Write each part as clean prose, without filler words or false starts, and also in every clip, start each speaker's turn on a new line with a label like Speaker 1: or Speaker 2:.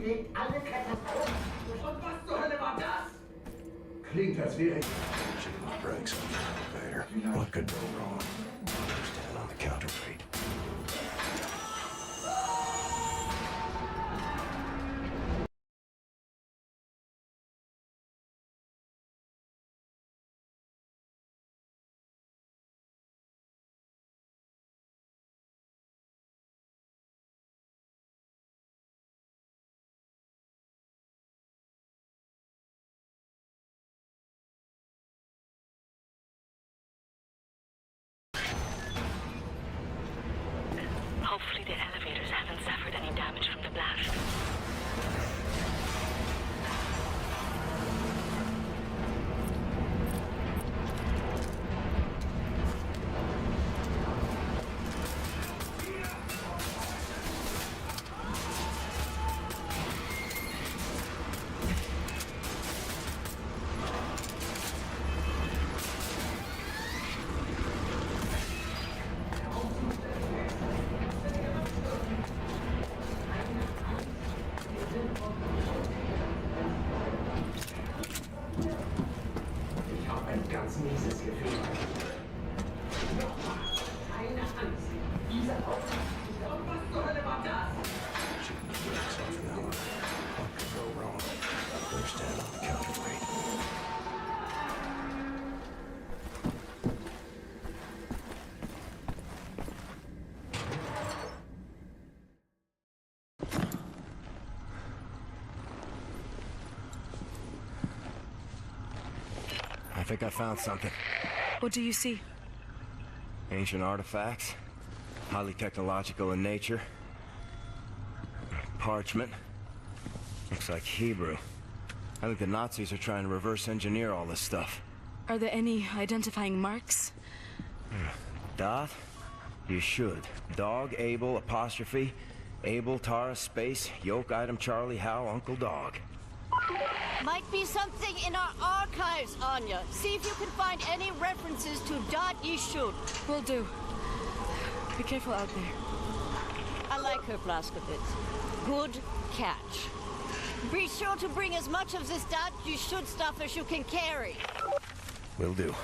Speaker 1: legt alle Katastrophen. Und was zur Hölle war das?
Speaker 2: Klingt, als wäre...
Speaker 3: Checking the brakes on the elevator. What could go wrong? Stand on the counterweight.
Speaker 4: Hopefully the elevators haven't suffered any damage from the blast.
Speaker 1: Ich habe ein ganz mieses Gefühl. Nochmal, keine Angst. Diese Aufmerksamkeit. Und was zur Hölle war das?
Speaker 3: Checking the brakes on the elevator. What could go wrong? Stand on the counterweight.
Speaker 5: I think I found something.
Speaker 6: What do you see?
Speaker 5: Ancient artifacts. Highly technological in nature. Parchment. Looks like Hebrew. I think the Nazis are trying to reverse engineer all this stuff.
Speaker 6: Are there any identifying marks?
Speaker 5: Dot? You should. Dog, Abel, apostrophe. Abel, Tara, space, yoke, item, Charlie, Hal, Uncle Dog.
Speaker 7: Might be something in our archives, Anya. See if you can find any references to Dot Yishud.
Speaker 6: Will do. Be careful out there.
Speaker 7: I like her, Blazkowicz. Good catch. Be sure to bring as much of this Dot Yishud stuff as you can carry.
Speaker 5: Will do.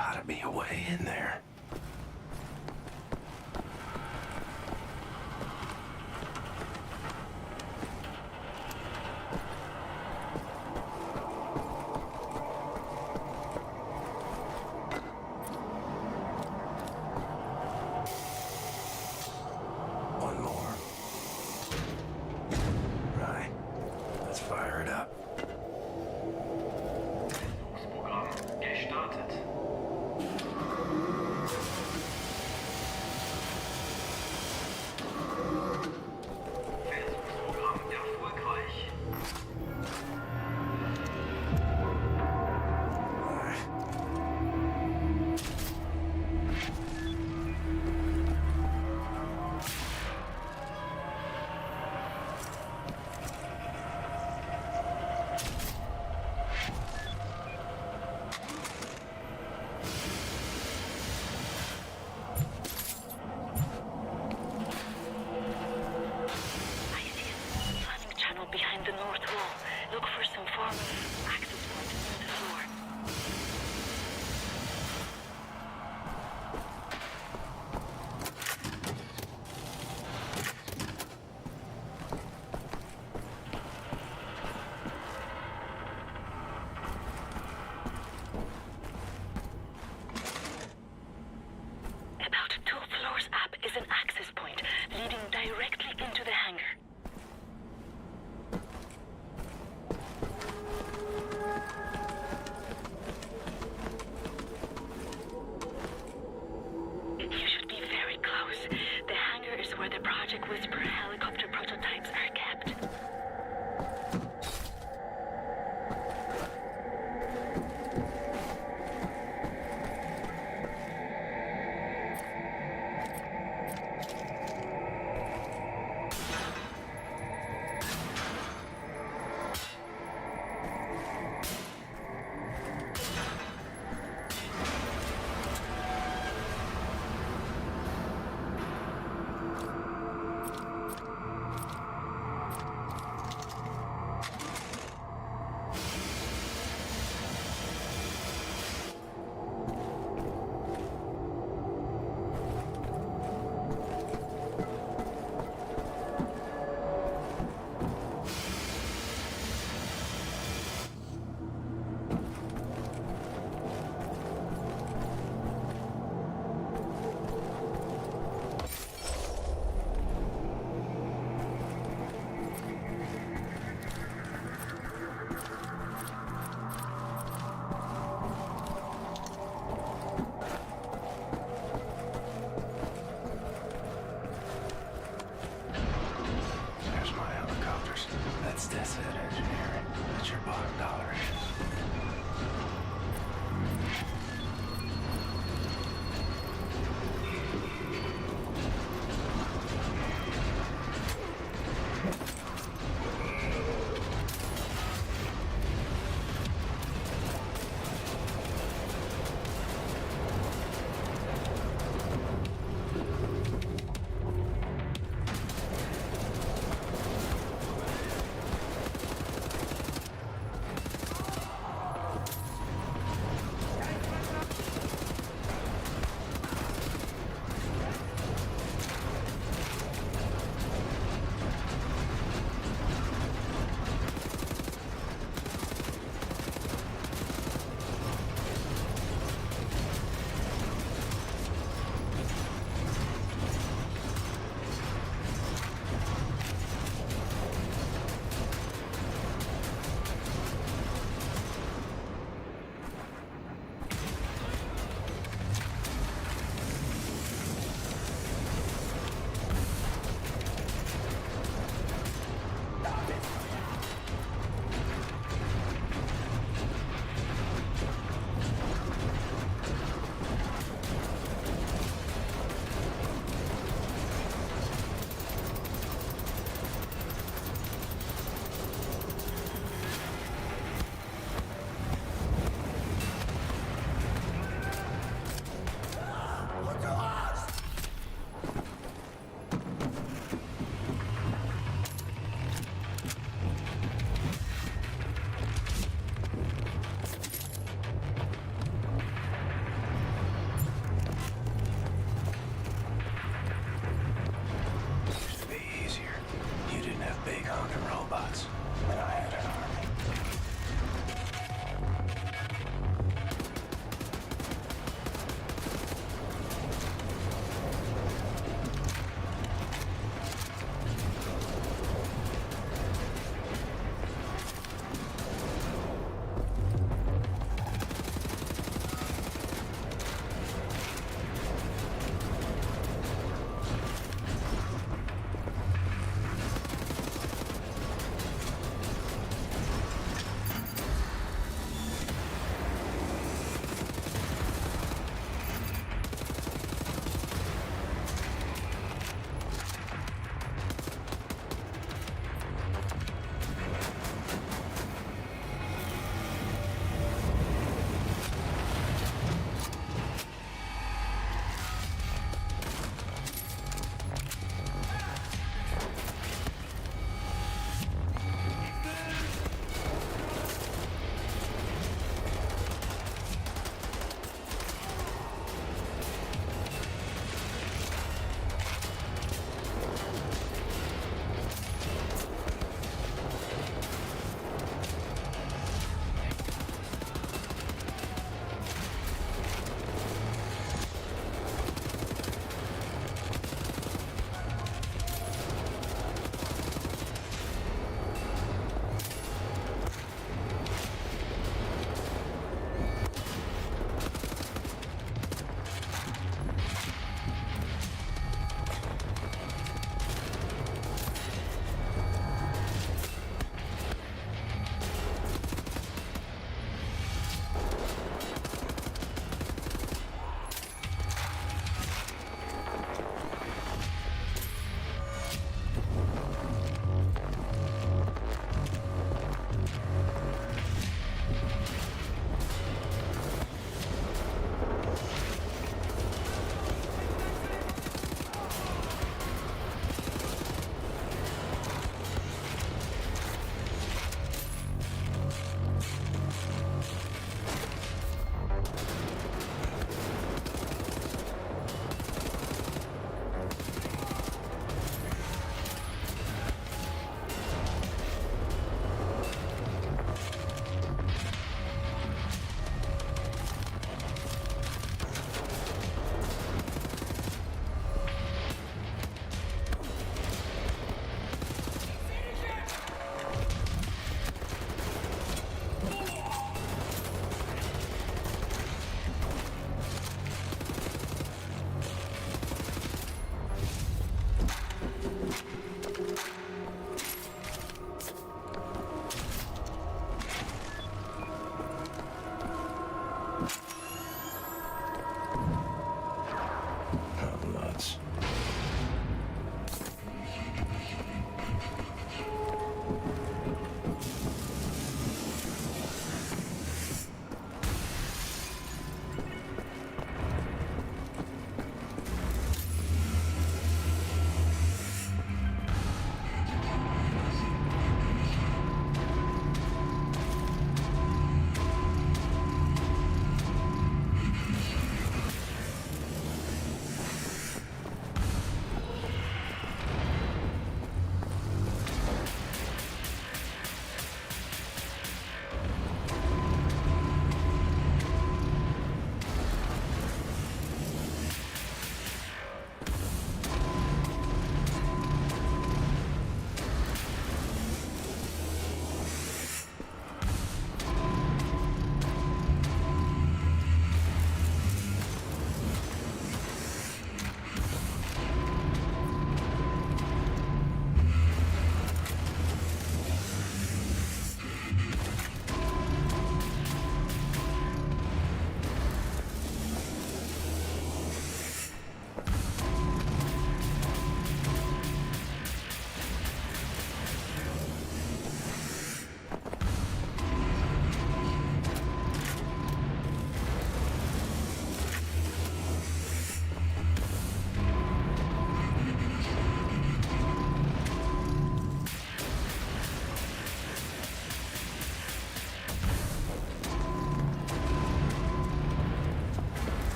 Speaker 3: gotta be a way in there. One more. Right. Let's fire it up.
Speaker 8: Programm gestartet.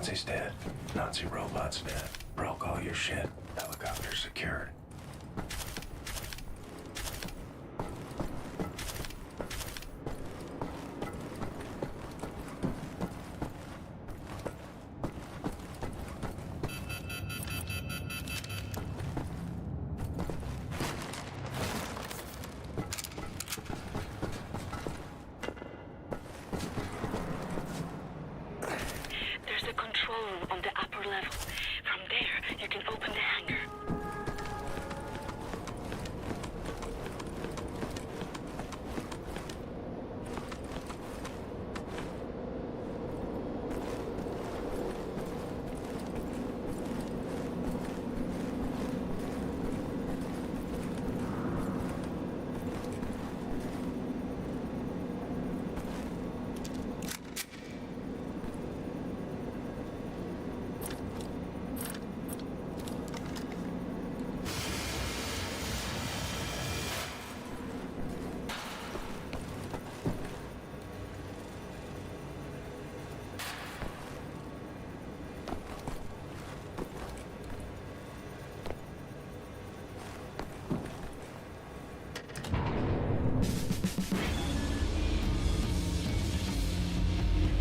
Speaker 3: Nazi's dead. Nazi robot's dead. Broke all your shit. Helicopter secured.
Speaker 4: There's a control room on the upper level. From there, you can open the hangar.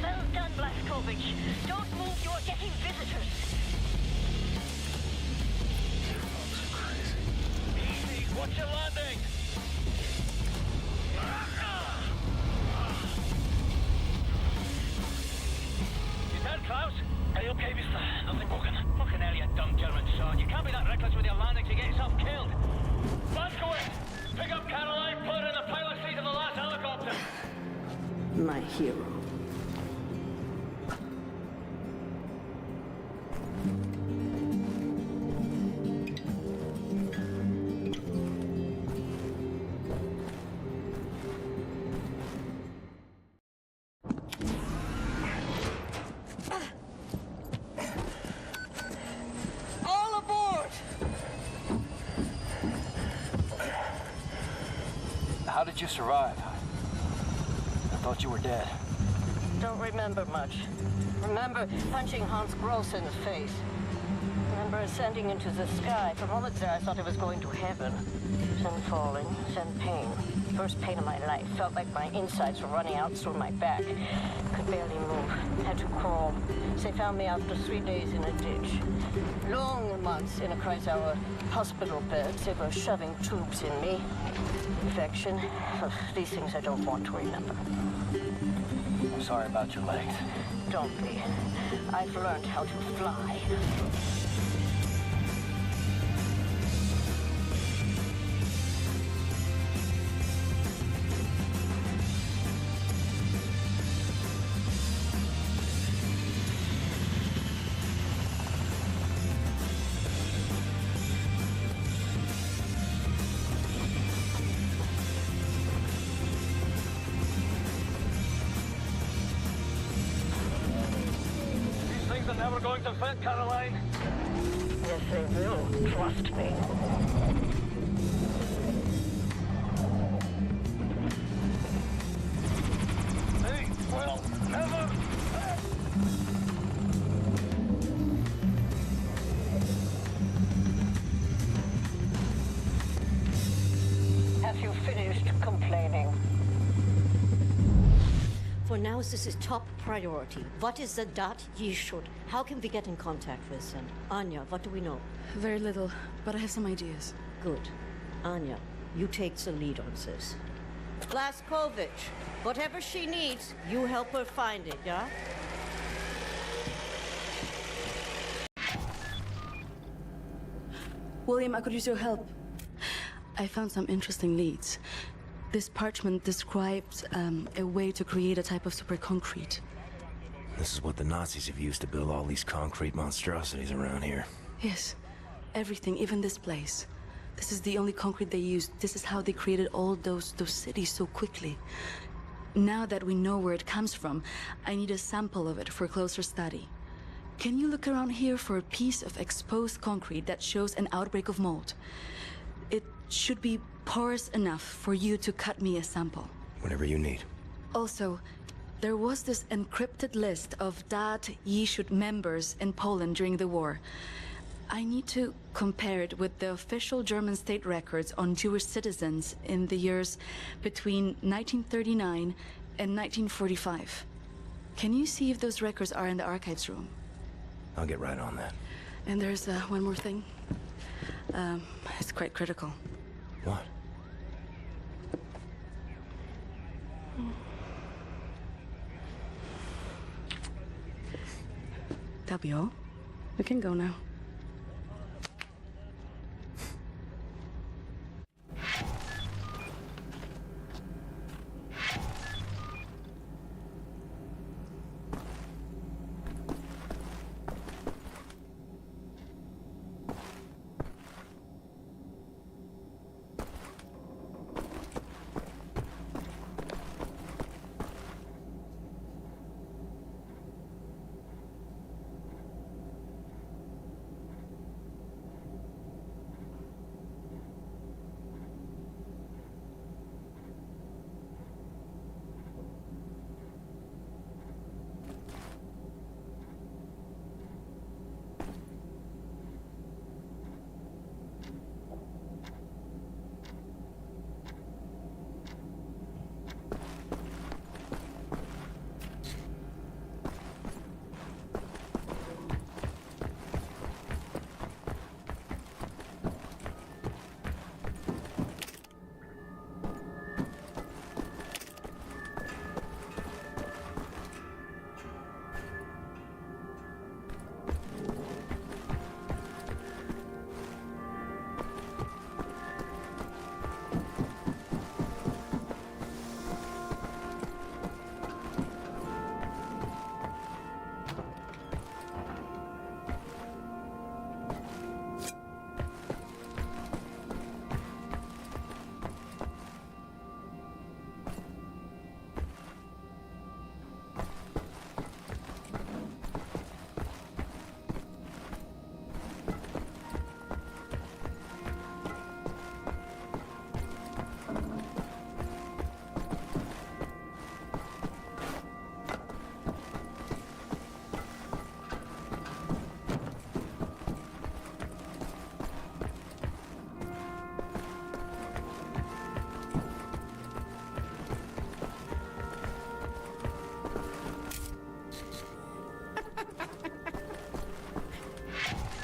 Speaker 4: Well done, Blazkowicz. Don't move, you're getting visitors.
Speaker 3: Folks are crazy.
Speaker 8: Easy, watch your landing! You dead, Klaus? Are you okay, mister? Nothing broken. Fucking hell, you dumb German son. You can't be that reckless with your landings, you get yourself killed. Blazkowicz! Pick up Caroline, put her in the pilot seat of the last helicopter!
Speaker 7: My hero. All aboard!
Speaker 8: How did you survive? I thought you were dead.
Speaker 7: Don't remember much. Remember punching Hans Gross in the face. Remember ascending into the sky. For moments there, I thought I was going to heaven. Then falling, then pain. First pain of my life. Felt like my insides were running out through my back. Could barely move. Had to crawl. They found me after 3 days in a ditch. Long months in a Kreisauer hospital bed. They were shoving tubes in me. Infection. These things I don't want to remember.
Speaker 8: I'm sorry about your legs.
Speaker 7: Don't be. I've learned how to fly.
Speaker 8: These things are never going to fit, Caroline.
Speaker 7: Yes, they will. Trust me.
Speaker 8: They will never fit.
Speaker 7: Have you finished complaining? For now, this is top priority. What is the dot ye should? How can we get in contact with them? Anya, what do we know?
Speaker 6: Very little, but I have some ideas.
Speaker 7: Good. Anya, you take the lead on this. Blazkowicz, whatever she needs, you help her find it, yeah?
Speaker 6: William, I could use your help. I found some interesting leads. This parchment describes a way to create a type of super concrete.
Speaker 5: This is what the Nazis have used to build all these concrete monstrosities around here.
Speaker 6: Yes, everything, even this place. This is the only concrete they used. This is how they created all those cities so quickly. Now that we know where it comes from, I need a sample of it for closer study. Can you look around here for a piece of exposed concrete that shows an outbreak of mold? It should be porous enough for you to cut me a sample.
Speaker 5: Whatever you need.
Speaker 6: Also, there was this encrypted list of Dat Yishud members in Poland during the war. I need to compare it with the official German state records on Jewish citizens in the years between 1939 and 1945. Can you see if those records are in the archives room?
Speaker 5: I'll get right on that.
Speaker 6: And there's one more thing. It's quite critical.
Speaker 5: What?
Speaker 6: That'll be all. We can go now.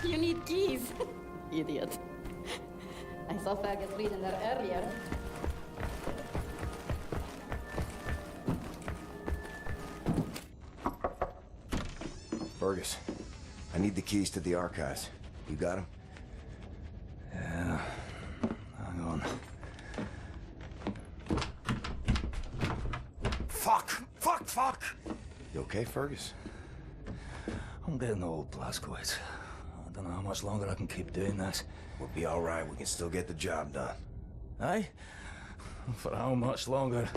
Speaker 9: You need keys. Idiot. I saw Fergus reading there earlier.
Speaker 5: Fergus, I need the keys to the archives. You got them?
Speaker 3: Yeah. Hang on. Fuck!
Speaker 5: You okay, Fergus?
Speaker 3: I'm getting old, Blazkowicz. I don't know how much longer I can keep doing this.
Speaker 5: We'll be all right. We can still get the job done.
Speaker 3: Aye? For how much longer?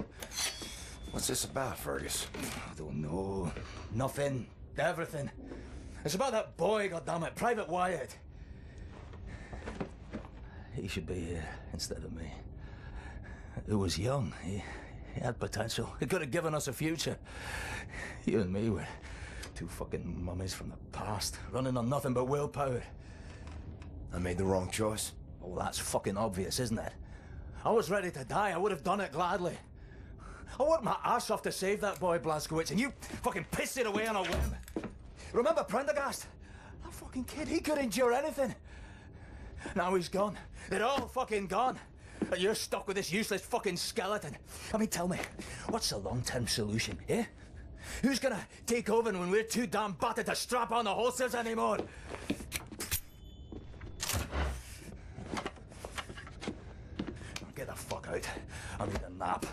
Speaker 5: What's this about, Fergus?
Speaker 3: I don't know. Nothing. Everything. It's about that boy, goddammit, Private Wyatt. He should be here instead of me. He was young. He had potential. He could have given us a future. You and me were two fucking mummies from the past, running on nothing but willpower.
Speaker 5: I made the wrong choice.
Speaker 3: Oh, that's fucking obvious, isn't it? I was ready to die. I would have done it gladly. I worked my ass off to save that boy, Blazkowicz, and you fucking pissed it away on a whim. Remember Prendergast? That fucking kid, he could endure anything. Now he's gone. They're all fucking gone. And you're stuck with this useless fucking skeleton. I mean, tell me, what's the long-term solution, eh? Who's gonna take over when we're too damn battered to strap on the holsters anymore? Get the fuck out. I need a nap.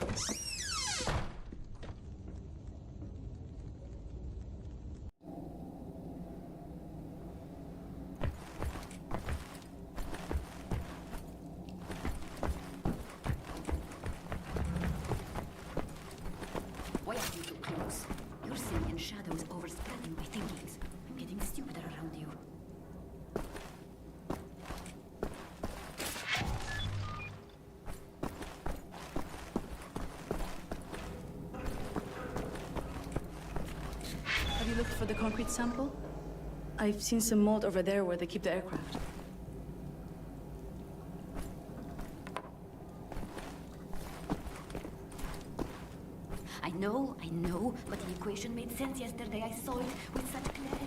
Speaker 9: Why are you too close? You're seeing in shadows overspreading my thinkings. I'm getting stupider around you.
Speaker 6: you looked for the concrete sample? I've seen some mold over there where they keep the aircraft.
Speaker 9: I know, but the equation made sense yesterday. I saw it with such clarity.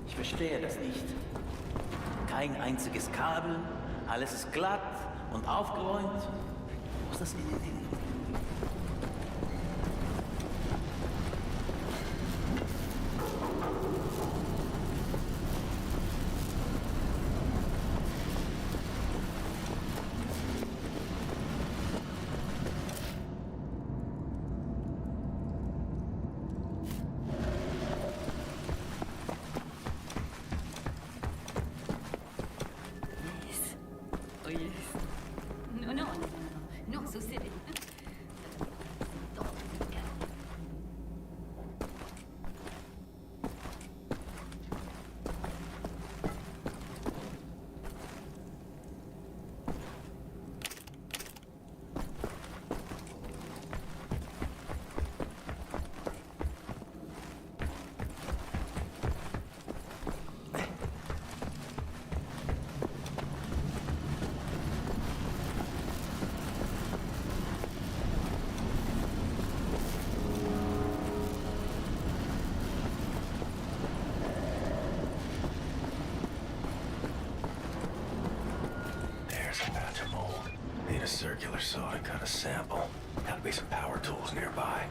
Speaker 10: Ich verstehe das nicht. Kein einziges Kabel, alles ist glatt und aufgeräumt. Wo ist das Ding?
Speaker 9: Oh yes. No, so silly.
Speaker 5: Need a circular saw to cut a sample. Gotta be some power tools nearby.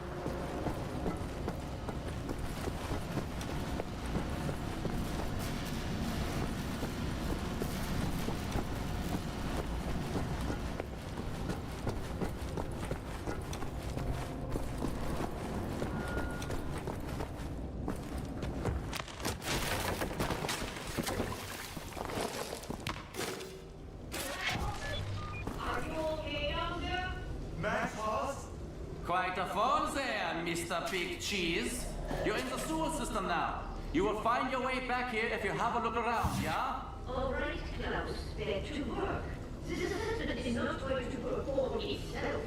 Speaker 10: Quite a fall there, Mr. Big Cheese. You're in the sewer system now. You will find your way back here if you have a look around, yeah?
Speaker 1: All right, Klaus, back to work. This assessment is not going to perform itself.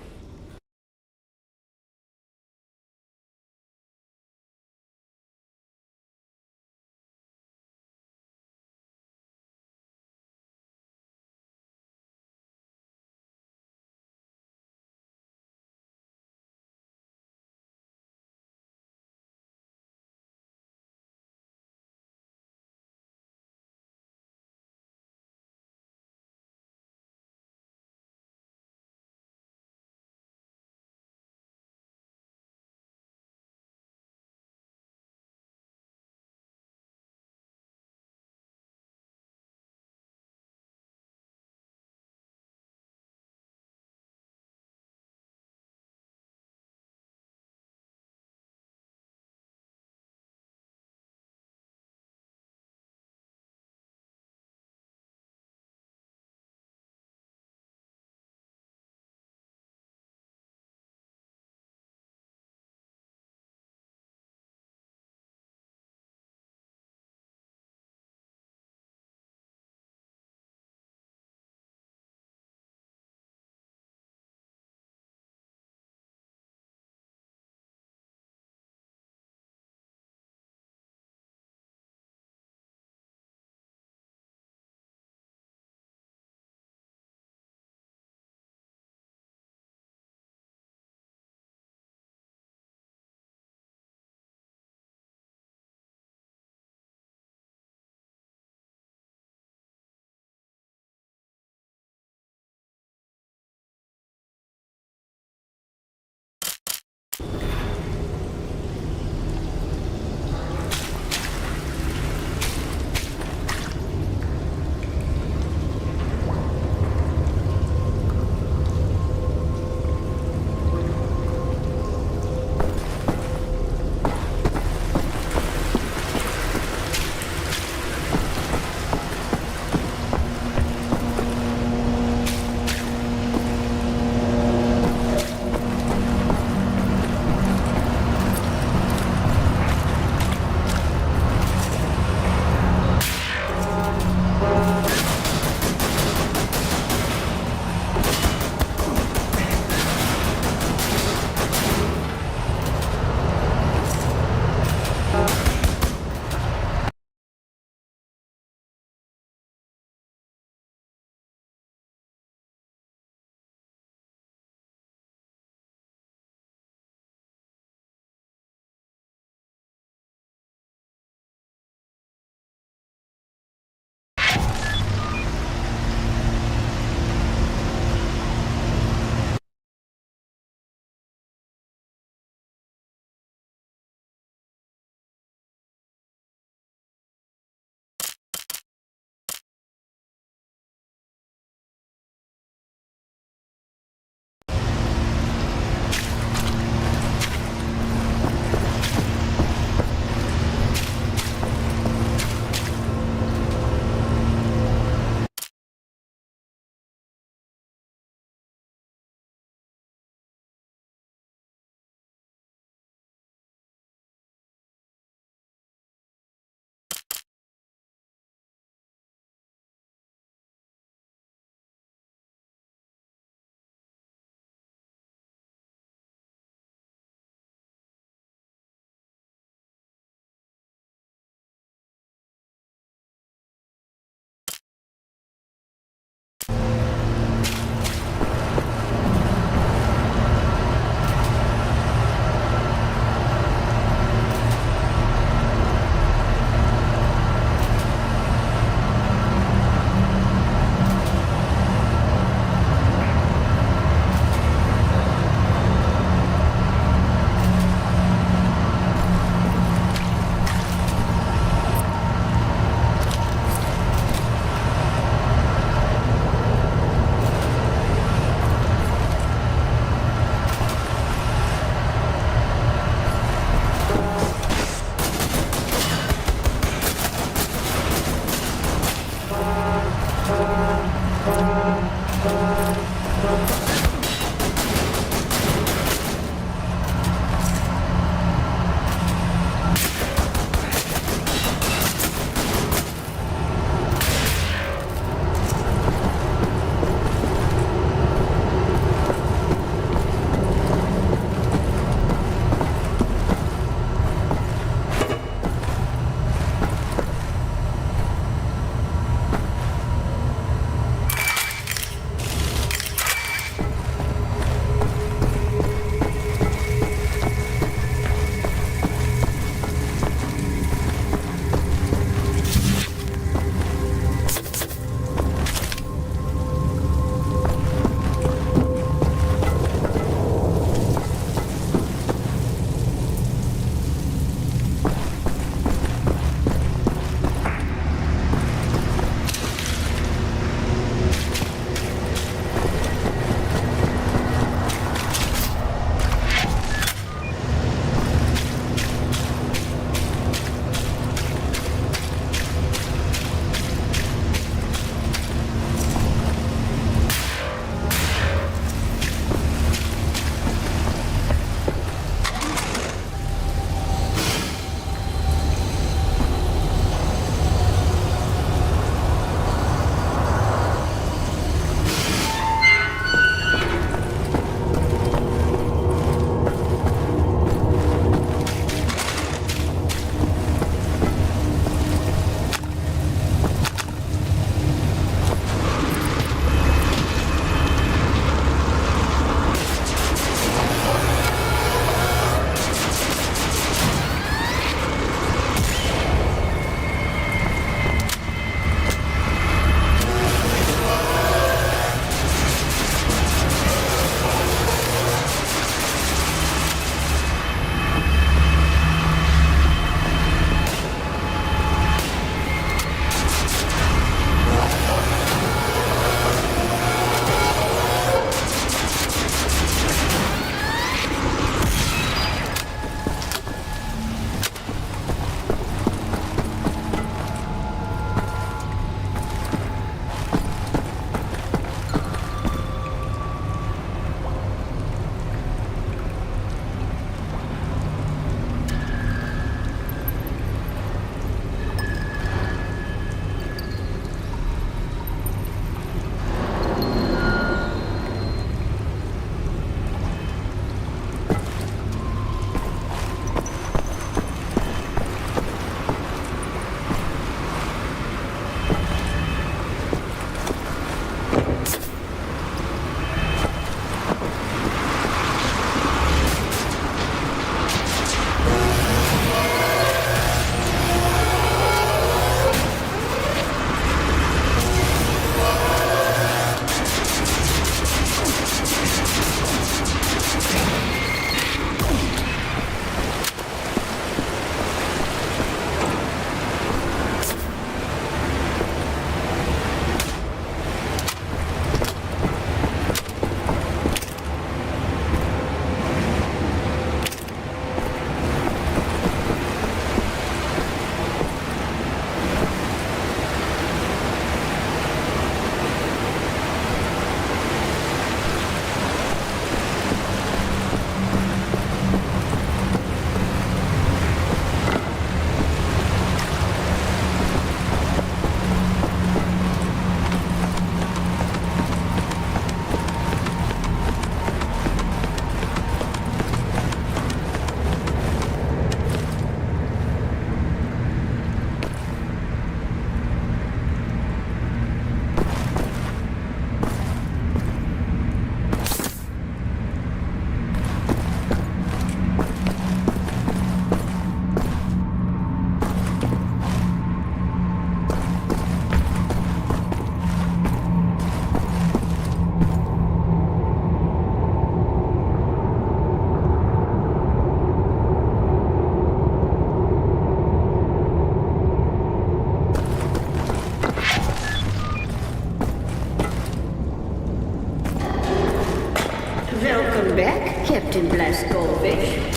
Speaker 9: Captain Blazkowicz.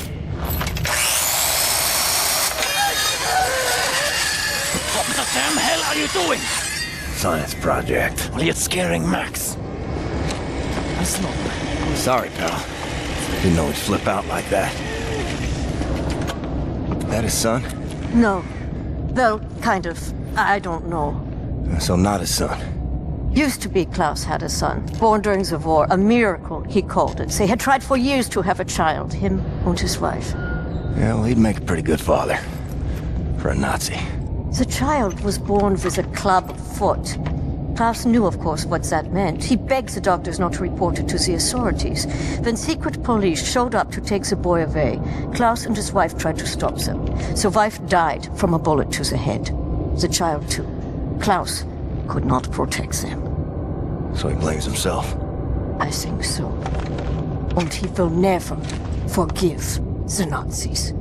Speaker 10: What the damn hell are you doing?
Speaker 5: Science project.
Speaker 10: Well, you're scaring Max.
Speaker 3: Listen up.
Speaker 5: Sorry, pal. Didn't know he'd flip out like that. That his son?
Speaker 7: No. Well, kind of. I don't know.
Speaker 5: So not his son.
Speaker 7: Used to be Klaus had a son, born during the war. A miracle, he called it. They had tried for years to have a child, him and his wife.
Speaker 5: Yeah, well, he'd make a pretty good father. For a Nazi.
Speaker 7: The child was born with a club foot. Klaus knew, of course, what that meant. He begged the doctors not to report it to the authorities. When secret police showed up to take the boy away, Klaus and his wife tried to stop them. The wife died from a bullet to the head. The child, too. Klaus could not protect them.
Speaker 5: So he blames himself.
Speaker 7: I think so. And he will never forgive the Nazis.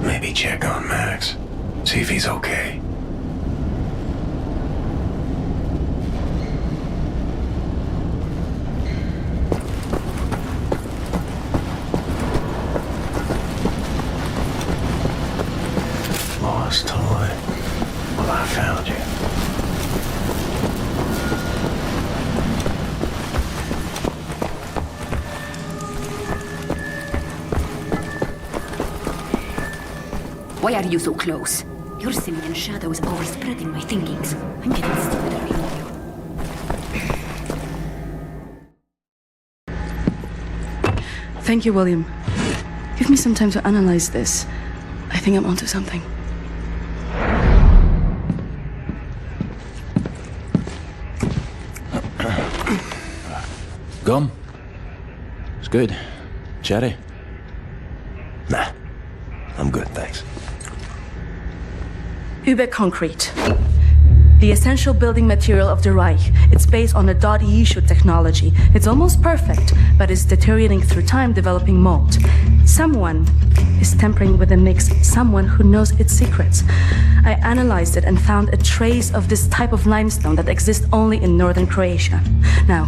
Speaker 11: Maybe check on Max. See if he's okay. Lost toy. Well, I found you.
Speaker 9: Why are you so close? Your simian shadow is overspreading my thinkings. I'm getting stupider around you.
Speaker 6: Thank you, William. Give me some time to analyze this. I think I'm onto something.
Speaker 10: Gum? It's good. Cherry?
Speaker 5: Nah. I'm good, thanks.
Speaker 6: Concrete. The essential building material of the Reich. It's based on a .E shoot technology. It's almost perfect, but it's deteriorating through time, developing mold. Someone is tampering with the mix, someone who knows its secrets. I analyzed it and found a trace of this type of limestone that exists only in northern Croatia. Now,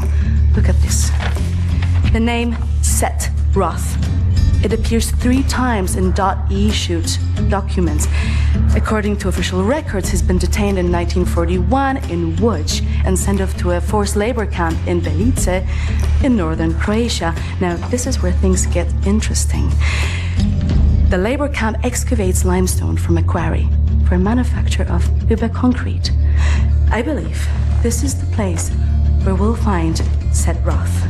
Speaker 6: look at this. The name Set Roth. It appears 3 times in .E shoot documents. According to official records, he's been detained in 1941 in Łódź and sent off to a forced labor camp in Belice in northern Croatia. Now, this is where things get interesting. The labor camp excavates limestone from a quarry for manufacture of concrete. I believe this is the place where we'll find Set Roth,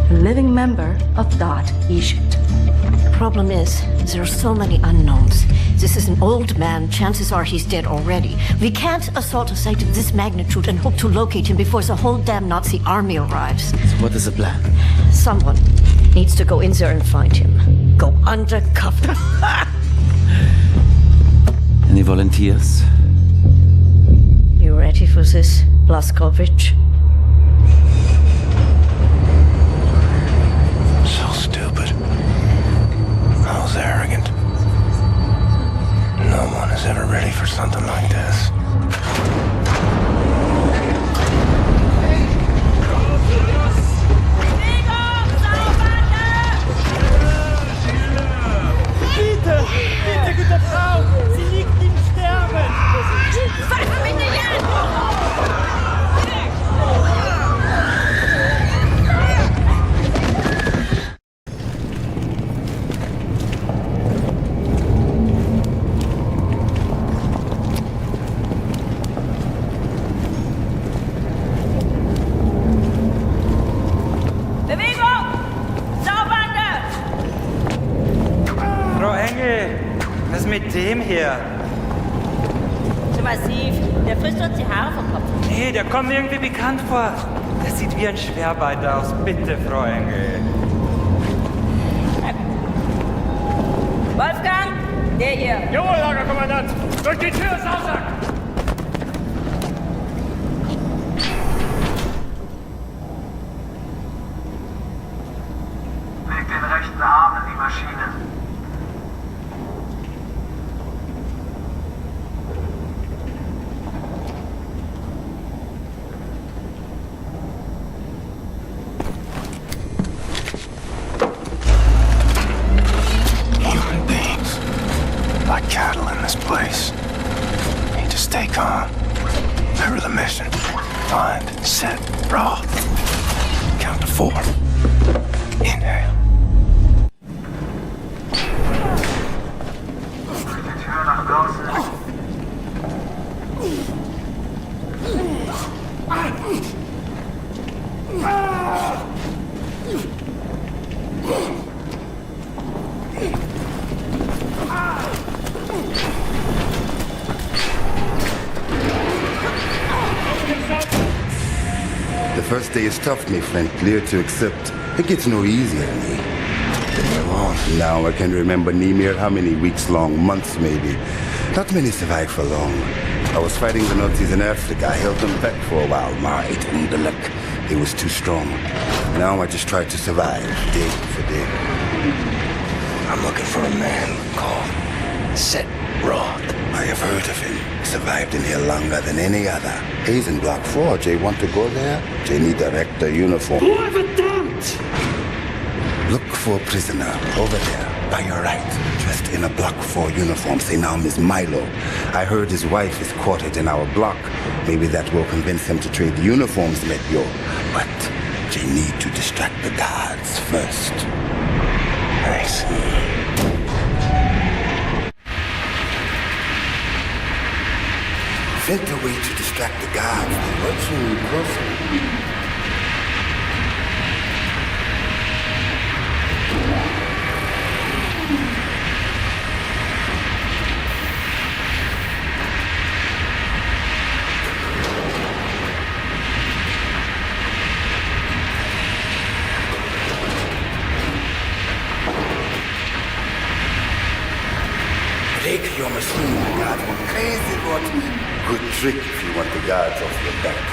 Speaker 6: a living member of .E shoot.
Speaker 7: The problem is, there are so many unknowns. This is an old man. Chances are he's dead already. We can't assault a site of this magnitude and hope to locate him before the whole damn Nazi army arrives.
Speaker 10: So what is the plan?
Speaker 7: Someone needs to go in there and find him. Go undercover.
Speaker 10: Any volunteers?
Speaker 7: You ready for this, Blazkowicz?
Speaker 11: So stupid. I was arrogant. No one is ever ready for something like this.
Speaker 8: Bitte, gute Frau! Sie liegt im Sterben! Pfeife mich nicht an!
Speaker 12: Mit dem hier?
Speaker 13: Zu massiv. Der frisst uns die Haare vom Kopf.
Speaker 12: Nee, der kommt mir irgendwie bekannt vor. Der sieht wie ein Schwerbeiter aus. Bitte, Frau Engel.
Speaker 13: Wolfgang, der hier.
Speaker 8: Jawohl, Lagerkommandant. Durch die Tür, Sausack!
Speaker 1: Leg den rechten Arm in die Maschine.
Speaker 11: this place. Need to stay calm. Remember the mission. Find, set, Roth. Count to 4. Inhale.
Speaker 14: The first day is tough, my friend. Clear to accept. It gets no easier, me. Now I can remember near how many weeks long, months maybe. Not many survived for long. I was fighting the Nazis in Africa. I held them back for a while. My intellect, it was too strong. Now I just try to survive, day for day.
Speaker 11: I'm looking for a man called Set Roth.
Speaker 14: I have heard of him. Survived in here longer than any other. He's in Block 4. Jay want to go there? Jay need director uniform.
Speaker 1: Whoever dumped!
Speaker 14: Look for a prisoner over there, by your right, dressed in a Block 4 uniform. Say now, Miss Milo. I heard his wife is quartered in our block. Maybe that will convince him to trade uniforms, Metyo. But Jay need to distract the guards first.
Speaker 11: Thanks.
Speaker 14: Find a way to distract the guards. They're watching you closely. Break your machine, the guards went crazy, but good trick if you want the guards off your back.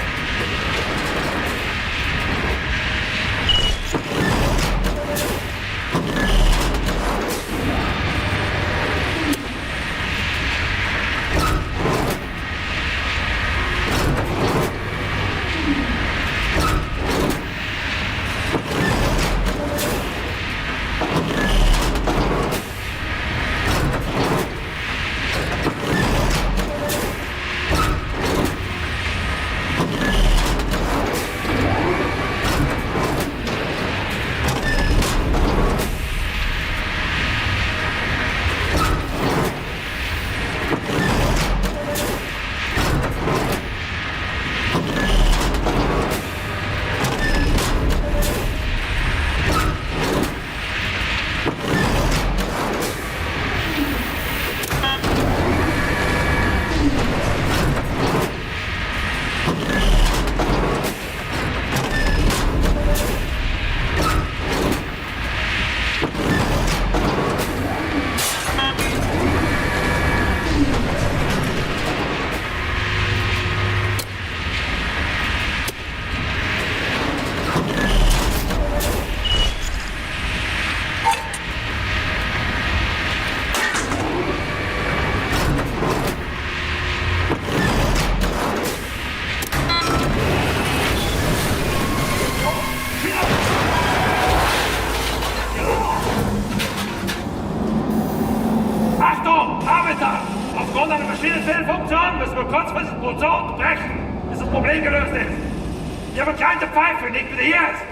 Speaker 8: Aufgrund einer Maschinenfehlfunktion müssen wir kurzfristig Produktion unterbrechen, bis das Problem gelöst ist. Ihr bekannte Pfeife liegt wieder hier ist.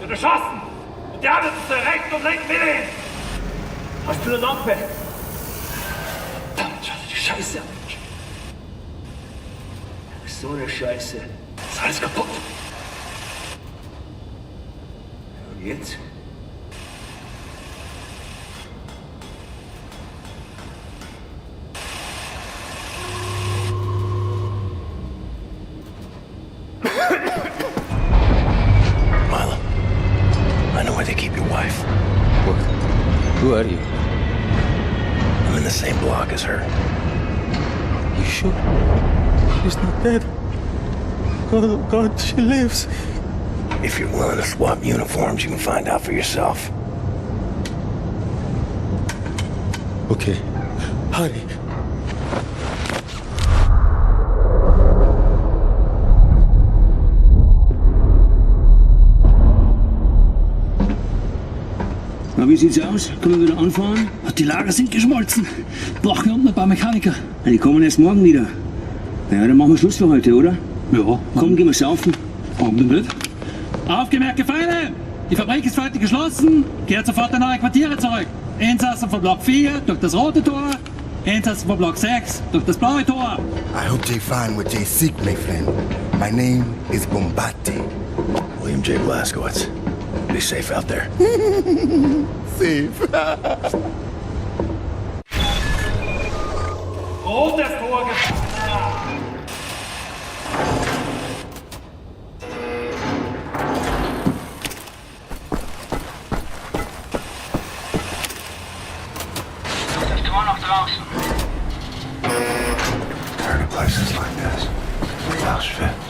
Speaker 8: Wird erschossen. Und die anderen zur rechten und linken Mitte hin. Was für eine Lampe? Verdammt, schau dir die Scheiße an. So eine Scheiße. Ist alles kaputt. Und jetzt?
Speaker 11: Milo, I know where they keep your wife.
Speaker 15: What? Who are you?
Speaker 11: I'm in the same block as her.
Speaker 15: You sure? She's not dead. Oh, God, she lives.
Speaker 11: If you're willing to swap uniforms, you can find out for yourself.
Speaker 15: Okay, hurry.
Speaker 16: Na, wie sieht's aus? Können wir wieder anfahren? Die Lager sind geschmolzen. Brauchen wir unten ein paar Mechaniker. Ja, die kommen erst morgen wieder. Ja, dann machen wir Schluss für heute, oder? Ja. Komm, gehen wir saufen. Warum denn nicht? Aufgemerkte Feinde! Die Fabrik ist heute geschlossen. Kehrt sofort in eure Quartiere zurück. Insassen von Block 4 durch das rote Tor. Insassen von Block 6 durch das blaue Tor.
Speaker 14: I hope they find what they seek, my friend. My name is Bombate.
Speaker 11: William J. Blazkowicz. Be safe out there.
Speaker 14: Safe.
Speaker 8: Rotes Tor gefahren. Das Tor noch draußen.
Speaker 11: Tired of places like this. Auschwitz,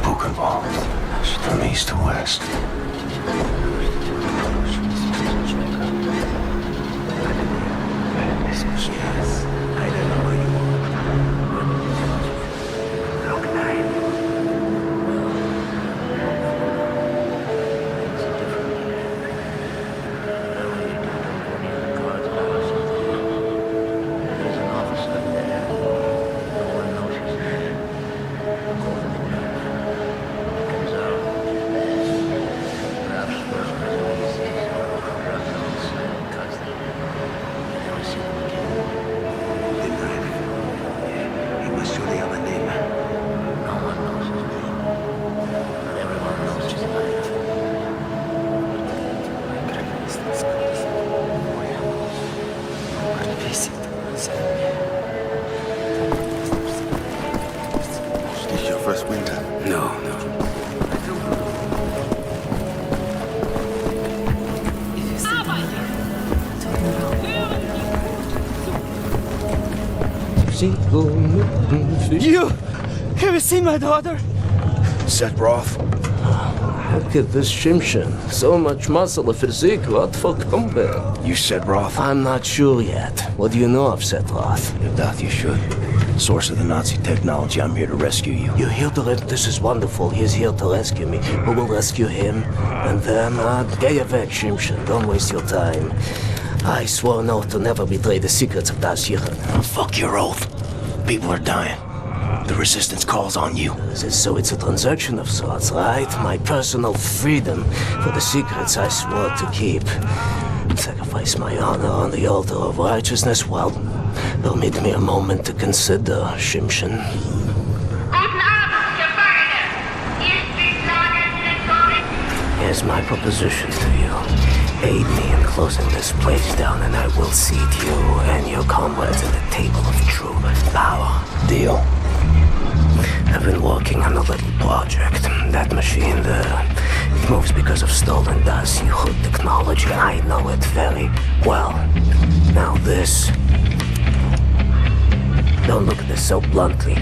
Speaker 11: Buchenwald, from east to west. I don't know where you are. Look, nine. There's an officer there. No one notices. Comes out. Perhaps first presidency or criminals cuts them. You never see them again. The knife. He must surely have a name. No one knows his name. But everyone knows his life.
Speaker 14: Is this your first winter?
Speaker 11: No.
Speaker 15: You! Have you seen my daughter?
Speaker 11: Set Roth.
Speaker 17: Look at this Shimshin. So much muscle, a physique. What for combat?
Speaker 11: You Set Roth?
Speaker 17: I'm not sure yet. What do you know of Set Roth?
Speaker 11: If that you should. Source of the Nazi technology. I'm here to rescue you.
Speaker 17: You're here to this is wonderful. He's here to rescue me. Who will rescue him? And then, get your back, Shimshin. Don't waste your time. I swore an oath to never betray the secrets of Das Yichud.
Speaker 11: Fuck your oath. People are dying. The resistance calls on you.
Speaker 17: So it's a transaction of sorts, right? My personal freedom for the secrets I swore to keep. Sacrifice my honor on the altar of righteousness? Well, permit me a moment to consider, Shimshin. Here's my proposition to you. Aid me in closing this place down, and I will seat you and your comrades at the table of true power.
Speaker 11: Deal.
Speaker 17: I've been working on a little project. That machine there, it moves because of stolen Das Yichud technology. I know it very well. Now this... Don't look at this so bluntly.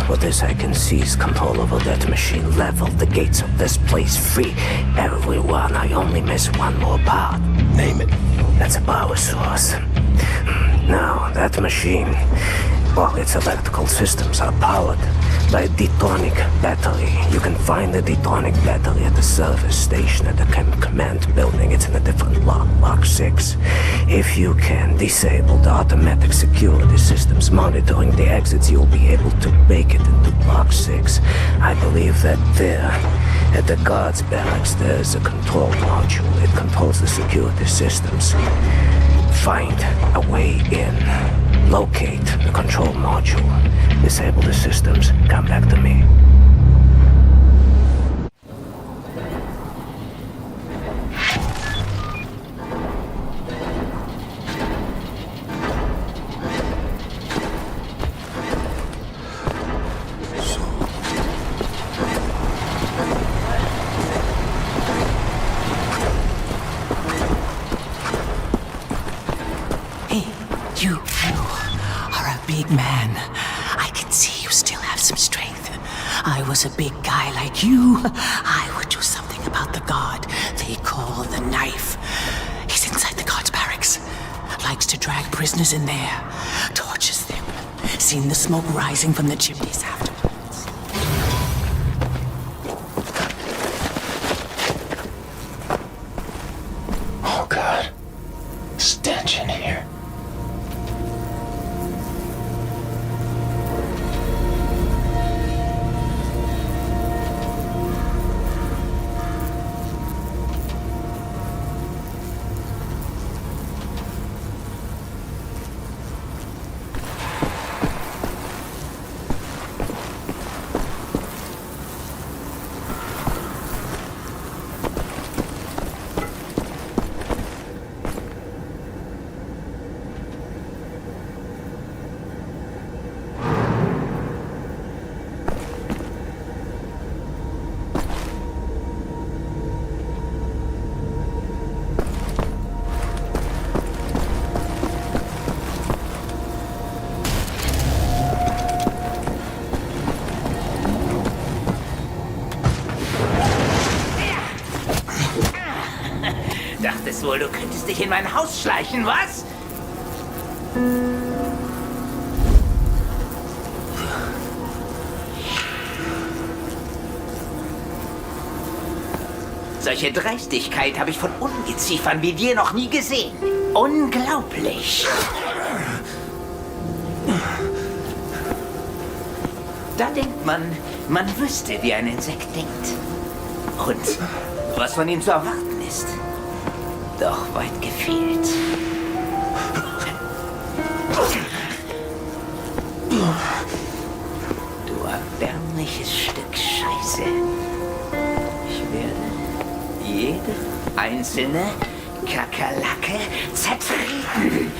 Speaker 17: With this I can seize control over that machine, level the gates of this place, free everyone. I only miss one more part.
Speaker 11: Name it.
Speaker 17: That's a power source. Now, that machine, well, its electrical systems are powered by a detonic battery. You can find the detonic battery at the service station at the command building. It's in a different block, Block 6. If you can disable the automatic security systems monitoring the exits, you'll be able to make it into Block 6. I believe that there, at the guards' barracks, there's a control module. It controls the security systems. Find a way in. Locate the control module. Disable the systems. Come back to me.
Speaker 9: Hey, you are a big man. I can see you still have some strength. I was a big guy like you. I would do something about the guard they call the Knife. He's inside the guard's barracks. Likes to drag prisoners in there. Tortures them. Seen the smoke rising from the chimneys afterwards.
Speaker 18: Dachtest wohl, du könntest dich in mein Haus schleichen, was? Solche Dreistigkeit habe ich von Ungeziefern wie dir noch nie gesehen. Unglaublich. Da denkt man wüsste, wie ein Insekt denkt. Und was von ihm zu erwarten ist. Doch weit gefehlt. Du erbärmliches Stück Scheiße. Ich werde jede einzelne Kakerlake zertreten.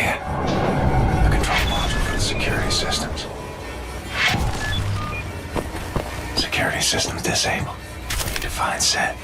Speaker 11: here. The control module for the security systems. Security systems disabled. Define set.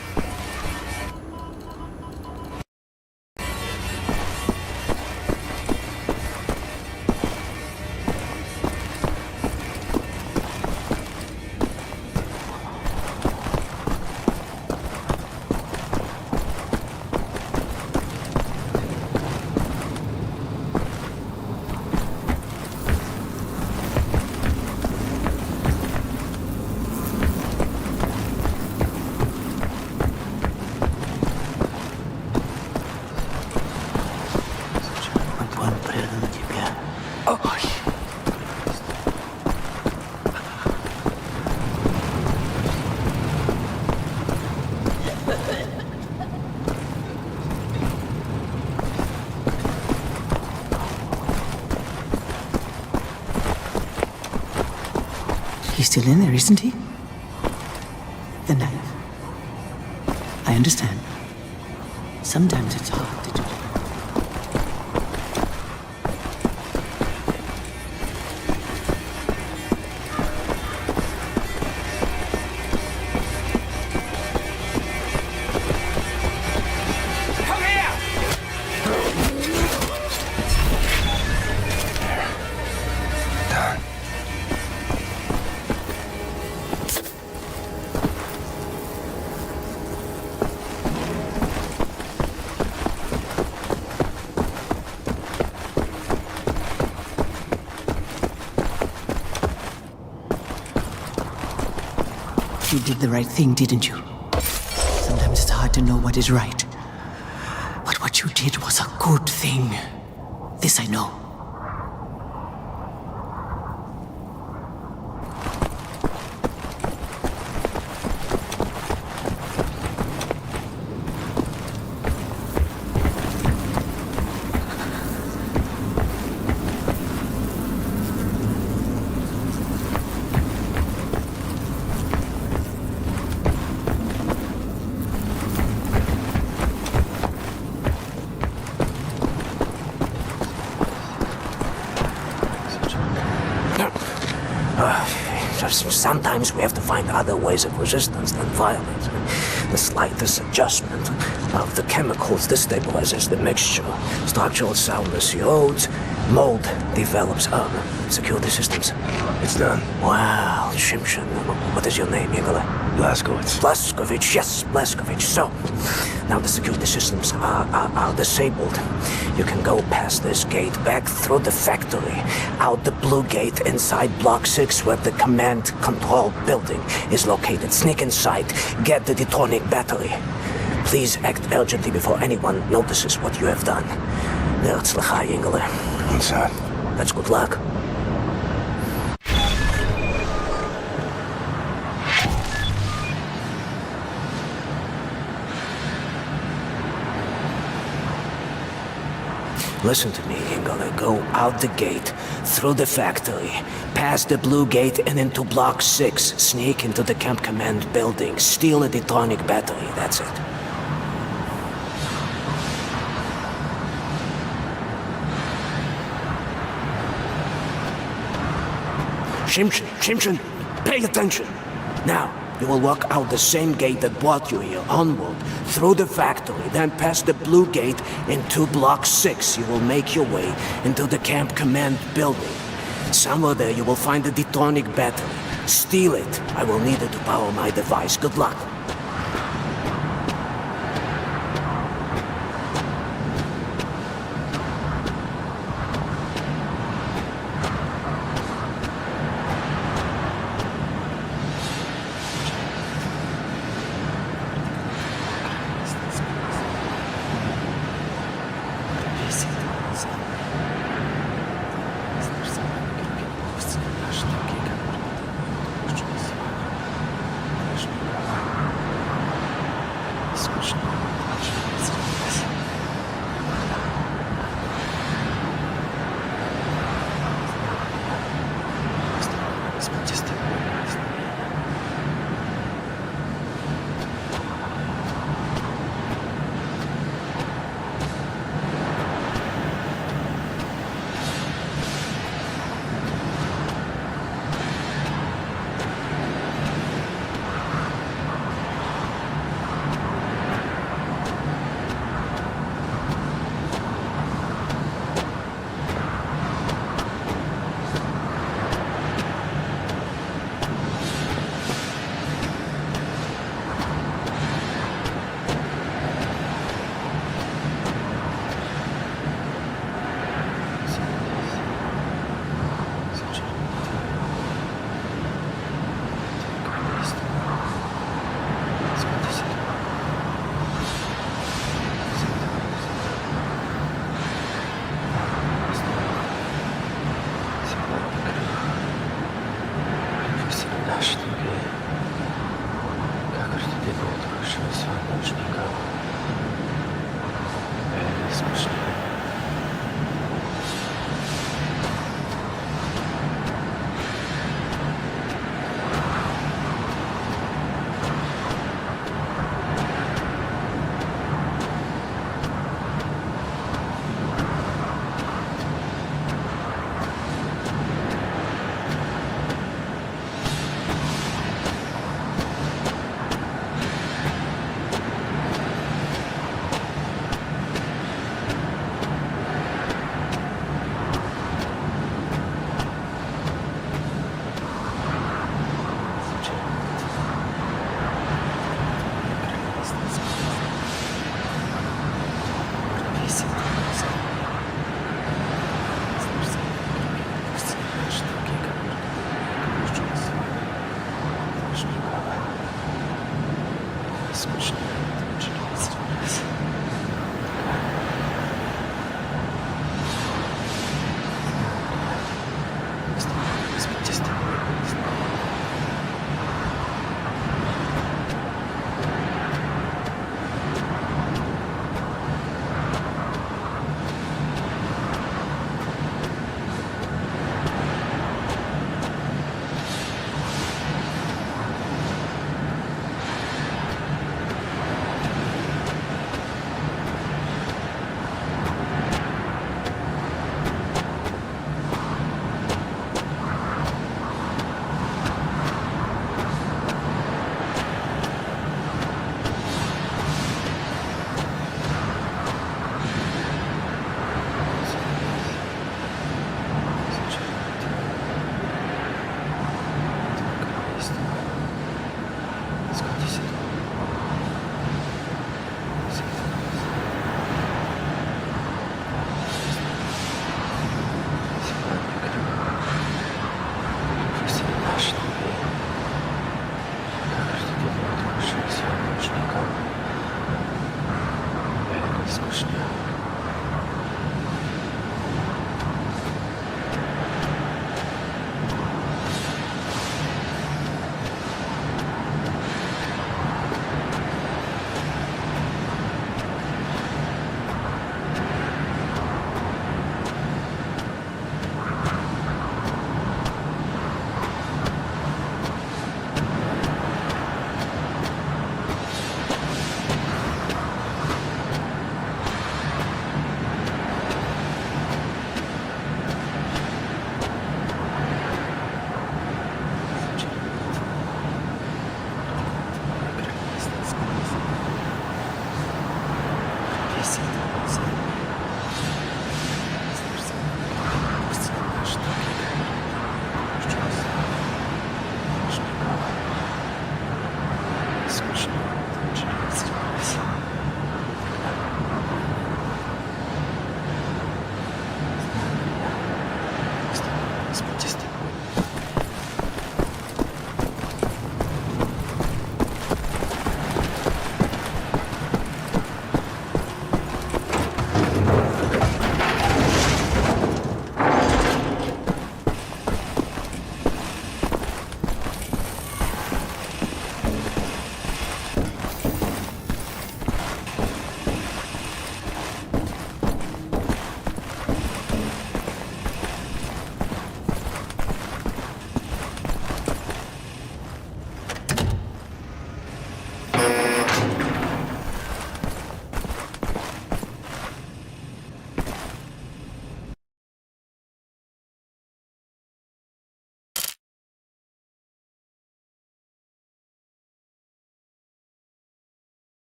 Speaker 9: He's still in there, isn't he? The knife. I understand. Sometimes it's hard to do. You did the right thing, didn't you? Sometimes it's hard to know what is right. But what you did was a good thing. This I know.
Speaker 17: Sometimes we have to find other ways of resistance than violence. The slightest adjustment of the chemicals destabilizes the mixture. Structural soundness erodes, mold develops. Security systems.
Speaker 11: It's done.
Speaker 17: Wow, Shimshin. What is your name, Igor?
Speaker 11: Blazkowicz.
Speaker 17: Blazkowicz, yes, Blazkowicz. So, now the security systems are disabled. You can go past this gate, back through the factory, out the blue gate inside Block 6 where the command control building is located. Sneak inside, get the detonic battery. Please act urgently before anyone notices what you have done. Nerzlachai, Ingele.
Speaker 11: What's that?
Speaker 17: That's good luck. Listen to me, Ingele. Go out the gate, through the factory, past the blue gate and into Block 6. Sneak into the camp command building. Steal a detonic battery. That's it. Shimshin, pay attention. Now, you will walk out the same gate that brought you here, onward, through the factory, then past the blue gate into Block 6. You will make your way into the camp command building. Somewhere there you will find a detonic battery. Steal it. I will need it to power my device. Good luck.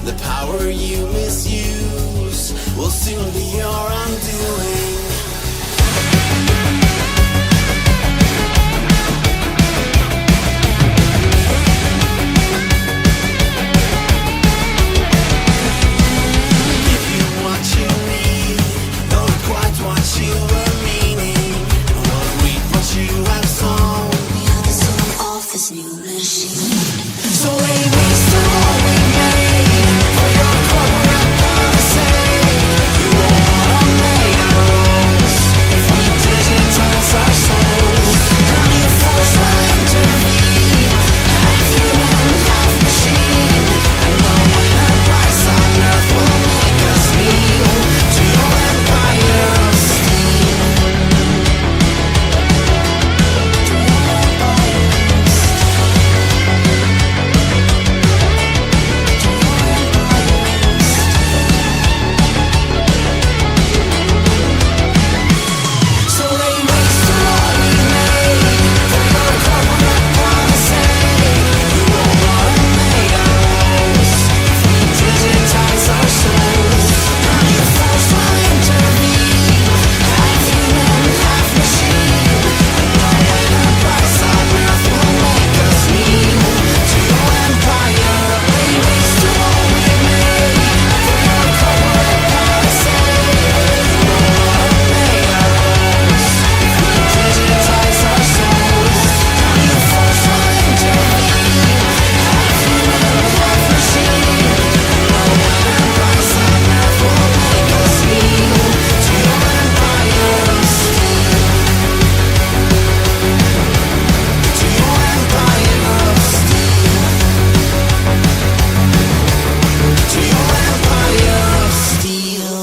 Speaker 19: The power you misuse will soon be your undoing. Give you what you need, not quite what you were meaning. Won't reap what you have sown. We are the son of this new machine. So lay waste to all we made. For your corporate policy, you are what I made of us. If we digitize our souls, can you force my intervene? Half human, half machine. And no enterprise on earth will make us kneel to your empire of steel. To your empire of So lay waste to all we made. For your corporate policy, you are what I made of us. If we digitize our souls, can you force my intervene? Half human, half machine. And no enterprise on earth will make us kneel to your empire. Lay waste to all we made. For your corporate policy, you are what I made of us. If we digitize our souls, can you force my intervene? Half human, half machine. And no enterprise on earth will make us kneel to your empire of steel. To your empire of steel. To your empire of steel.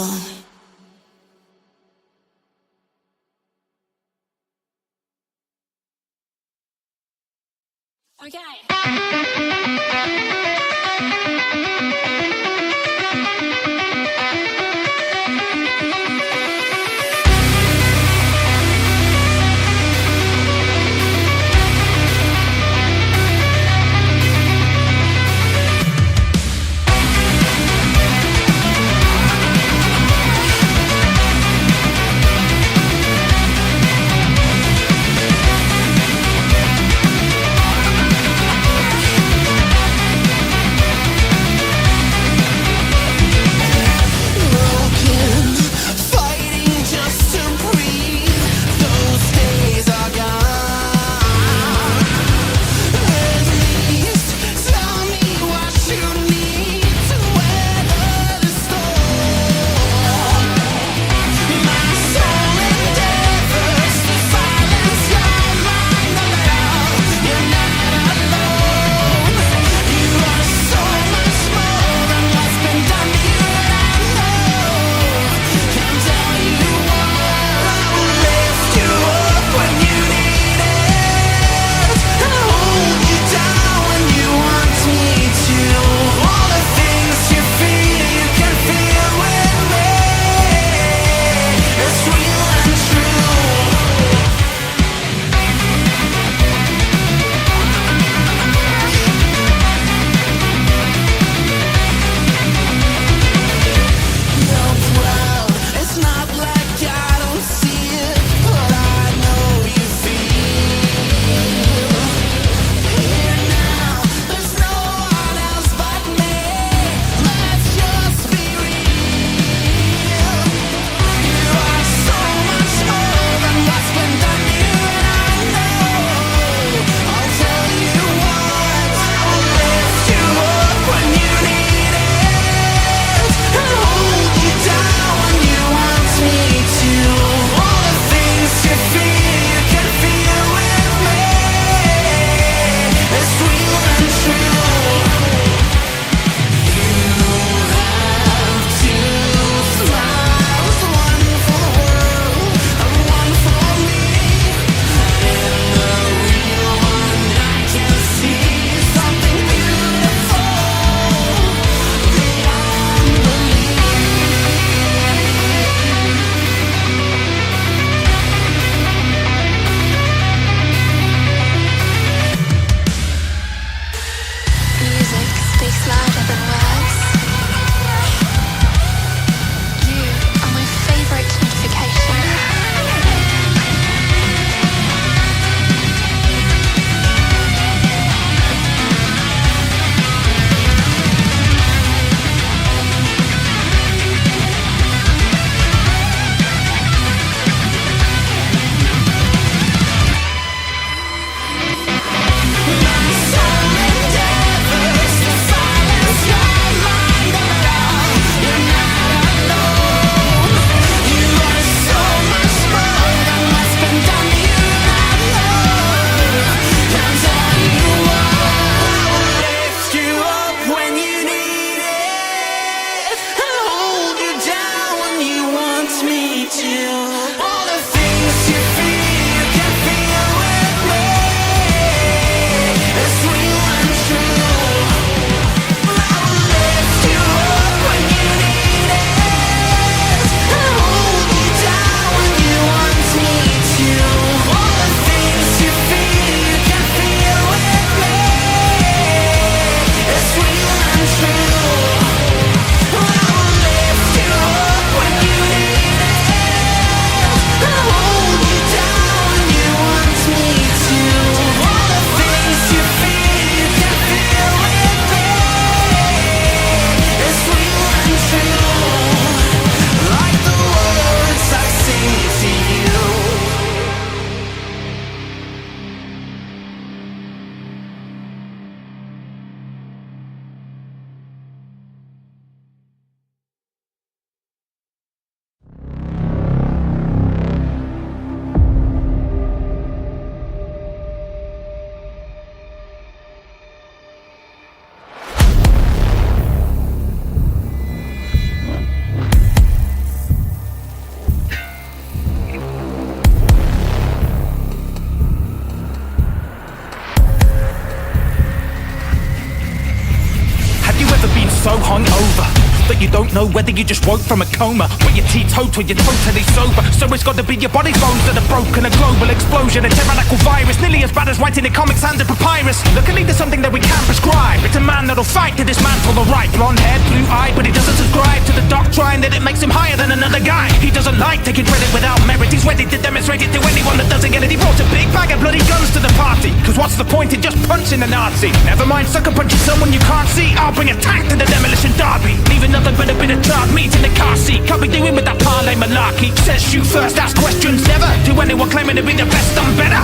Speaker 20: so hungover that you don't know whether you just woke from a coma, but you're teetotal, you're totally sober. So it's got to be your body's bones that are broken. A global explosion, a tyrannical virus, nearly as bad as writing in comics and a papyrus. Luckily there's something that we can't prescribe. It's a man that'll fight to dismantle the right. Blonde haired, blue eyed, but he doesn't subscribe to the doctrine that it makes him higher than another guy. He doesn't like taking credit without merit. He's ready to demonstrate it to anyone that doesn't get it. He brought a big bag of bloody guns to the party, cause what's the point in just punching a Nazi? Never mind sucker punching someone you can't see. I'll bring a tank to the demolition derby, leaving nothing but a bit of charred meat in the car seat. Can't be doing with that parlay malarkey. Says shoot first, ask questions never. To anyone claiming to be the best, I'm better.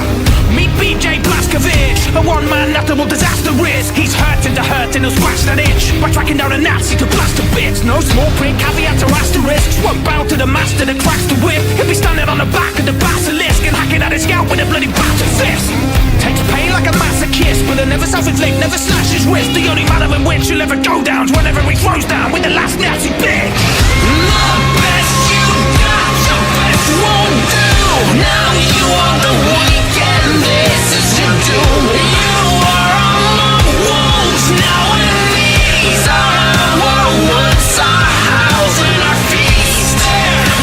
Speaker 20: Meet BJ Blazkowicz, a one-man notable disaster risk. He's hurting to hurt and he'll scratch that itch by tracking down a Nazi to blast a bits. No small print, caveats or asterisks. Won't bow to the master that cracks the whip. He'll be standing on the back of the basilisk and hacking at his scalp with a bloody battered fist. Takes pain like a masochist, but he'll never self-inflict, never slash his wrist. The only manner in which he'll ever go down's whenever he throws down with the last Nazi bitch.
Speaker 19: The best you got, the best won't do. Now you are the weak and this is your doom. You are our wounds, now enemies are our woods, our house and our feast.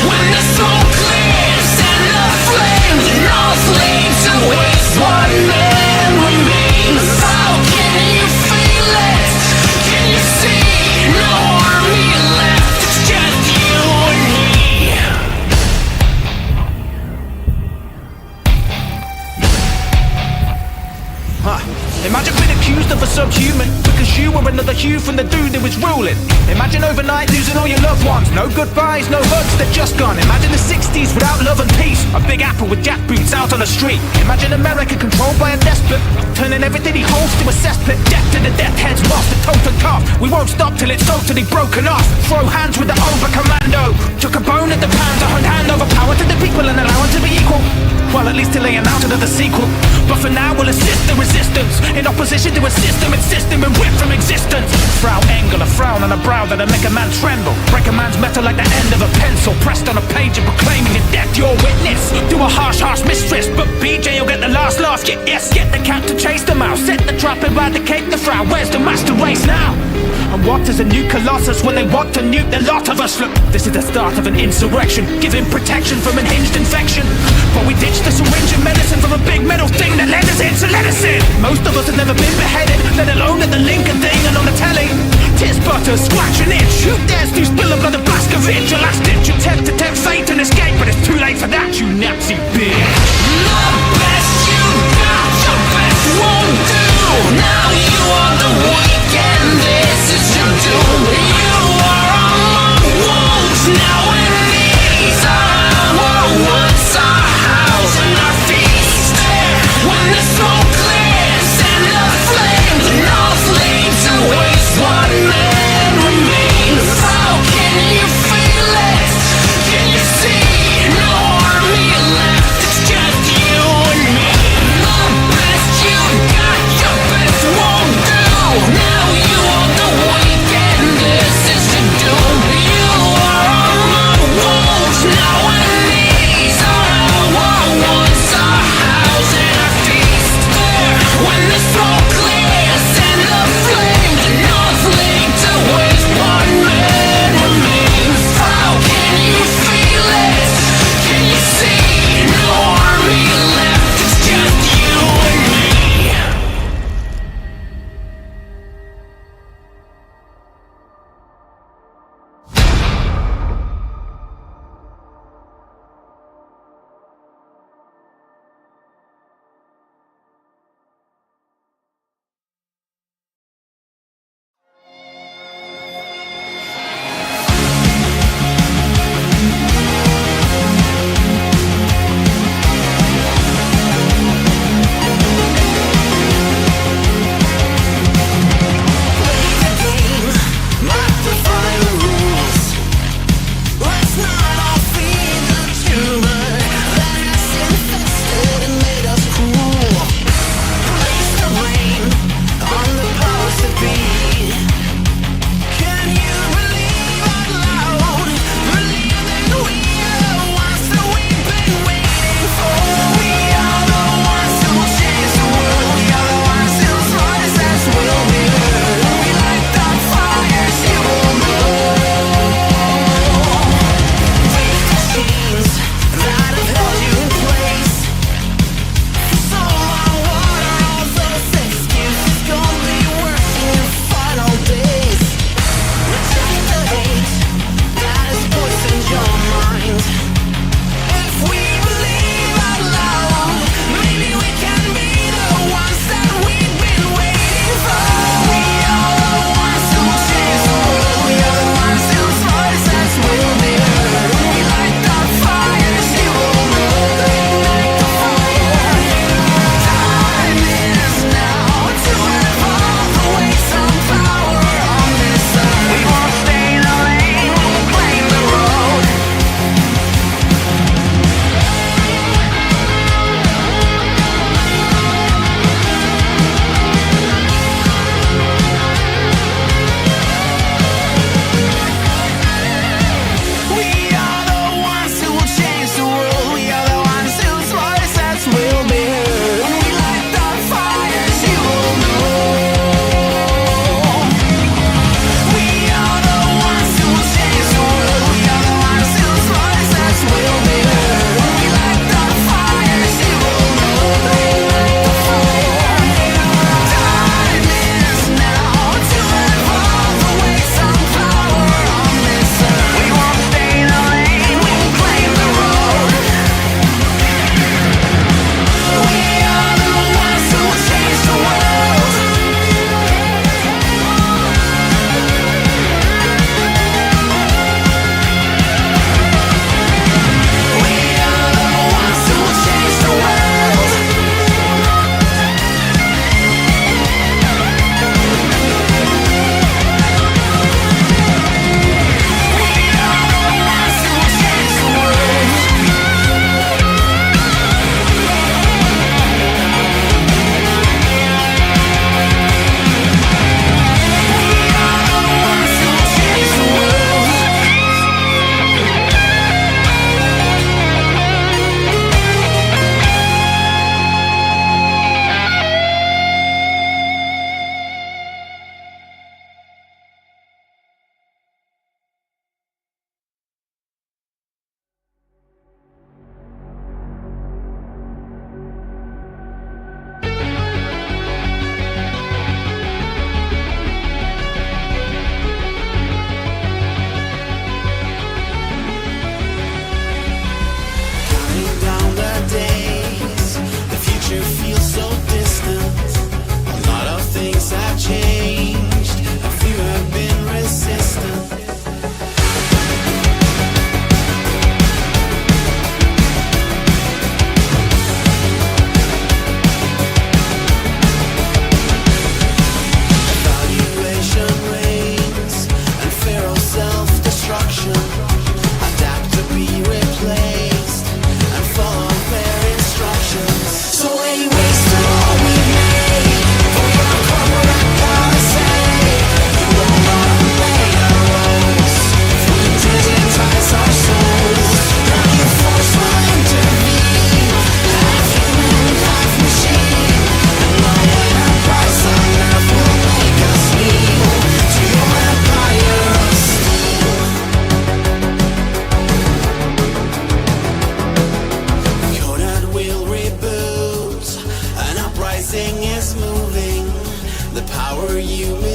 Speaker 19: When the smoke clears and the flames all flee to waste, one man remains. How can you feel it? Can you see? No army left, it's just you and me.
Speaker 20: Imagine being accused of a subhuman because you were another hue from the dude who was ruling. Imagine overnight losing all your loved ones. No goodbyes, no hugs, they're just gone. Imagine the 60s without love and peace. A big apple with jackboots out on the street. Imagine America controlled by a despot, turning everything he holds to a cesspit. Death to the death heads, lost the total cough. We won't stop till it's totally broken off. Throw hands with the over-commando. Took a bone at the pound to hand over power to the people and allow them to be equal. Well, at least till they announce another sequel. But for now, we'll assist the resistance in opposition to a system insisting we're ripped from existence. Frau Engel, a frown on a brow that'll make a man tremble. Break a man's metal like the end of a pencil pressed on a page and proclaiming your death your witness. Do a harsh mistress, but BJ will get the last laugh. Yes, get the cat to chase the mouse. Set the trap, eradicate the frown. Where's the master race now? And what is a new colossus when they want to nuke the lot of us? Look, this is the start of an insurrection, giving protection from unhinged infection. But we ditched the syringe and medicine from a big metal thing that led us in, so let us in. Most of us have never been beheaded, let alone at the Lincoln thing and on the telly. Tis butter, scratch an itch. Who dares to spill the blood of Blazkowicz? Your last ditch attempt to tempt fate and escape, but it's too late for that, you Nazi bitch.
Speaker 19: The best you got, the best won't do. Now you are the weak and this is your doom. You are our wounds, now enemies are our woods, our house and our feast. When the smoke clears and the flames all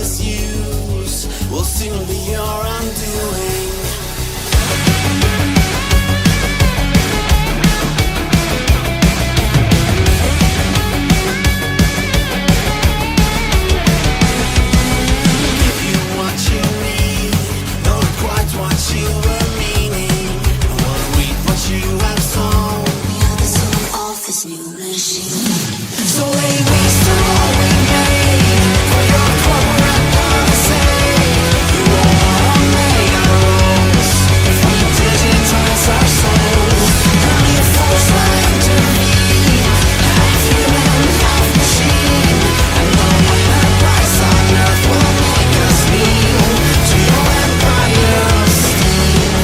Speaker 19: misuse will soon be your undoing. Give you what you need, not quite what you were meaning. I wanna reap what you have sown. You're the soul of this new machine. So lay waste to all we made for your corporate policy. You are mega rules. If we digitize our souls, and your force will intervene. Half human, half machine. And no enterprise on earth will make us kneel to your empire of steel.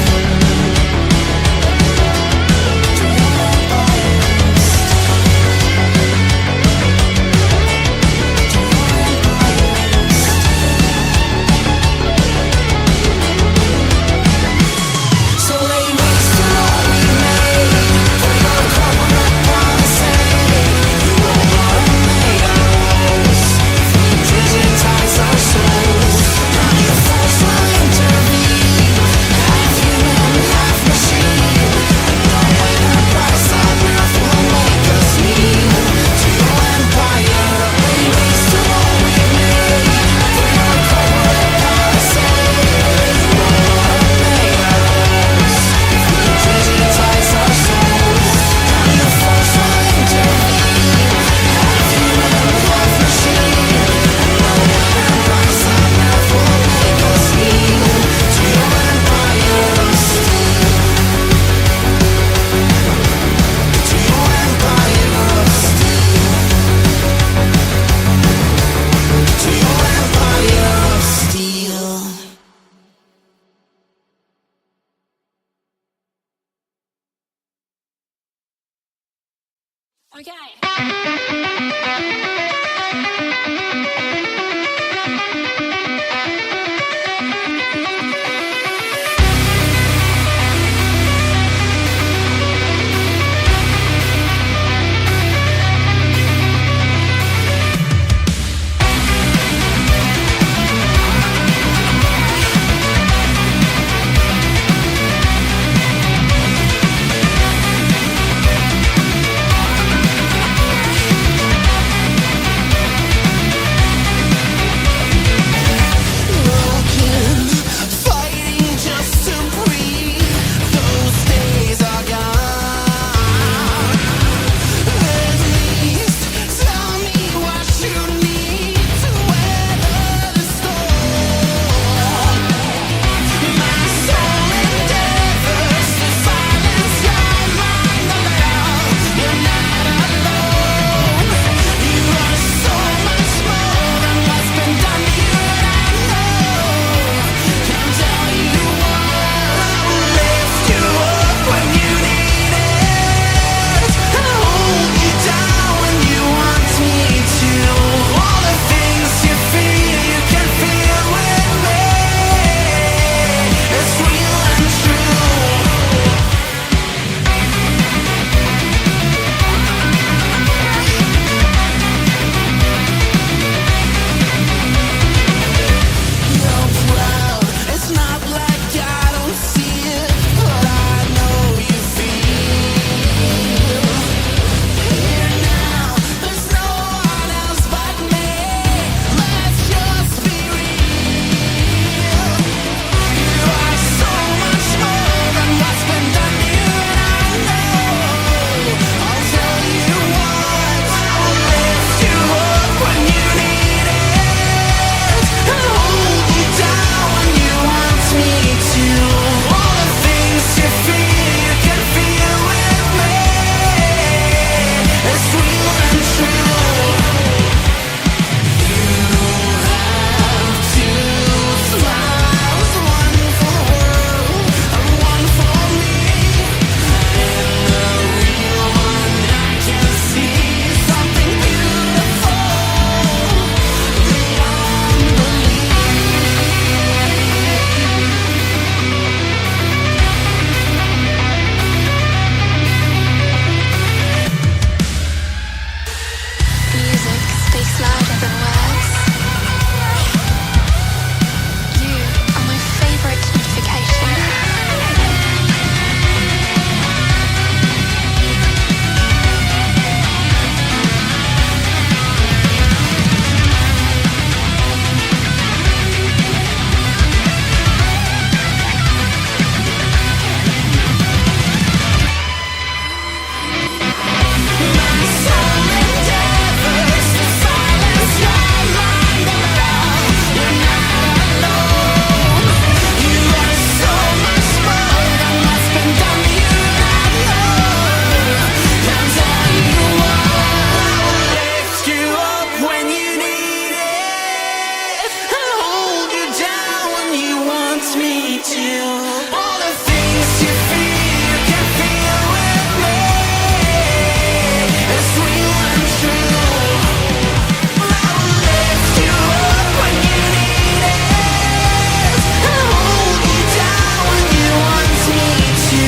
Speaker 19: To your empire of So lay waste to all we made for your corporate policy. You are mega rules. If we digitize our souls, now your force will intervene. Half human, half machine. And no enterprise on earth will make us kneel to your empire. Lay waste to all we made for your corporate policy. You are mega rules. If we digitize our souls, now your force will intervene. Half human, half machine. And no enterprise on earth will make us kneel to your empire of steel. To your empire of steel. To your empire of steel. want me to. All the things you feel, you can feel with me. It's real and true. I will lift you up when you need it. I'll hold you down when you want me to.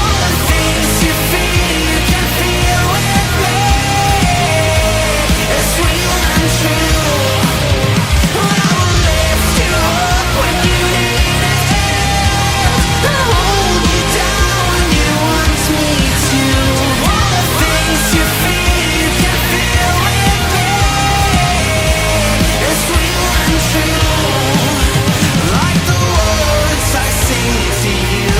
Speaker 19: All the things you feel, you can feel with me. It's real and true. I will lift you up when you need it. I'll hold you down when you want me to. All the things you feel, you can feel with me. It's real and true. Like the words I sing to you.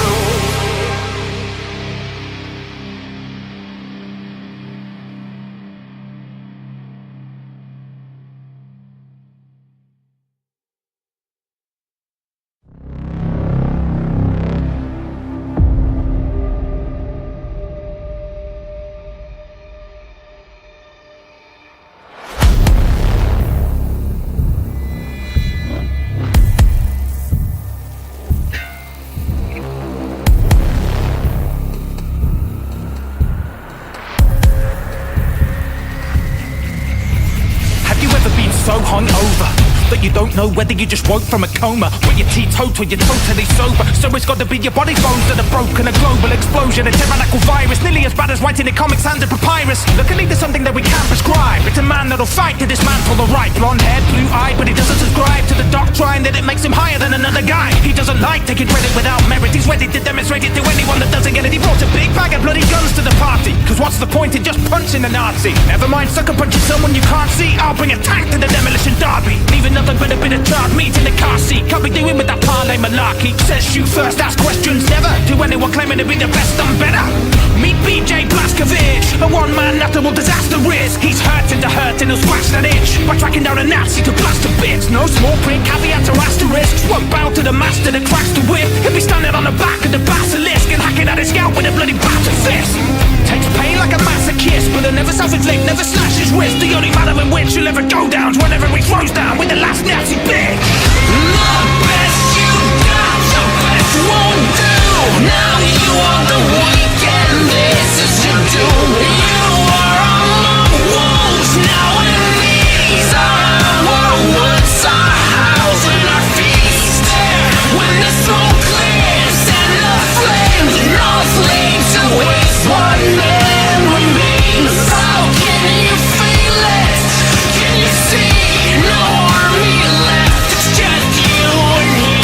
Speaker 20: Have you ever been so hungover that you don't know whether you just woke from a coma? When you're teetotal, you're totally sober. So it's got to be your body bones that are broken. A global explosion, a tyrannical virus, nearly as bad as writing in comics and a papyrus. Luckily there's something that we can't prescribe. It's a man that'll fight to dismantle the right. Blonde haired, blue eyed, but he doesn't subscribe to the doctrine that it makes him higher than another guy. He doesn't like taking credit without merit. He's ready to demonstrate it to anyone that doesn't get it. He brought a big bag of bloody guns to the party. Cause what's the point in just punching a Nazi? Never mind sucker punching someone you can't see. I'll bring a tank to the demolition derby. Leaving nothing but a bit of charred meat in the car seat. Can't be doing with that parlay malarkey. Says shoot first, ask questions never. To anyone claiming to be the best, I'm better. Meet BJ Blazkowicz, a one-man natural disaster risk. He's hurting to hurt and he'll scratch that itch by tracking down a Nazi to blast to bits. No small print, caveats or asterisks. Won't bow to the master that cracks the whip. He'll be standing on the back of the basilisk and hacking at his scalp with a bloody battered fist. Takes pain like a masochist, but he'll never self-inflict, never slash his wrist. The only manner in which he'll ever go down is whenever he throws down with the last Nazi bitch.
Speaker 19: The best you got, the best won't do. Now you are the weak and this is your doom. You are among wolves now, and these are our woods, our house and our feast. When the smoke clears and the flames north lead to waste, one man remains. How can you feel it? Can you see? No army left, it's just you and me.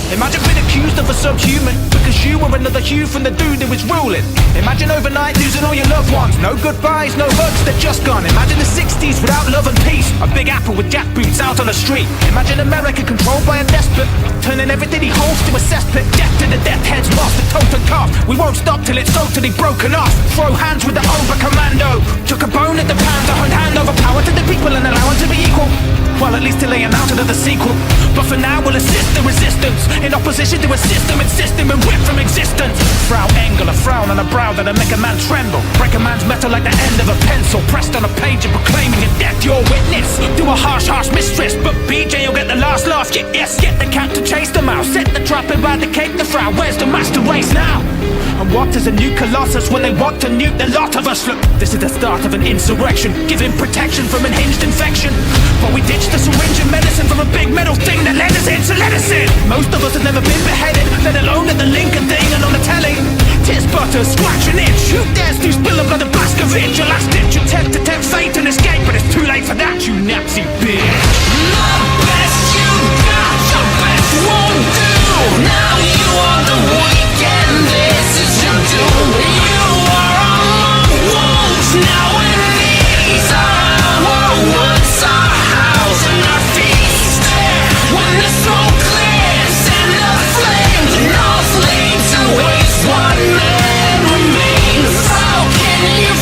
Speaker 20: Imagine being accused of a subhuman because you were another hue from the dude who was ruling. Imagine overnight losing all your loved ones. No goodbyes, no hugs, they're just gone. Imagine the 60s without love and peace. A big apple with jackboots out on the street. Imagine America controlled by a despot, turning everything he holds to a cesspit. Death to the death heads, lost the totem cough. We won't stop till it's totally broken off. Throw hands with the Oba Commando. Took a bone at the pound to hand over power to the people and allow them to be equal. Well, at least till they announce another sequel. But for now, we'll assist the resistance in opposition to a system and system and whip from existence. Frau Engel, a frown on a brow that'll make a man tremble. Break a man's metal like the end of a pencil pressed on a page and proclaiming a death your witness. Do a harsh mistress, but BJ you'll get the last laugh. Yes, get the cat to chase the mouse. Set the trap and eradicate the frown. Where's the master race now? And what is a new colossus when they want to nuke the lot of us? Look, this is the start of an insurrection, giving protection from unhinged infection. But we ditched the syringe and medicine for a big metal thing that led us in, so let us in. Most of us have never been beheaded, let alone at the Lincoln thing and on the telly. Tis butter, scratch an itch. Who dares to spill the blood of Blazkowicz? Your last ditch attempt to tempt fate and escape, but it's too late for that, you Nazi bitch.
Speaker 19: The best you got, the best won't do. Now you are the weak and this is your doom. You are among wolves now, and these are our woods, our house and our feast. When the smoke clears and the flames north lead to waste, one man remains. How can you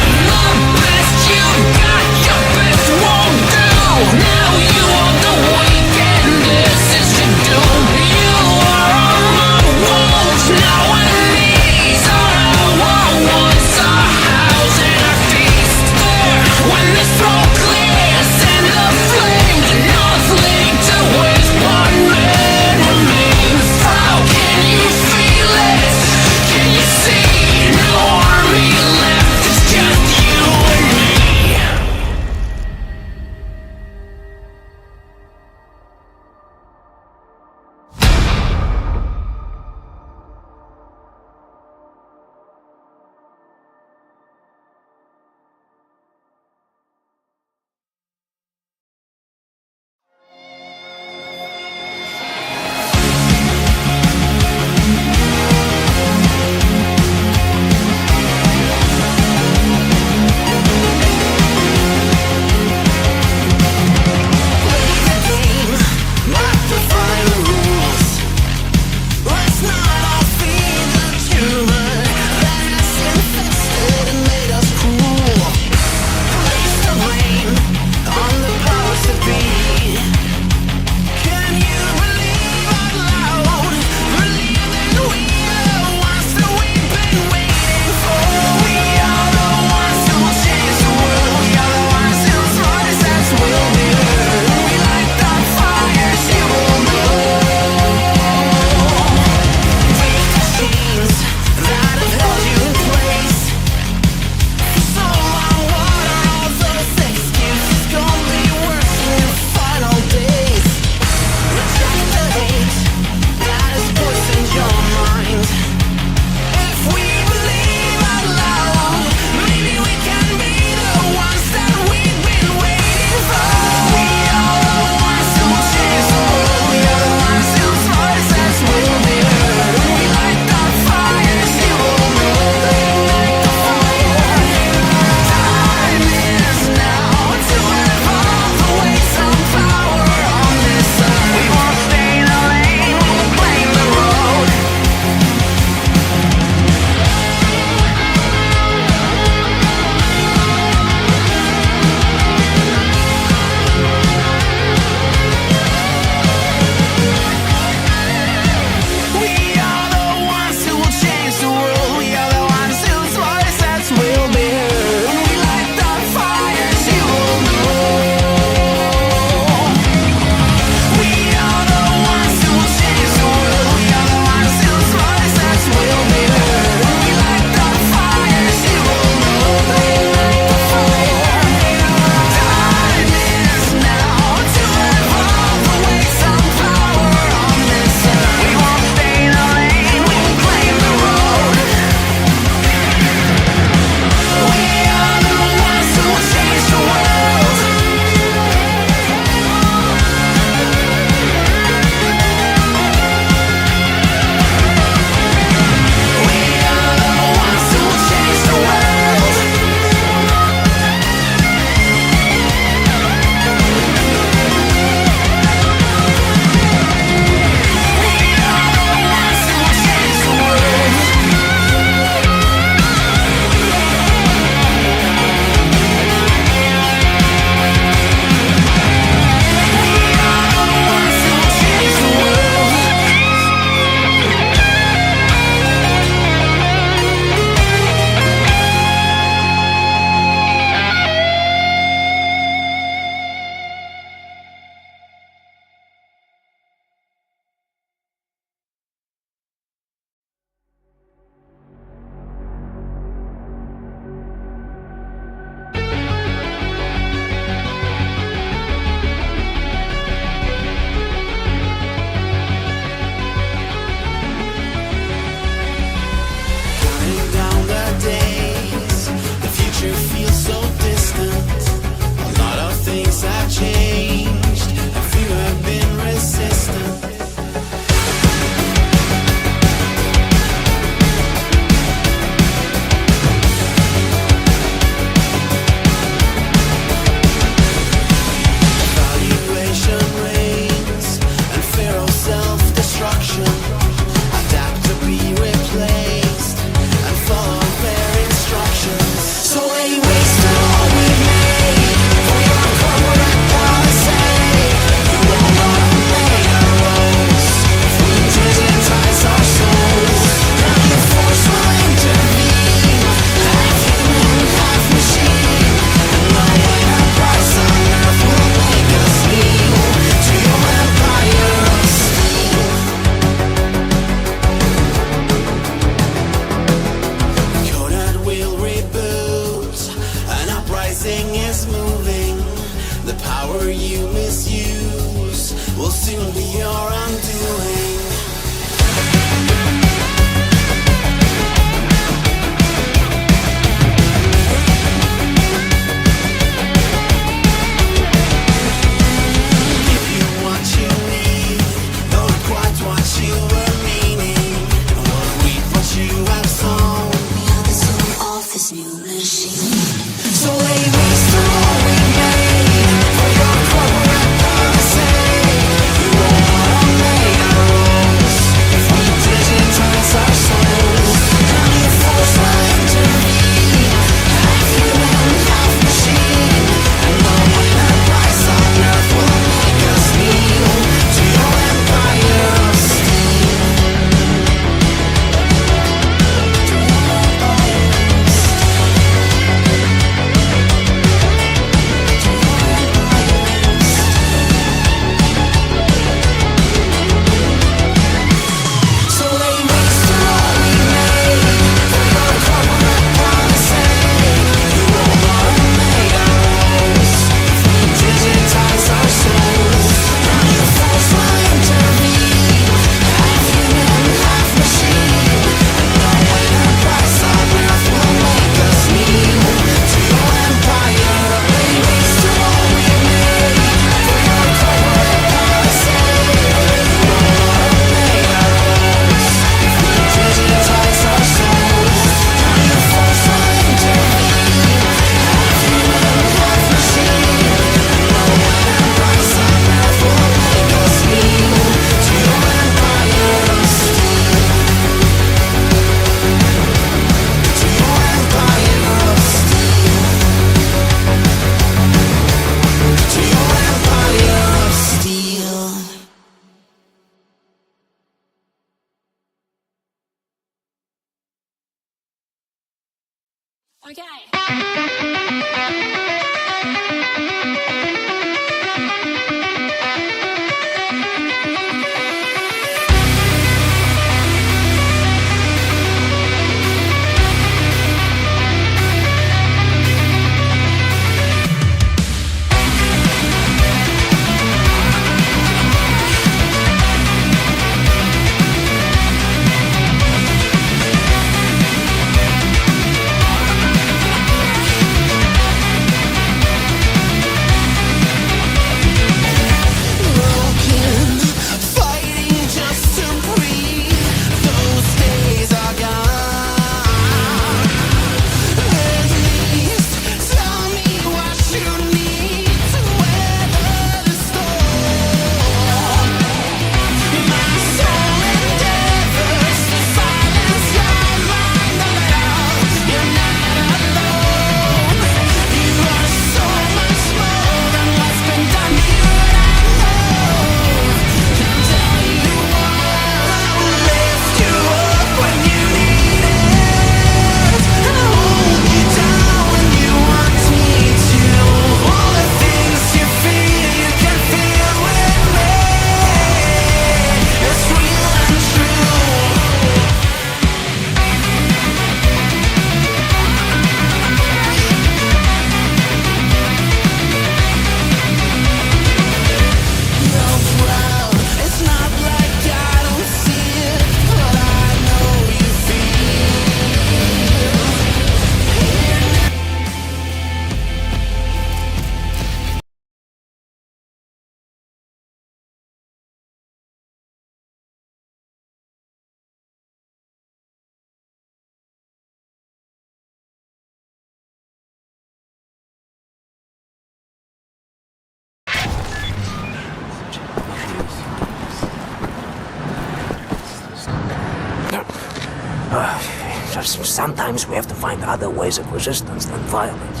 Speaker 17: Sometimes we have to find other ways of resistance than violence.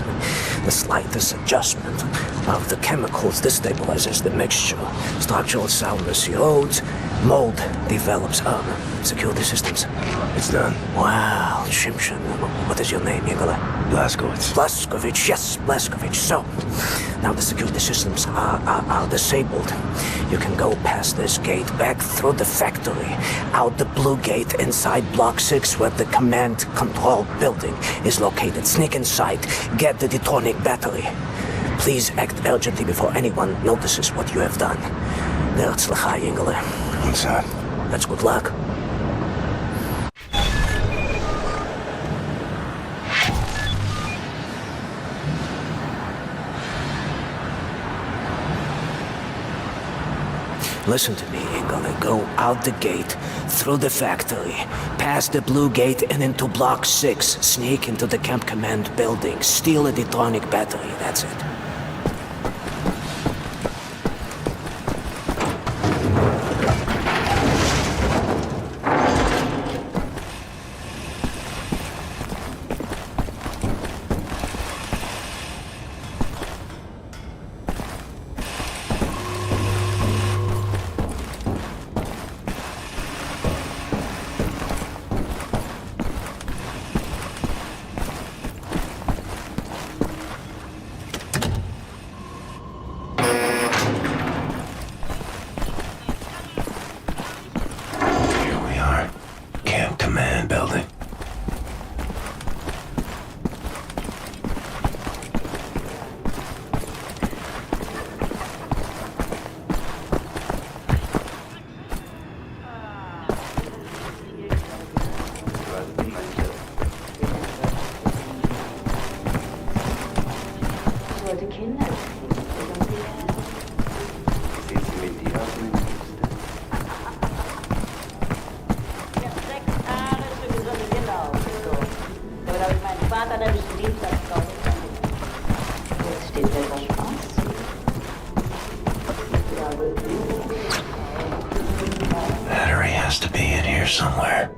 Speaker 17: The slightest adjustment of the chemicals destabilizes the mixture. Structural soundness erodes, mold develops. Security systems.
Speaker 5: It's done.
Speaker 17: Wow, Shimshin. What is your name, Igor?
Speaker 5: Blazkowicz.
Speaker 17: Blazkowicz, yes, Blazkowicz. So, now the security systems are disabled. You can go past this gate, back through the factory, out the blue gate inside Block 6 where the command control building is located. Sneak inside, get the detonic battery. Please act urgently before anyone notices what you have done. Nerzlachai, Ingele.
Speaker 5: What's that?
Speaker 17: That's good luck. Listen to me, Ingele. Go out the gate, through the factory, past the blue gate and into Block 6. Sneak into the camp command building. Steal a detonic battery. That's it. Battery has to be in here somewhere.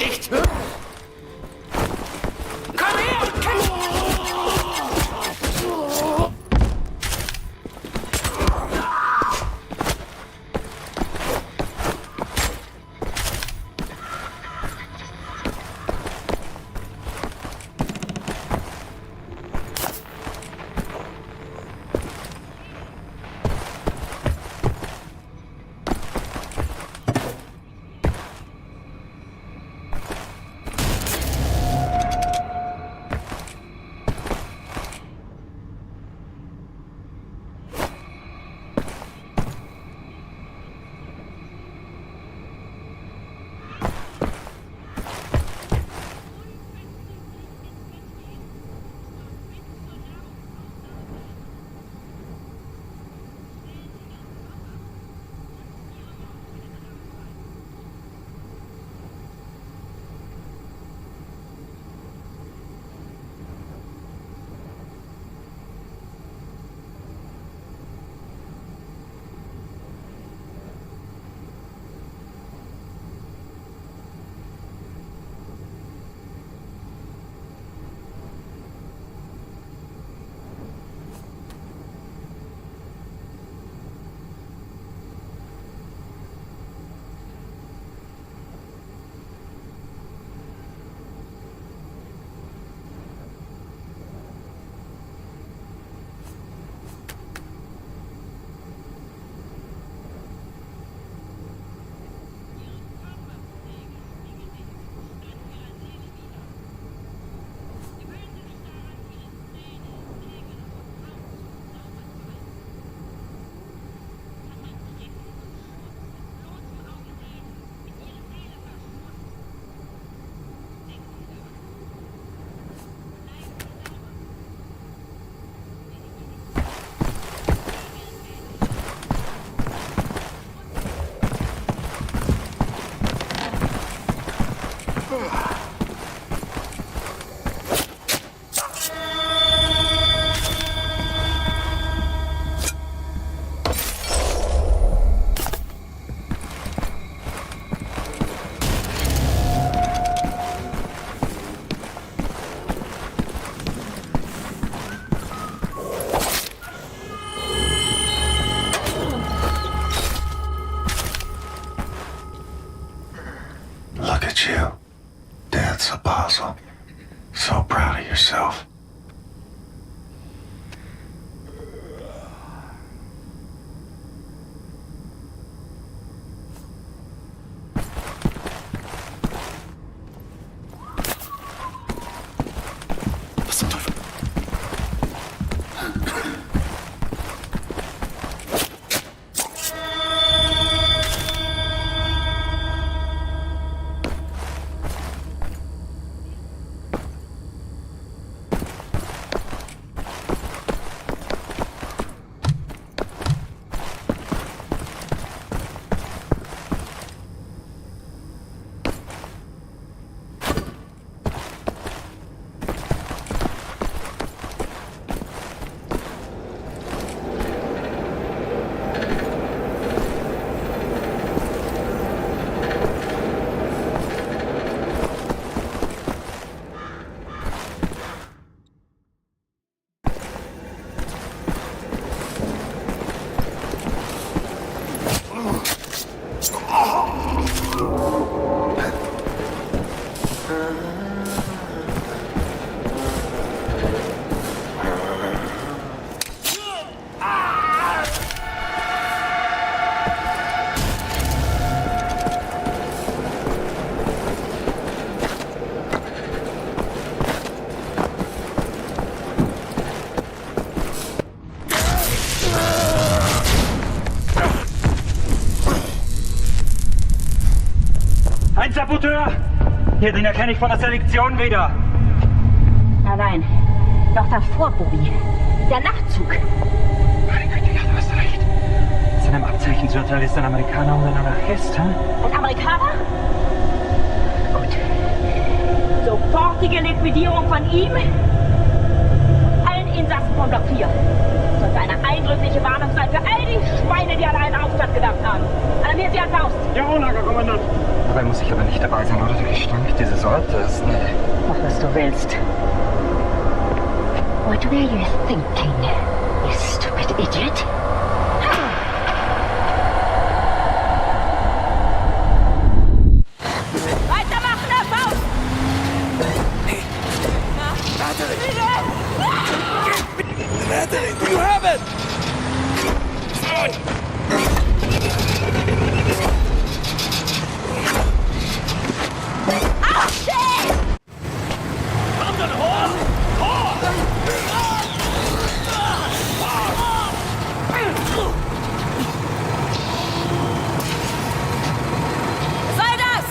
Speaker 18: Dicht! Komm her!
Speaker 11: Look at you. That's a puzzle. So proud of yourself.
Speaker 3: Was zum Teufel?
Speaker 12: Ein Saboteur! Hier, den erkenne ich von der Selektion wieder.
Speaker 13: Nein. Noch davor, Bobby. Der Nachtzug.
Speaker 12: Meine Güte, ja, du hast recht. Seinem Abzeichen zu urteilen ist ein Amerikaner und ein Anarchist, hm?
Speaker 13: Ein Amerikaner? Gut. Sofortige Liquidierung von ihm, allen Insassen von Block 4. Sollte eine eindrückliche Warnung sein für all die Schweine, die an einen Aufstand gedacht haben. Alarmieren Sie an Faust.
Speaker 21: Jawohl, Lager, Kommandant. Dabei muss ich aber nicht dabei sein, oder? Der Gestank dieses Ortes, nee.
Speaker 13: Mach, was du willst. What were you thinking, you stupid idiot? Weitermachen, Herr Faust!
Speaker 19: Natalie, you have it!
Speaker 13: Ah, shit!
Speaker 19: Kommt dann hoch! Hoch!
Speaker 13: Was soll das?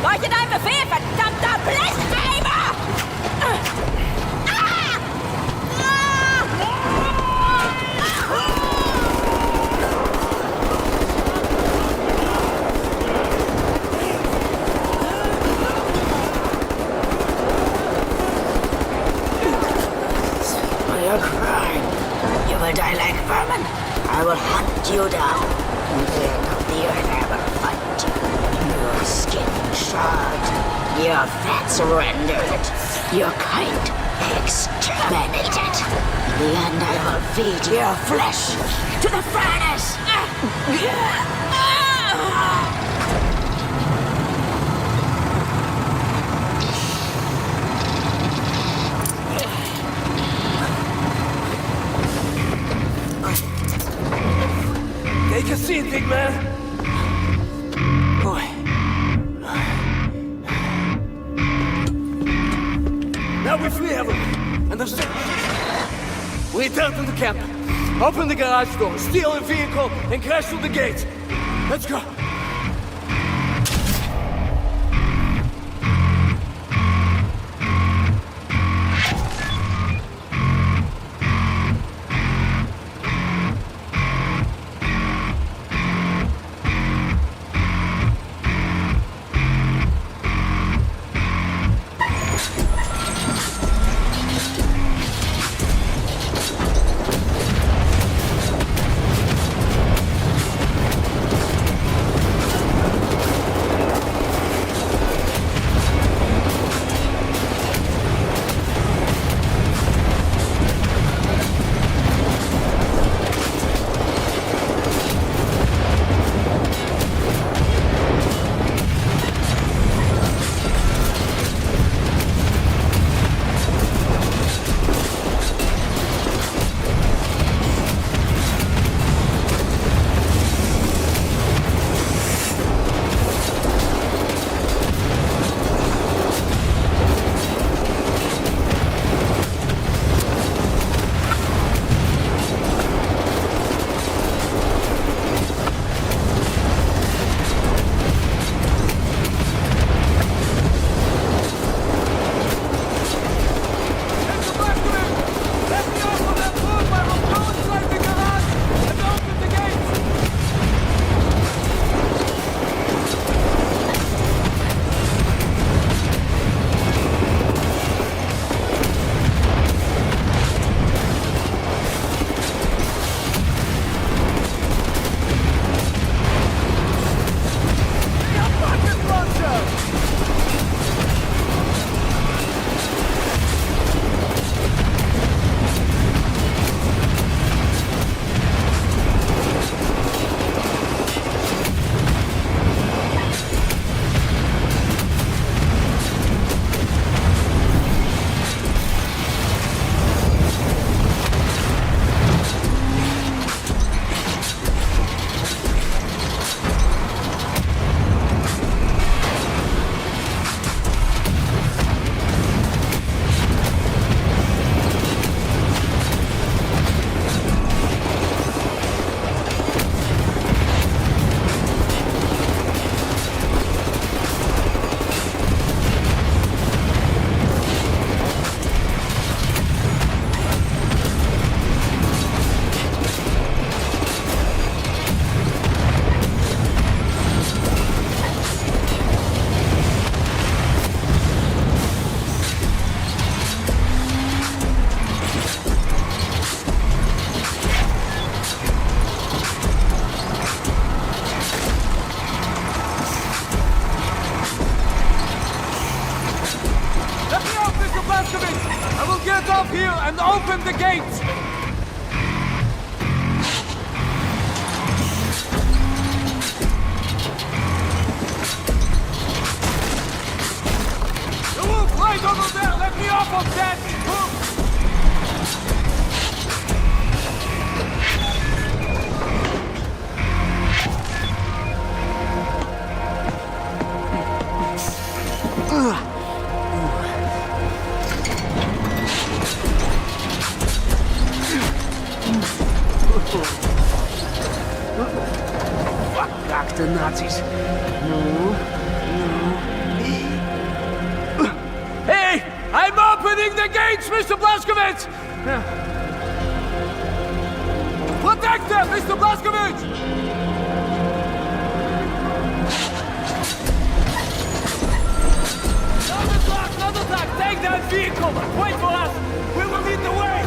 Speaker 13: Leuchtet ein Befehl, verdammter Blecheimer!
Speaker 9: Your crime. You will die like vermin. I will hunt you down. And the end of the earth I will find you. Your skin shard. Your fats rendered. Your kind exterminated. In the end I will feed your flesh to the furnace.
Speaker 19: Take a seat, big man. Boy. Now we flee heaven. Understand? We return to the camp. Open the garage door, steal a vehicle, and crash through the gate. Let's go.
Speaker 2: get up here and open the gates! The wolf right over there! Let me off of that!
Speaker 17: Fuck back the Nazis. No.
Speaker 2: Hey! I'm opening the gates, Mr. Blazkowicz! Protect them, Mr. Blazkowicz! Another truck! Take that vehicle! Wait for us! We will lead the way!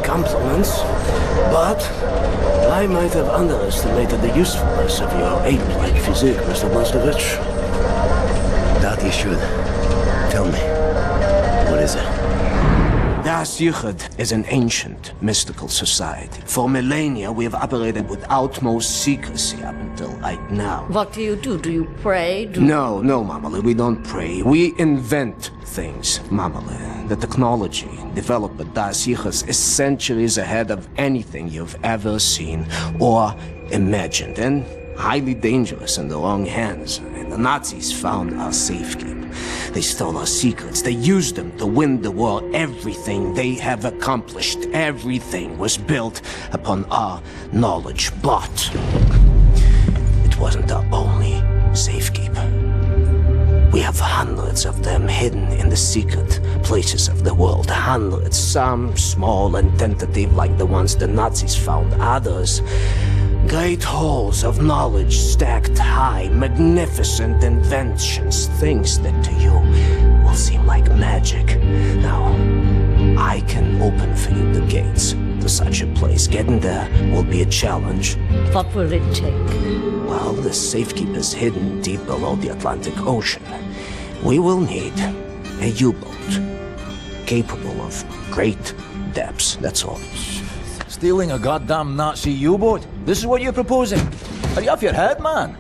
Speaker 17: Compliments, but I might have underestimated the usefulness of your ape-like physique, Mr. Blazkowicz.
Speaker 5: That you should. Tell me, what is it?
Speaker 17: RESHADE is an ancient, mystical society. For millennia, we have operated with utmost secrecy up until right now.
Speaker 7: What do? Do you pray?
Speaker 17: No, Mamali, we don't pray. We invent things, Mamali. The technology developed by RESHADE is centuries ahead of anything you've ever seen or imagined, and highly dangerous in the wrong hands. And the Nazis found our safekeeping. They stole our secrets. They used them to win the war. Everything they have accomplished, everything was built upon our knowledge. But it wasn't our only safekeeper. We have hundreds of them hidden in the secret places of the world. Hundreds, some small and tentative like the ones the Nazis found. Others, great halls of knowledge stacked high, magnificent inventions, things that to you will seem like magic. Now, I can open for you the gates to such a place. Getting there will be a challenge.
Speaker 7: What will it take?
Speaker 17: Well, the safekeeper's hidden deep below the Atlantic Ocean. We will need a U-boat capable of great depths, that's all.
Speaker 3: Stealing a goddamn Nazi U-boat? This is what you're proposing? Are you off your head, man?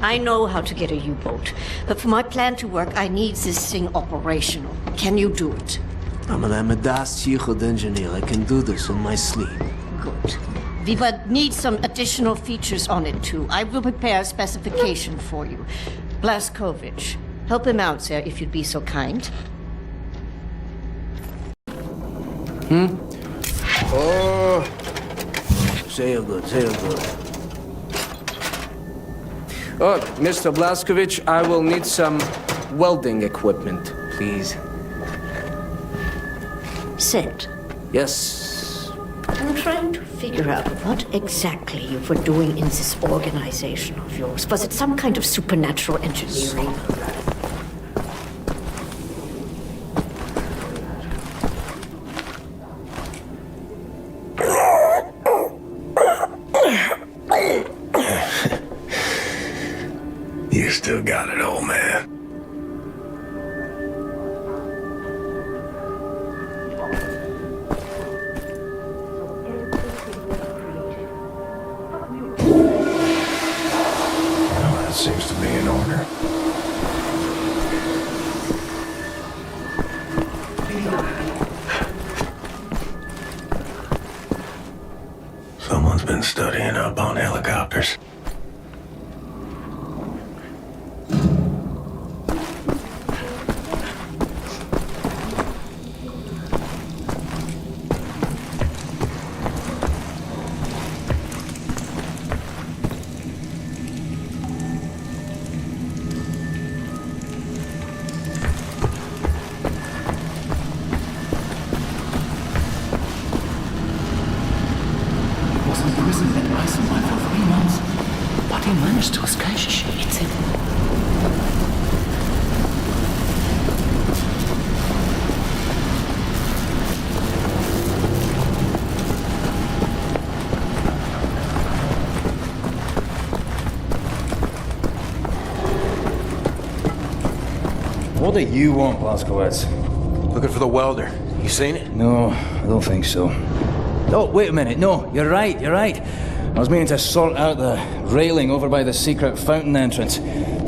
Speaker 7: I know how to get a U-boat, but for my plan to work, I need this thing operational. Can you do it?
Speaker 17: I'm a Das Yichud engineer. I can do this in my sleep.
Speaker 7: Good. We would need some additional features on it, too. I will prepare a specification for you. Blazkowicz. Help him out, sir, if you'd be so kind.
Speaker 17: Oh. Sehr good, sehr good.
Speaker 21: Oh, Mr. Blazkowicz, I will need some welding equipment, please.
Speaker 7: Sid.
Speaker 21: Yes.
Speaker 7: I'm trying to figure out what exactly you were doing in this organization of yours. Was it some kind of supernatural engineering?
Speaker 11: You still got it, old man. Well, that seems to be in order. Someone's been studying up on helicopters.
Speaker 9: To skажешь, it's it.
Speaker 3: What do you want, Blazkowicz?
Speaker 5: Looking for the welder. You seen it?
Speaker 3: No, I don't think so. Oh, wait a minute. No, you're right, you're right. I was meaning to sort out the railing over by the secret fountain entrance.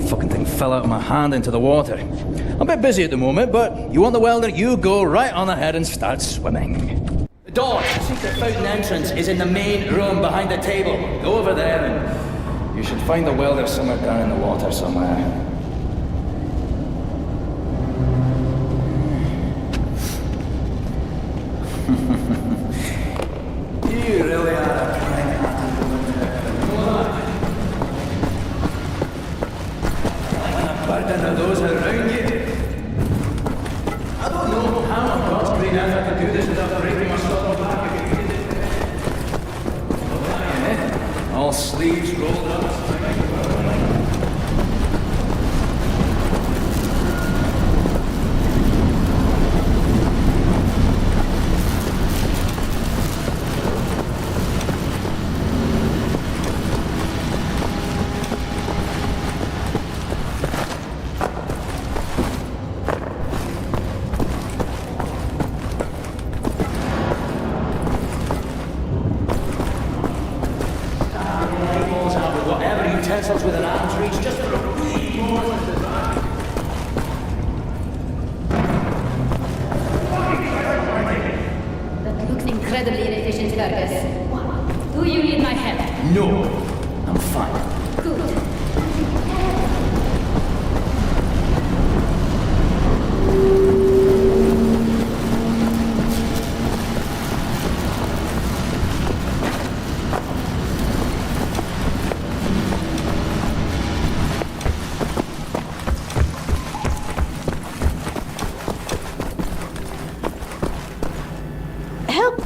Speaker 3: Fucking thing fell out of my hand into the water. I'm a bit busy at the moment, but you want the welder, you go right on ahead and start swimming. The door to the secret fountain entrance is in the main room behind the table. Go over there and you should find the welder somewhere down in the water somewhere. You really are a kind-hearted woman. I'm a burden of those around you. I don't know how on God's green earth I could do this without breaking my soul back. All sleeves rolled up. With an arm's reach just for a wee moment of time.
Speaker 4: That looks incredibly inefficient, Fergus. Do you need my help?
Speaker 3: No, I'm fine.
Speaker 4: Good.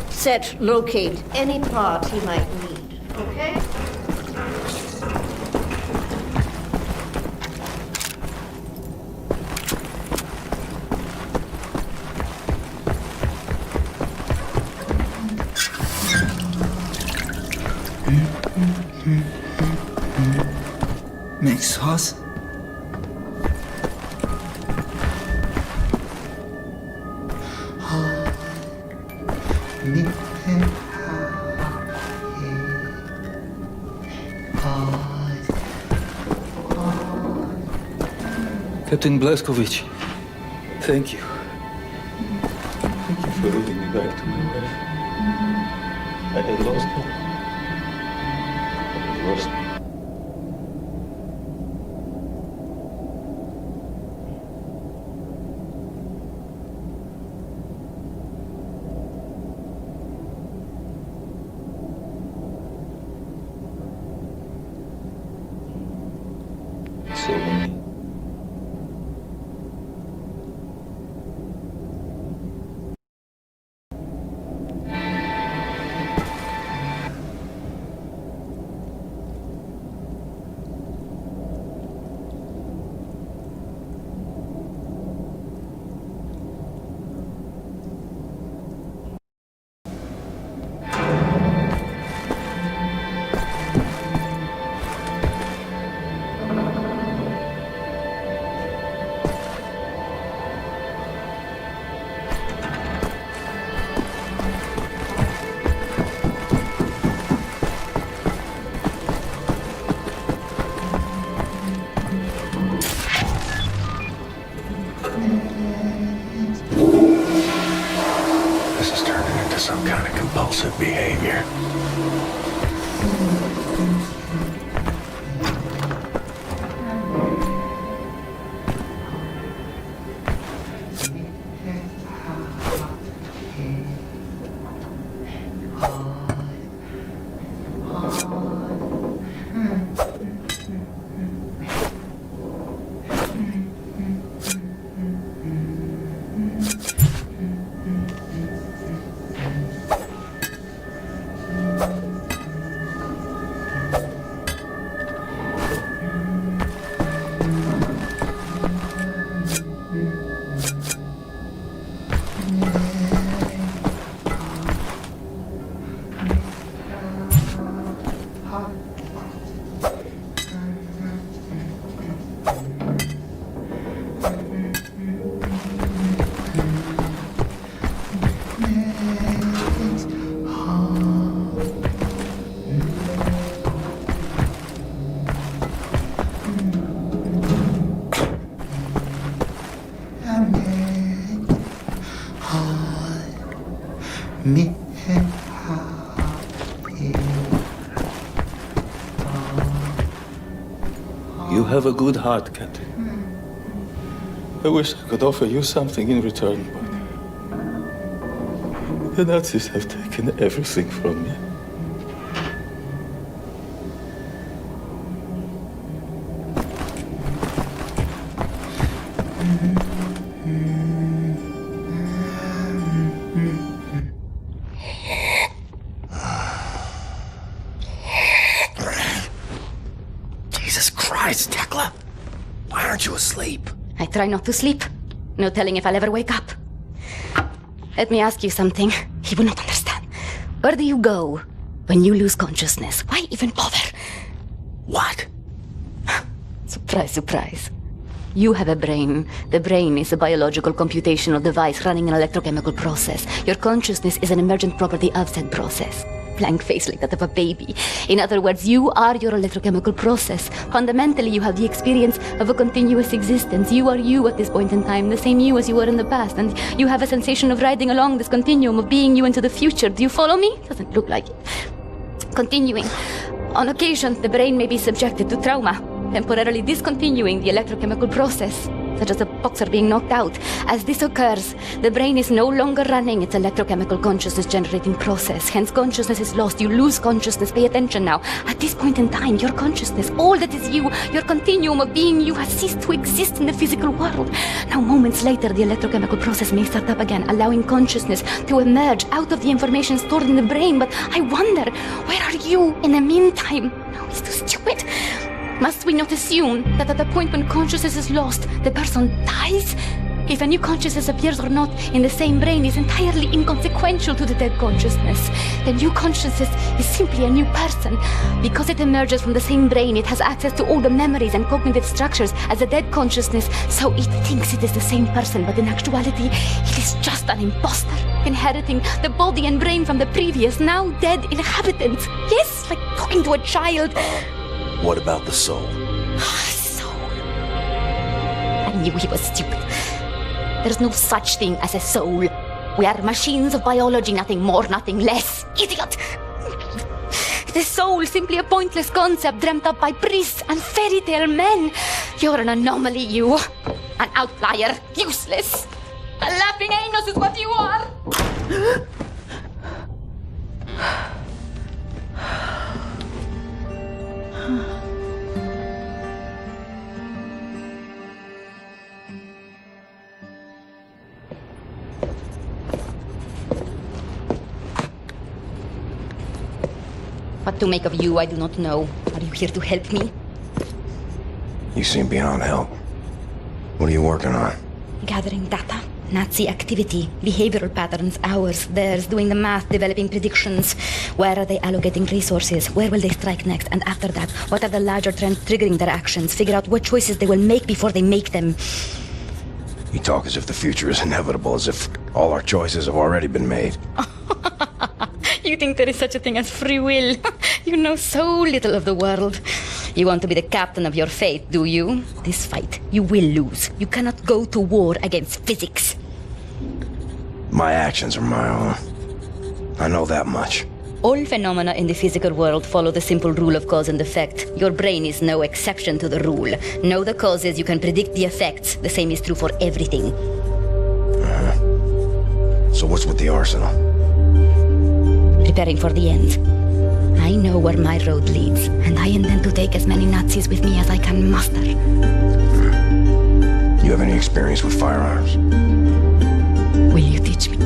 Speaker 7: Set locate any part he might need, okay?
Speaker 15: Makes sauce. Captain Blazkowicz, thank you.
Speaker 11: Thank you for leading me back to my wife. I had lost her. I had lost me. So many.
Speaker 17: This is turning into some kind of compulsive behavior.
Speaker 11: You have a good heart, Captain. I wish I could offer you something in return, but the Nazis have taken everything from me.
Speaker 9: Jesus Christ, Tekla! Why aren't you asleep?
Speaker 4: I try not to sleep. No telling if I'll ever wake up. Let me ask you something. He will not understand. Where do you go when you lose consciousness? Why even bother?
Speaker 9: What?
Speaker 4: Surprise, surprise. You have a brain. The brain is a biological computational device running an electrochemical process. Your consciousness is an emergent property of said process. Blank face like that of a baby. In other words, you are your electrochemical process. Fundamentally, you have the experience of a continuous existence. You are you at this point in time, the same you as you were in the past, and you have a sensation of riding along this continuum of being you into the future. Do you follow me? Doesn't look like it. Continuing. On occasion, the brain may be subjected to trauma, temporarily discontinuing the electrochemical process, such as a boxer being knocked out. As this occurs, the brain is no longer running its electrochemical consciousness-generating process. Hence, consciousness is lost. You lose consciousness. Pay attention now. At this point in time, your consciousness, all that is you, your continuum of being you, has ceased to exist in the physical world. Now, moments later, the electrochemical process may start up again, allowing consciousness to emerge out of the information stored in the brain. But I wonder, where are you in the meantime? No, it's too stupid. Must we not assume that at the point when consciousness is lost, the person dies? If a new consciousness appears or not in the same brain is entirely inconsequential to the dead consciousness. The new consciousness is simply a new person. Because it emerges from the same brain, it has access to all the memories and cognitive structures as a dead consciousness, so it thinks it is the same person, but in actuality, it is just an imposter, inheriting the body and brain from the previous, now dead inhabitants. Yes, like talking to a child.
Speaker 9: What about the soul?
Speaker 4: Soul. I knew he was stupid. There's no such thing as a soul. We are machines of biology, nothing more, nothing less. Idiot! The soul, simply a pointless concept dreamt up by priests and fairy tale men. You're an anomaly, you. An outlier. Useless. A laughing anus is what you are. What to make of you, I do not know. Are you here to help me?
Speaker 5: You seem beyond help. What are you working on?
Speaker 4: Gathering data. Nazi activity. Behavioral patterns. Ours. Theirs. Doing the math. Developing predictions. Where are they allocating resources? Where will they strike next? And after that, what are the larger trends triggering their actions? Figure out what choices they will make before they make them.
Speaker 5: You talk as if the future is inevitable, as if all our choices have already been made.
Speaker 4: You think there is such a thing as free will? You know so little of the world. You want to be the captain of your fate, do you? This fight, you will lose. You cannot go to war against physics.
Speaker 5: My actions are my own. I know that much.
Speaker 4: All phenomena in the physical world follow the simple rule of cause and effect. Your brain is no exception to the rule. Know the causes, you can predict the effects. The same is true for everything.
Speaker 5: So what's with the arsenal?
Speaker 4: Preparing for the end. I know where my road leads, and I intend to take as many Nazis with me as I can muster.
Speaker 5: You have any experience with firearms?
Speaker 4: Will you teach me?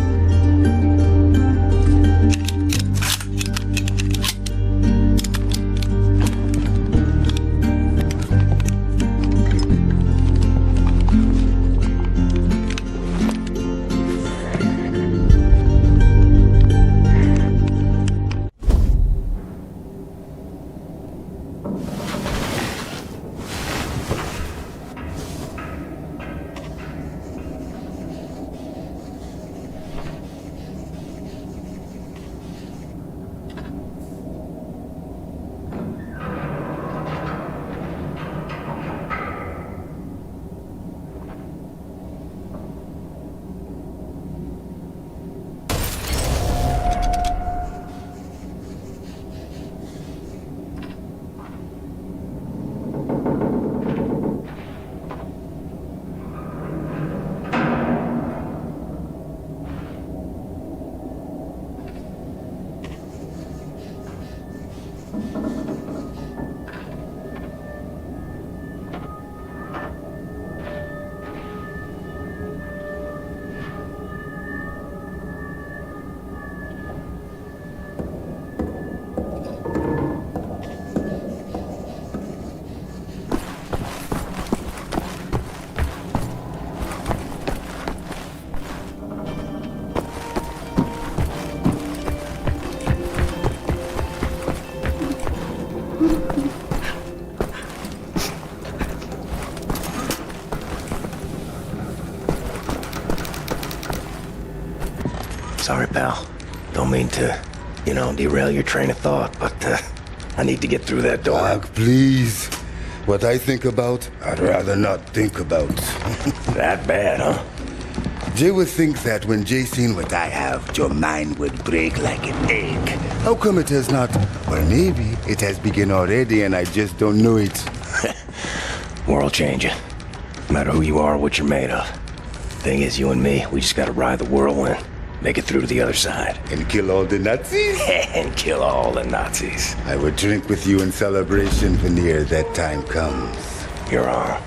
Speaker 5: Sorry, pal. Don't mean to, derail your train of thought, but I need to get through that door.
Speaker 14: Doc, please. What I think about, I'd rather not think about.
Speaker 5: That bad, huh?
Speaker 14: Jay would think that when Jay seen what I have, your mind would break like an egg. How come it has not? Or maybe it has begun already and I just don't know it.
Speaker 5: World changing. No matter who you are or what you're made of. Thing is, you and me, we just gotta ride the whirlwind. Make it through to the other side.
Speaker 14: And kill all the Nazis?
Speaker 5: And kill all the Nazis.
Speaker 14: I would drink with you in celebration whenever that time comes.
Speaker 5: You're on.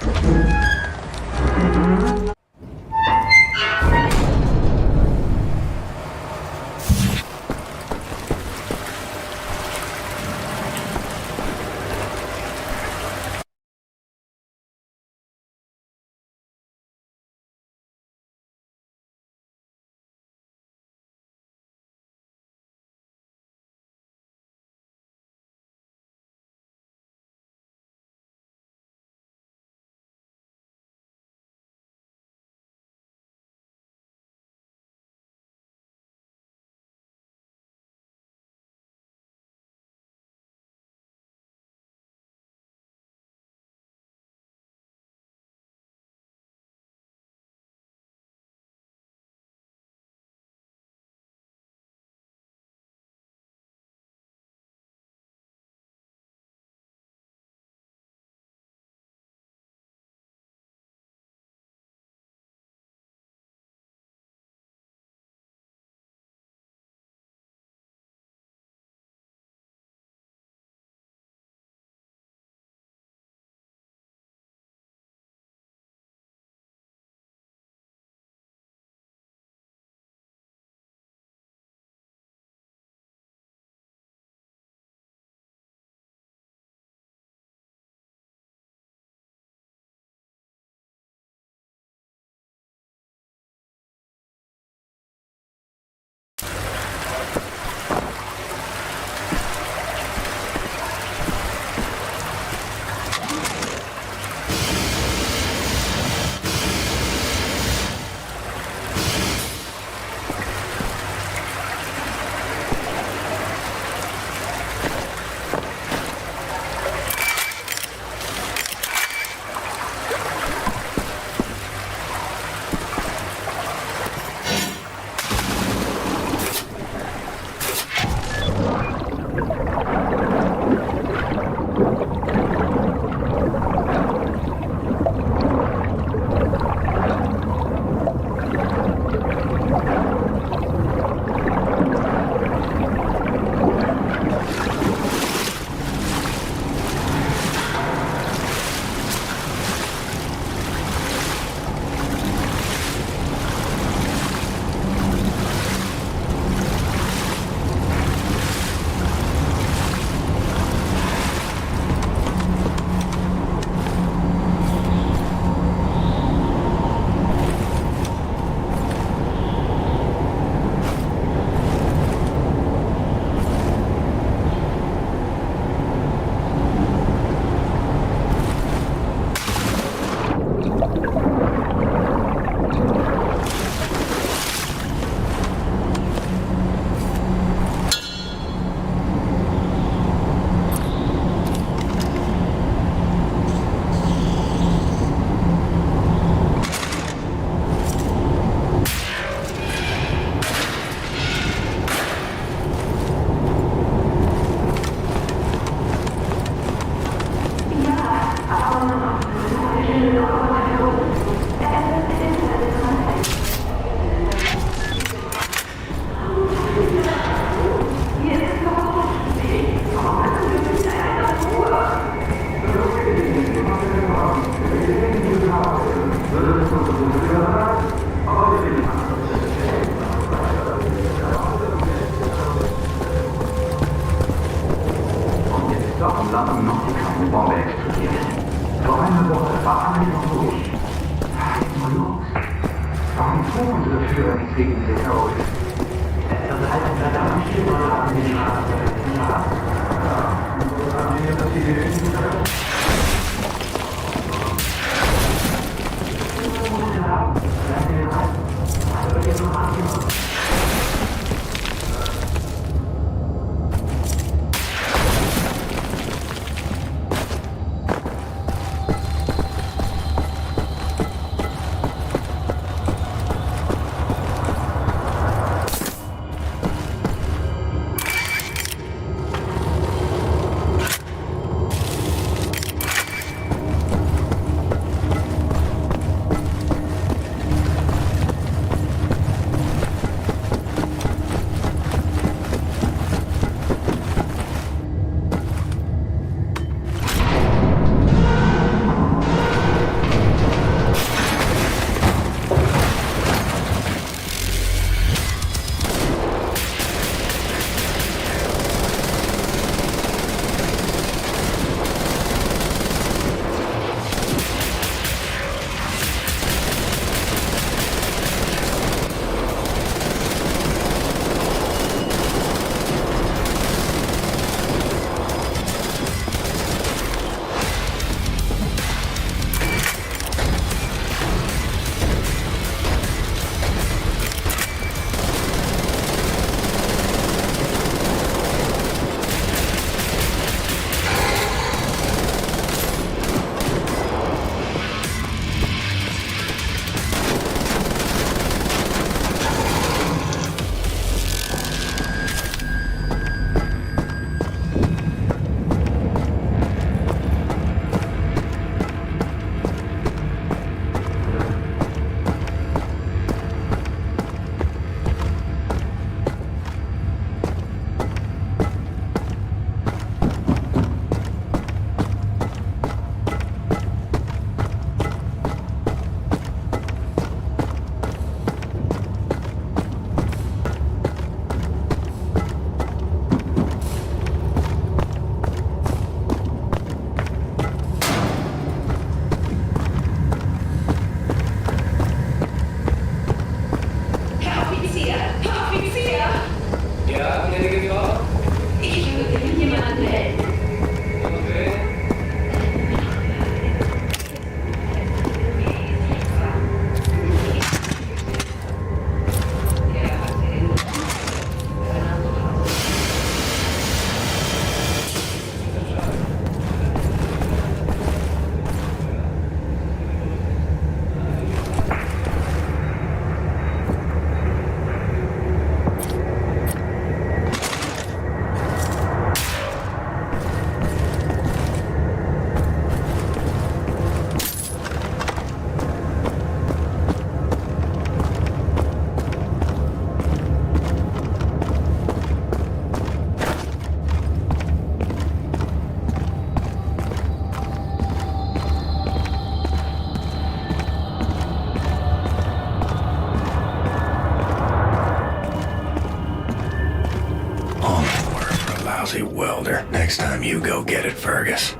Speaker 11: Unsere Führer kriegen sie tot. Das alte verdammt immer haben die Straße. Ja. Haben wir das hier gefunden?
Speaker 17: welder. Next time you go get it, Fergus.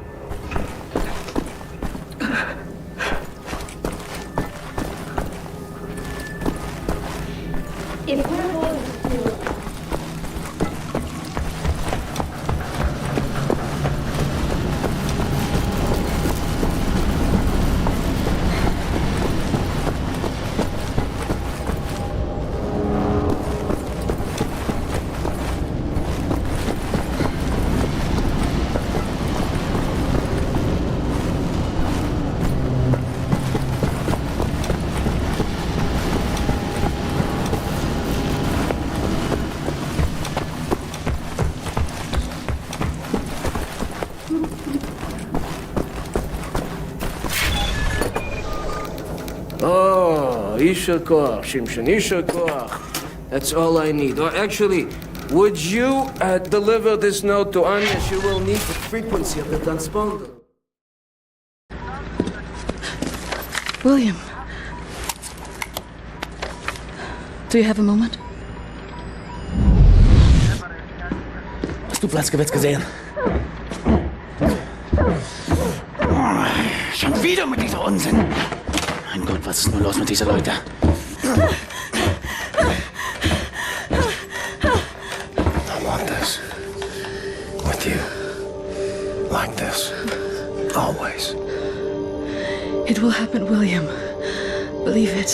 Speaker 21: Oh, Isha Koach, Shimshon, Isha Koach. That's all I need. Or actually, would you deliver this note to Anya? She will need the frequency of the transponder.
Speaker 4: William. Do you have a moment?
Speaker 3: Hast du Blazkowicz gesehen? Schon wieder mit dieser Unsinn. Mein Gott, was ist nur los mit diesen Leuten?
Speaker 17: I want this. With you. Like this. Always.
Speaker 9: It will happen, William. Believe it.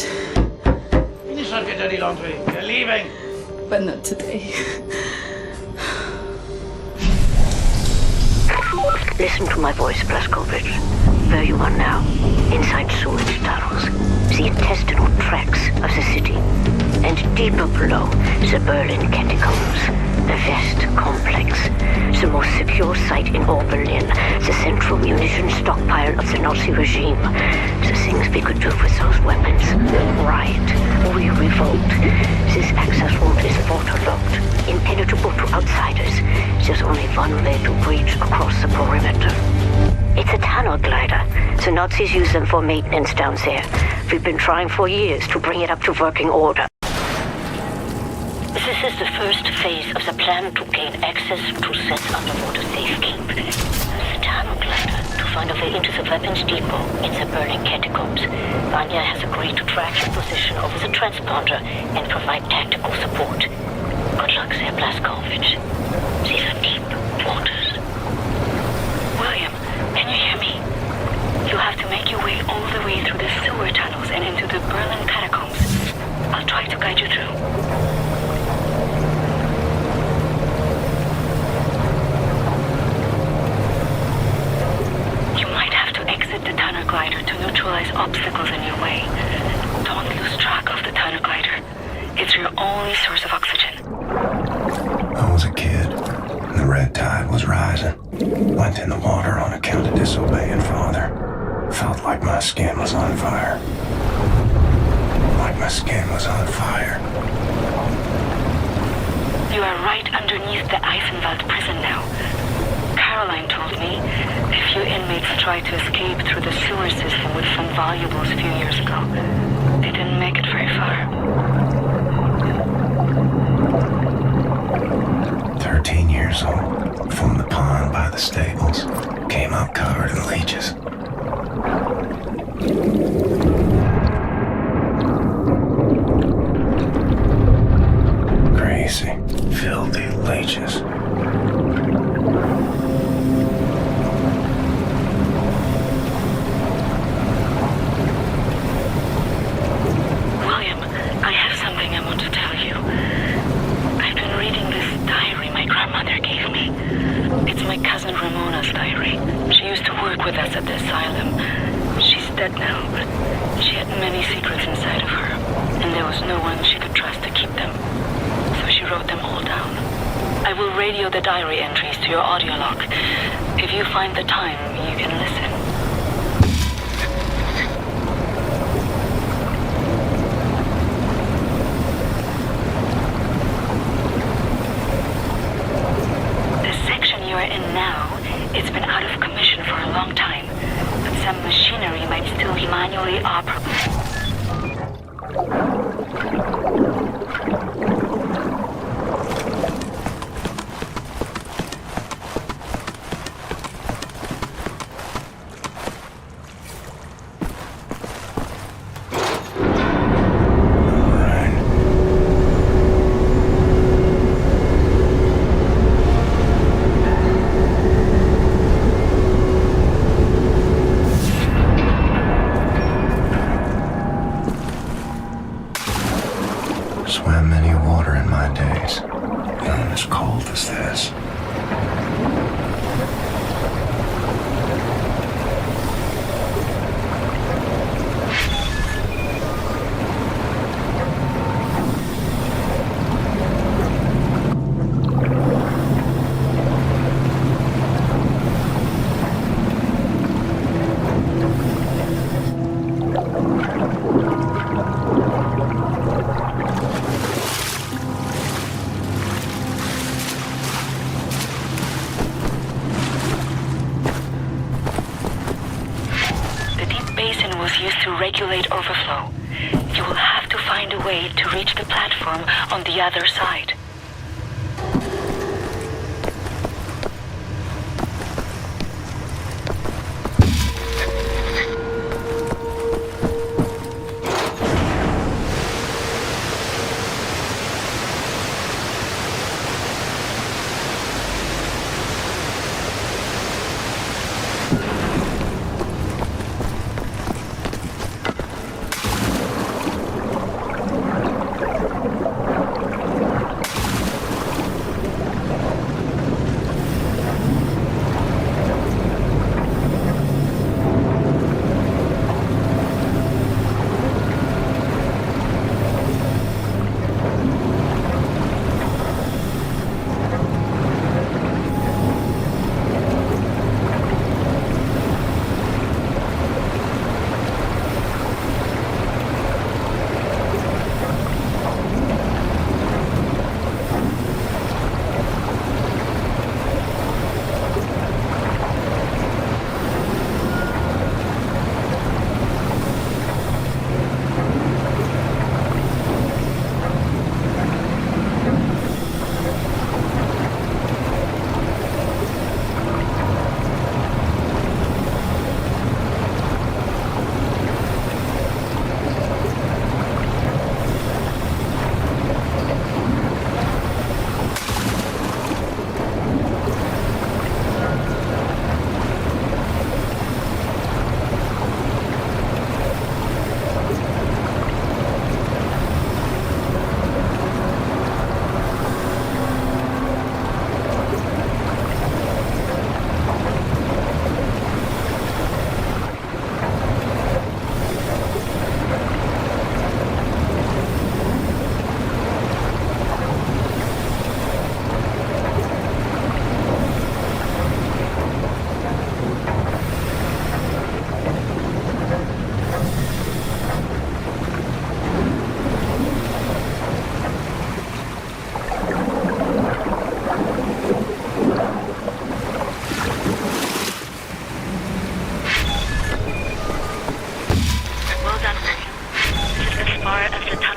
Speaker 11: Finish up your dirty laundry. You're leaving.
Speaker 9: But not today.
Speaker 7: Listen to my voice, Blazkowicz. There you are now, inside sewage tunnels, the intestinal tracts of the city. And deeper below, the Berlin catacombs, the West complex, the most secure site in all Berlin, the central munition stockpile of the Nazi regime. The things we could do with those weapons. Riot. We revolt. This access route is waterlogged, impenetrable to outsiders. There's only one way to breach across the perimeter. It's a tunnel glider. The Nazis use them for maintenance down there. We've been trying for years to bring it up to working order. This is the first phase of the plan to gain access to Set's underwater safekeep. The tunnel glider to find a way into the weapons depot in the Berlin catacombs. Vanya has agreed to track your position over the transponder and provide tactical support. Good luck there, Blazkowicz. These are deep waters. William, can you hear me? You have to make your way all the way through the sewer tunnels and into the Berlin catacombs. I'll try to guide you through. You might have to exit the tunnel glider to neutralize obstacles in your way. Don't lose track of the tunnel glider. It's your only source of oxygen.
Speaker 17: I was a kid. The red tide was rising. Went in the water on account of disobeying father. Felt like my skin was on fire. Like my skin was on fire.
Speaker 7: You are right underneath the Eisenwald prison now. Caroline told me a few inmates tried to escape through the sewer system with some valuables a few years ago. They didn't make it very far.
Speaker 17: 13 years old, from the pond by the stables, came up covered in leeches. Crazy, filthy leeches.
Speaker 7: William, I have something I want to tell you. I've been reading this diary my grandmother gave me. It's my cousin Ramona's diary. She used to work with us at the asylum. She's dead now, but she had many secrets inside of her, and there was no one she could trust to keep them. So she wrote them all down. I will radio the diary entries to your audio log. If you find the time, you can listen. In now, it's been out of commission for a long time, but some machinery might still be manually operable.
Speaker 17: Swam many water in my days, none as cold as this.
Speaker 7: Regulate overflow. You will have to find a way to reach the platform on the other side.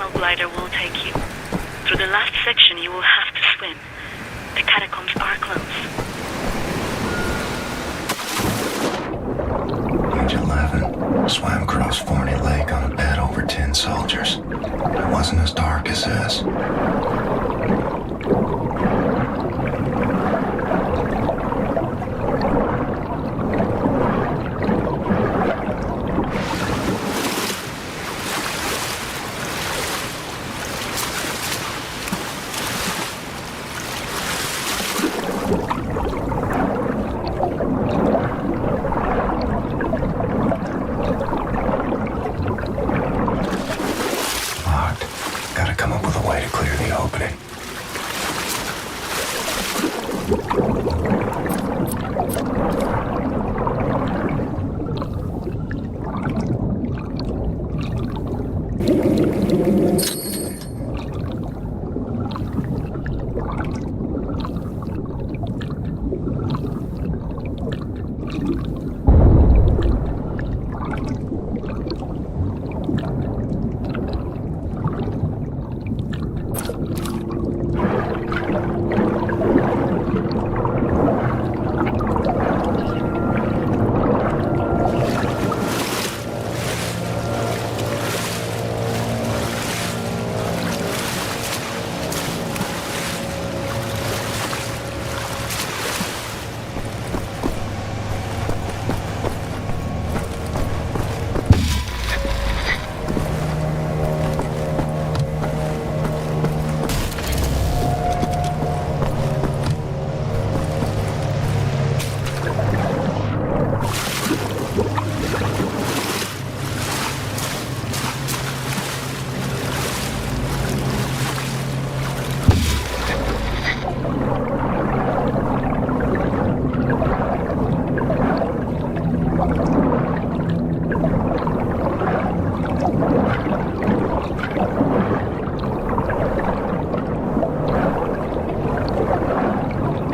Speaker 6: tunnel glider will take you. Through the last section, you will have to swim. The catacombs are closed.
Speaker 22: Page 11. Swam across Forney Lake on a bed over 10 soldiers. It wasn't as dark as this.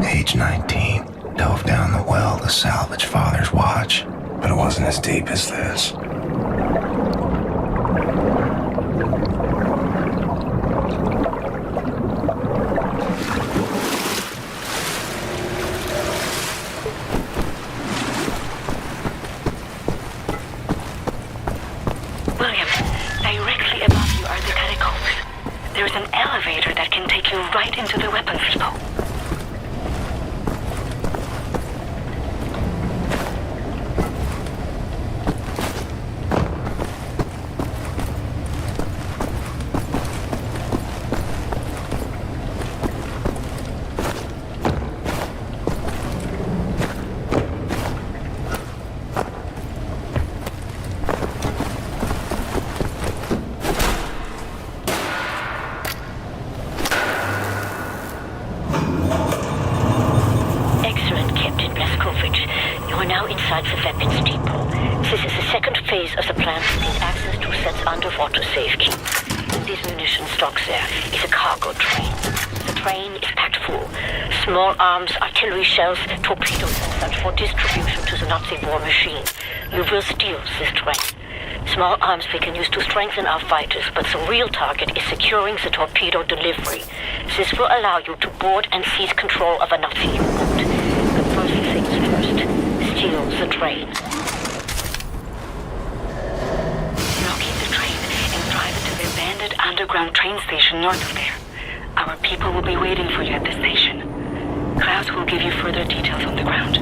Speaker 22: Age 19, dove down the well to salvage Father's watch, but it wasn't as deep as this.
Speaker 6: William, directly above you are the catacombs. There is an elevator that can take you right into the weapons depot. Blazkowicz, you are now inside the weapons depot. This is the second phase of the plan to gain access to Set's underwater safekeep. This munition stock there is a cargo train. The train is packed full. Small arms, artillery shells, torpedoes and such for distribution to the Nazi war machine. You will steal this train. Small arms we can use to strengthen our fighters, but the real target is securing the torpedo delivery. This will allow you to board and seize control of a Nazi U-boat. But first things first, steal the train. Locate the train and drive it to the abandoned underground train station north of there. Our people will be waiting for you at the station. Klaus will give you further details on the ground.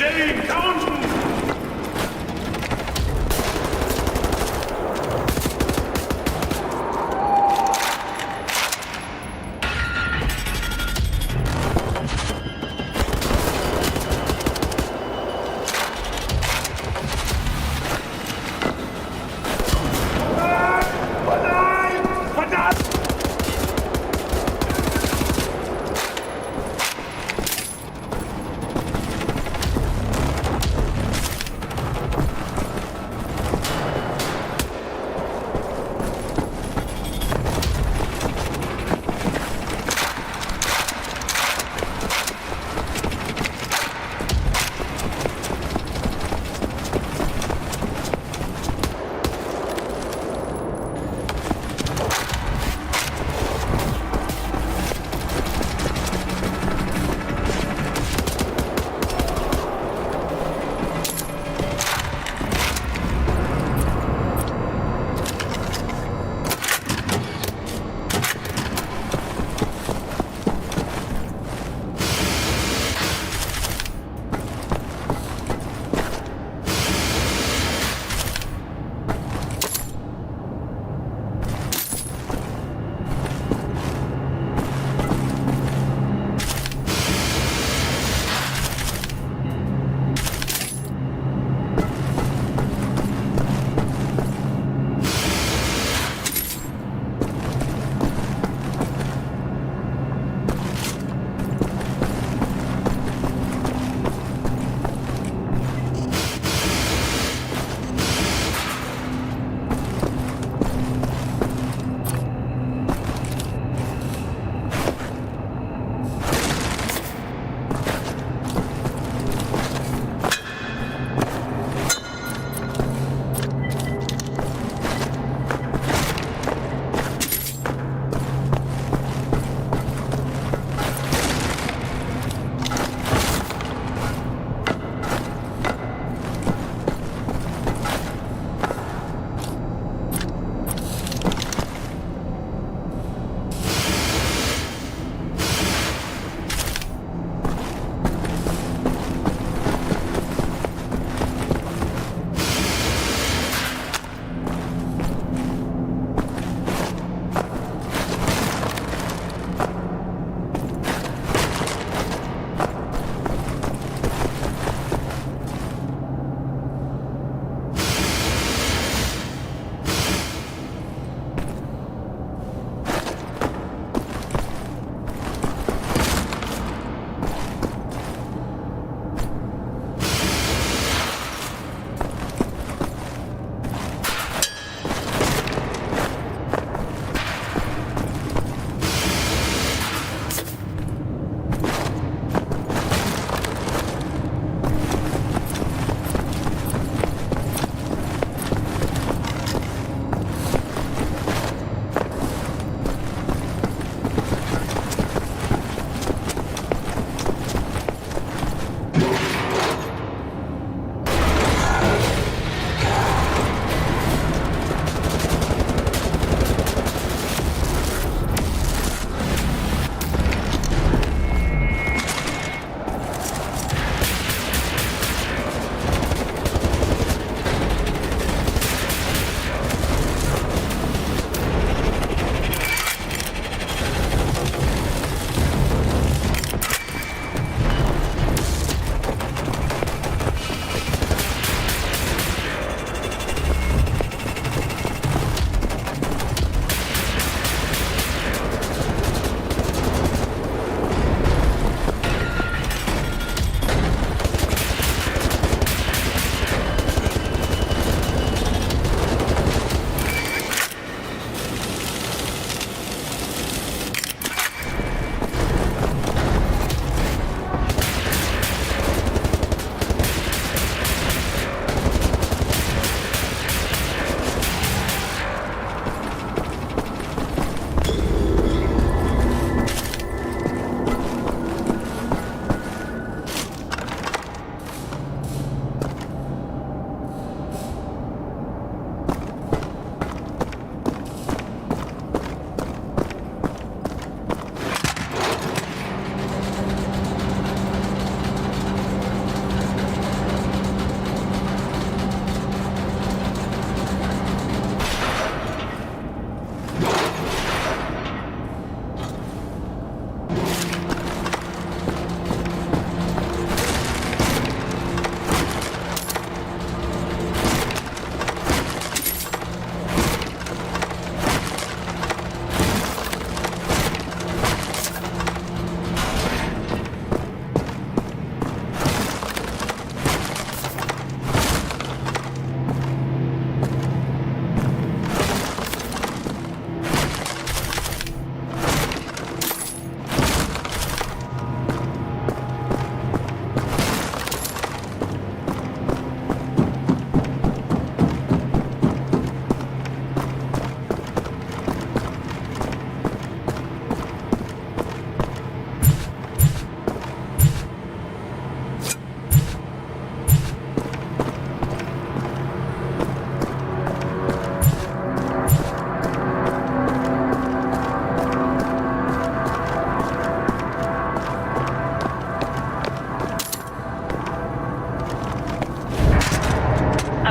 Speaker 1: Aim, down!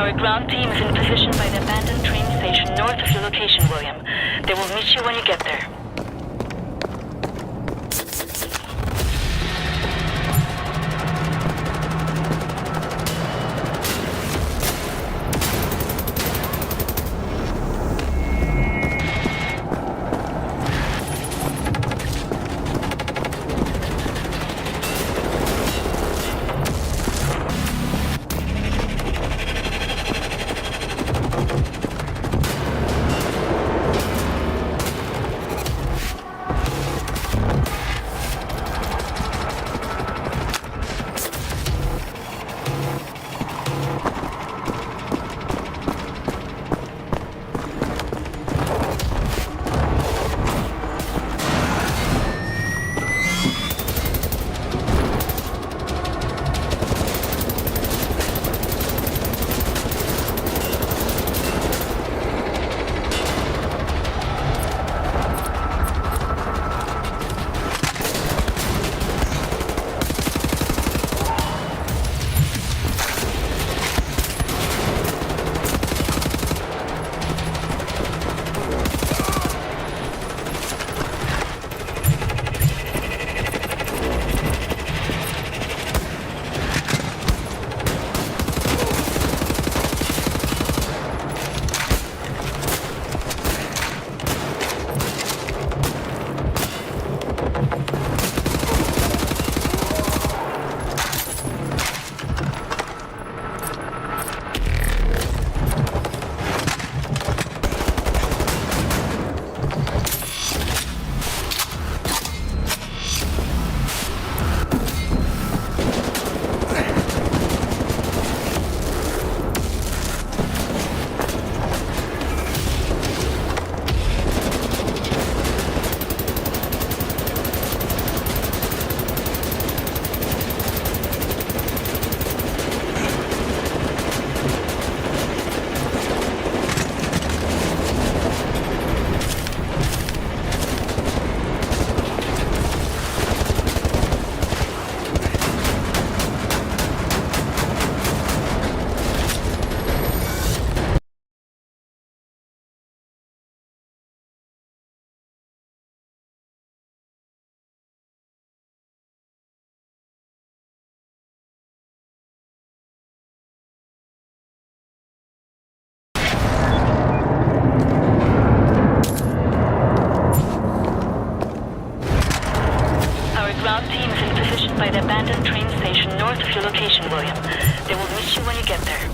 Speaker 6: Our ground team is in position by the abandoned train station north of your location, William. They will meet you when you get there. Ground team is in position by the abandoned train station north of your location, William. They will meet you when you get there.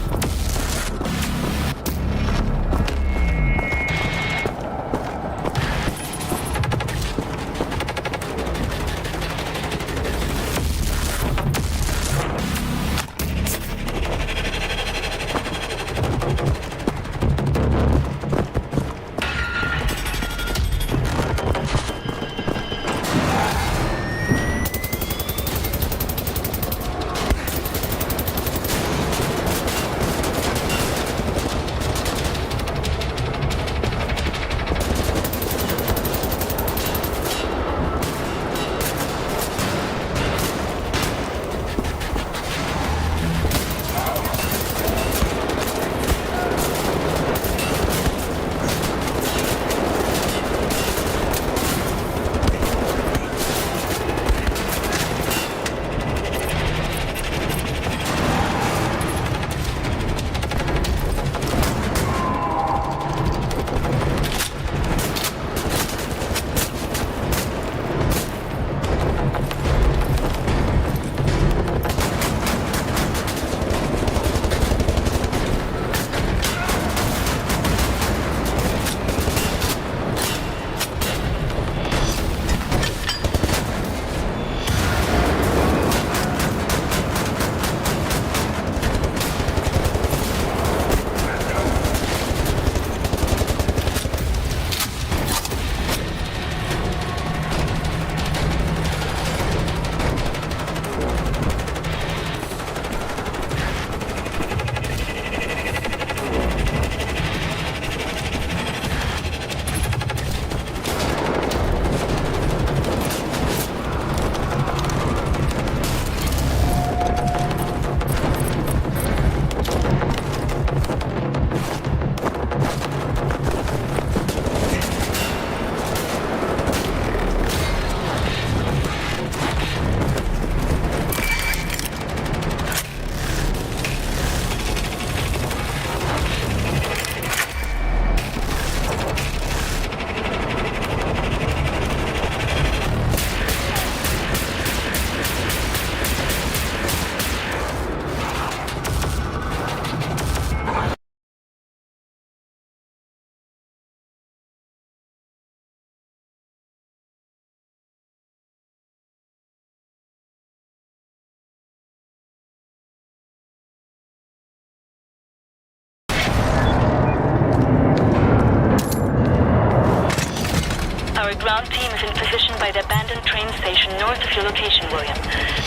Speaker 6: north of your location, William.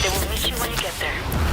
Speaker 6: They will miss you when you get there.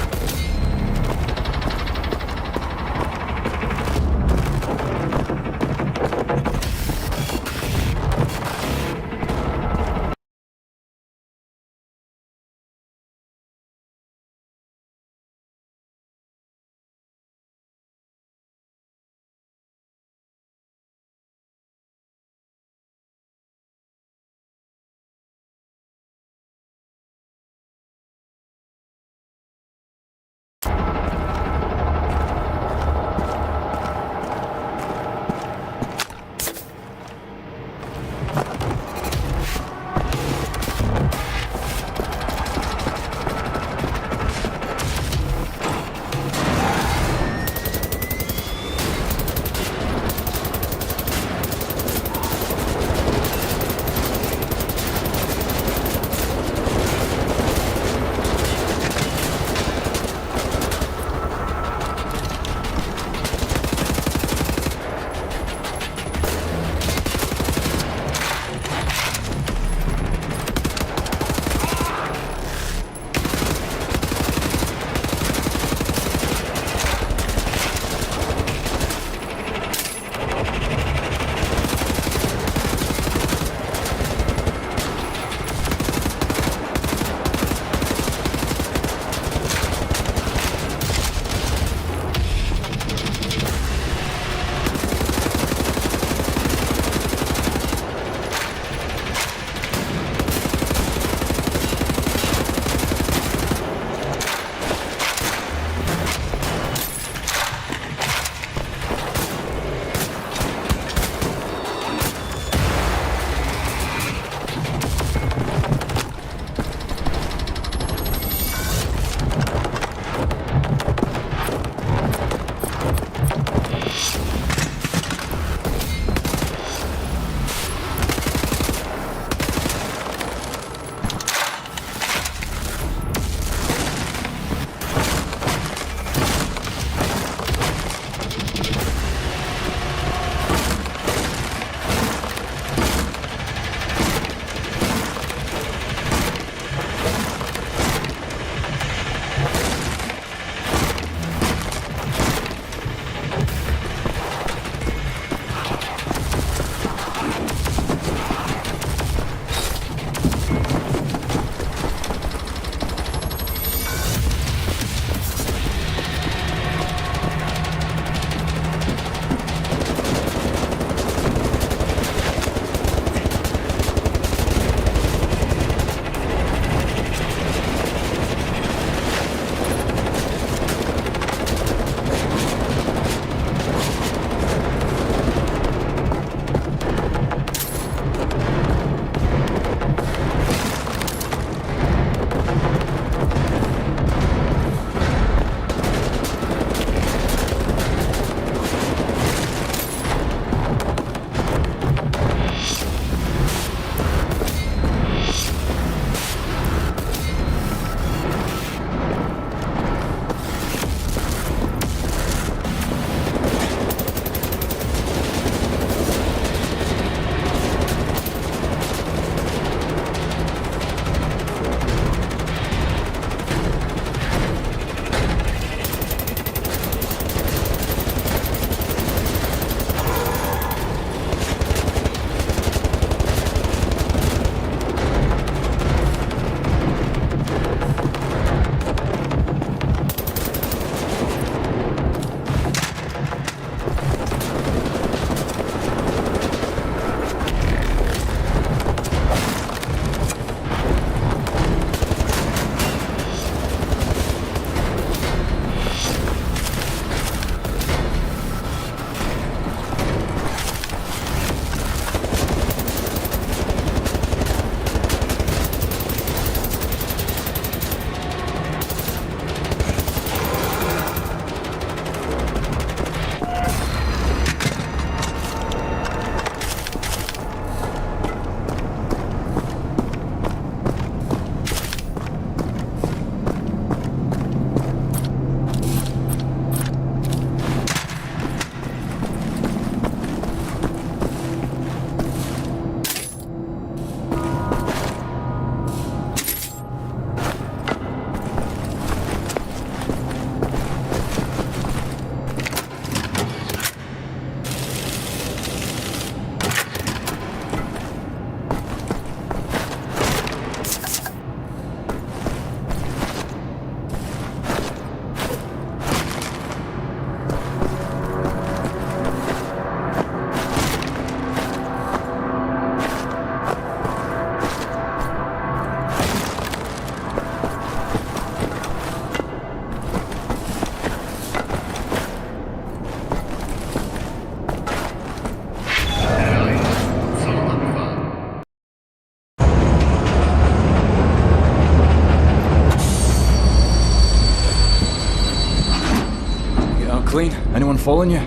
Speaker 3: clean? Anyone following you?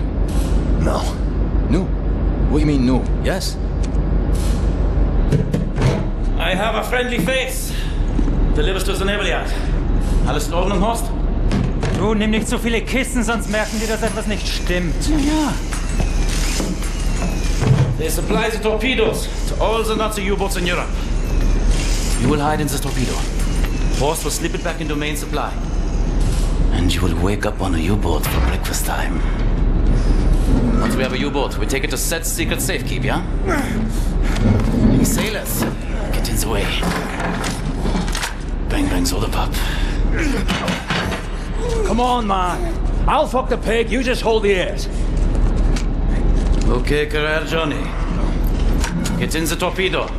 Speaker 22: No.
Speaker 3: No? What do you mean, no? Yes?
Speaker 8: I have a friendly face. Deliverst du es Nebeljahr? Alles in Ordnung, Horst?
Speaker 12: Du, nimm nicht so viele Kisten, sonst merken die, dass etwas nicht stimmt.
Speaker 8: Ja. They supply the torpedoes to all the Nazi U-boats in Europe.
Speaker 1: You will hide in the torpedo.
Speaker 8: Horst will slip it back into main supply.
Speaker 1: And you will wake up on a U-boat for breakfast time. Once we have a U-boat, we take it to Set's secret safekeep, yeah? You sailors, get in the way. Bang bang soda pop.
Speaker 2: Come on, man. I'll fuck the pig, you just hold the ears.
Speaker 8: Okay, career Johnny. Get in the torpedo.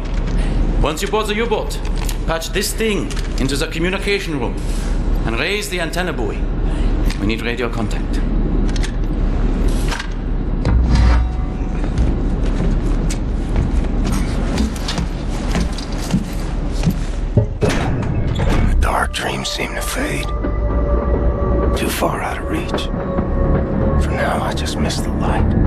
Speaker 8: Once you board the U-boat, patch this thing into the communication room and raise the antenna buoy. We need radio contact.
Speaker 22: Dark dreams seem to fade. Too far out of reach. For now, I just miss the light.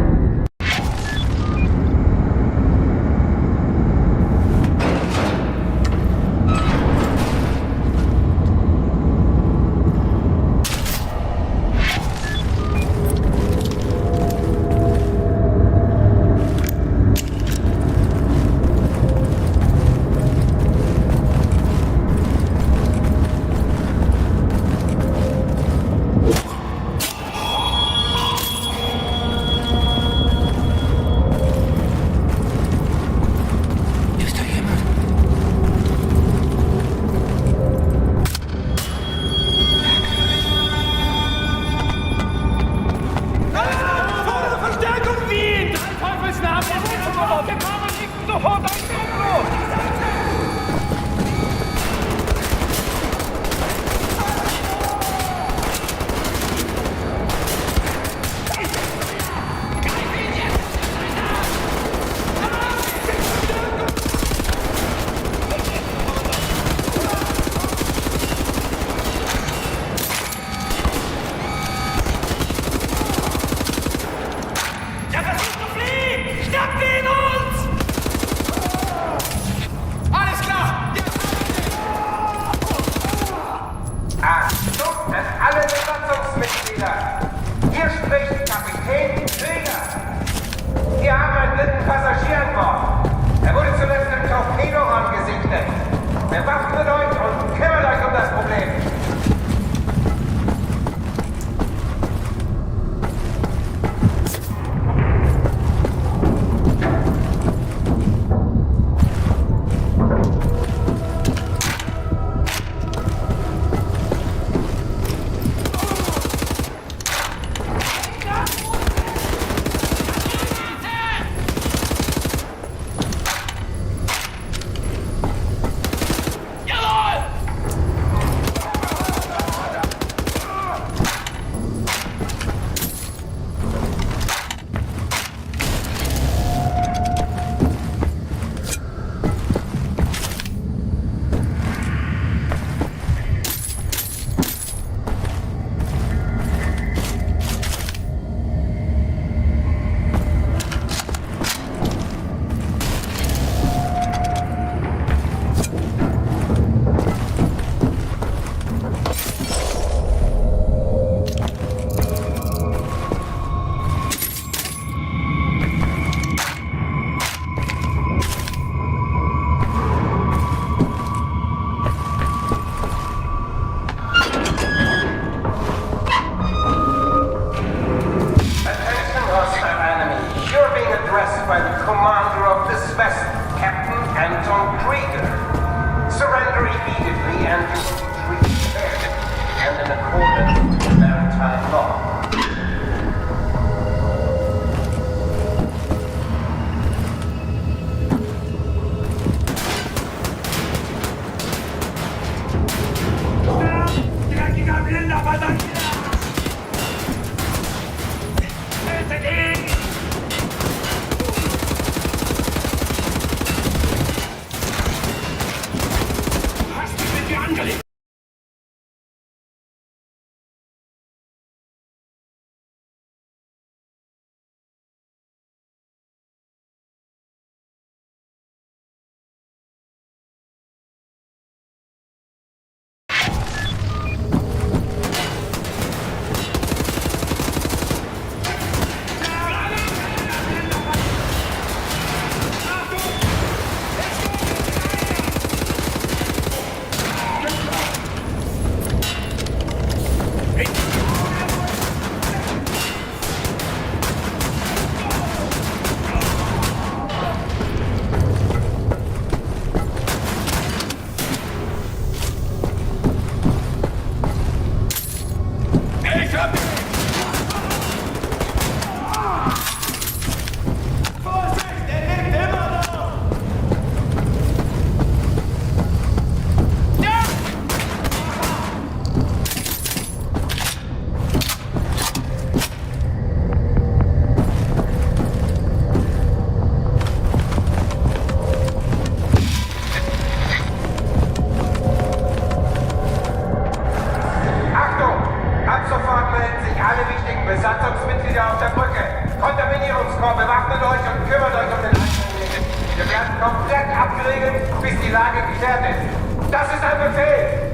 Speaker 10: Besatzungsmitglieder auf der Brücke. Kontaminierungskorps, bewaffnet euch und kümmert euch um den Einzelnen. Wir werden komplett abgeriegelt, bis die Lage geklärt ist. Das ist ein Befehl!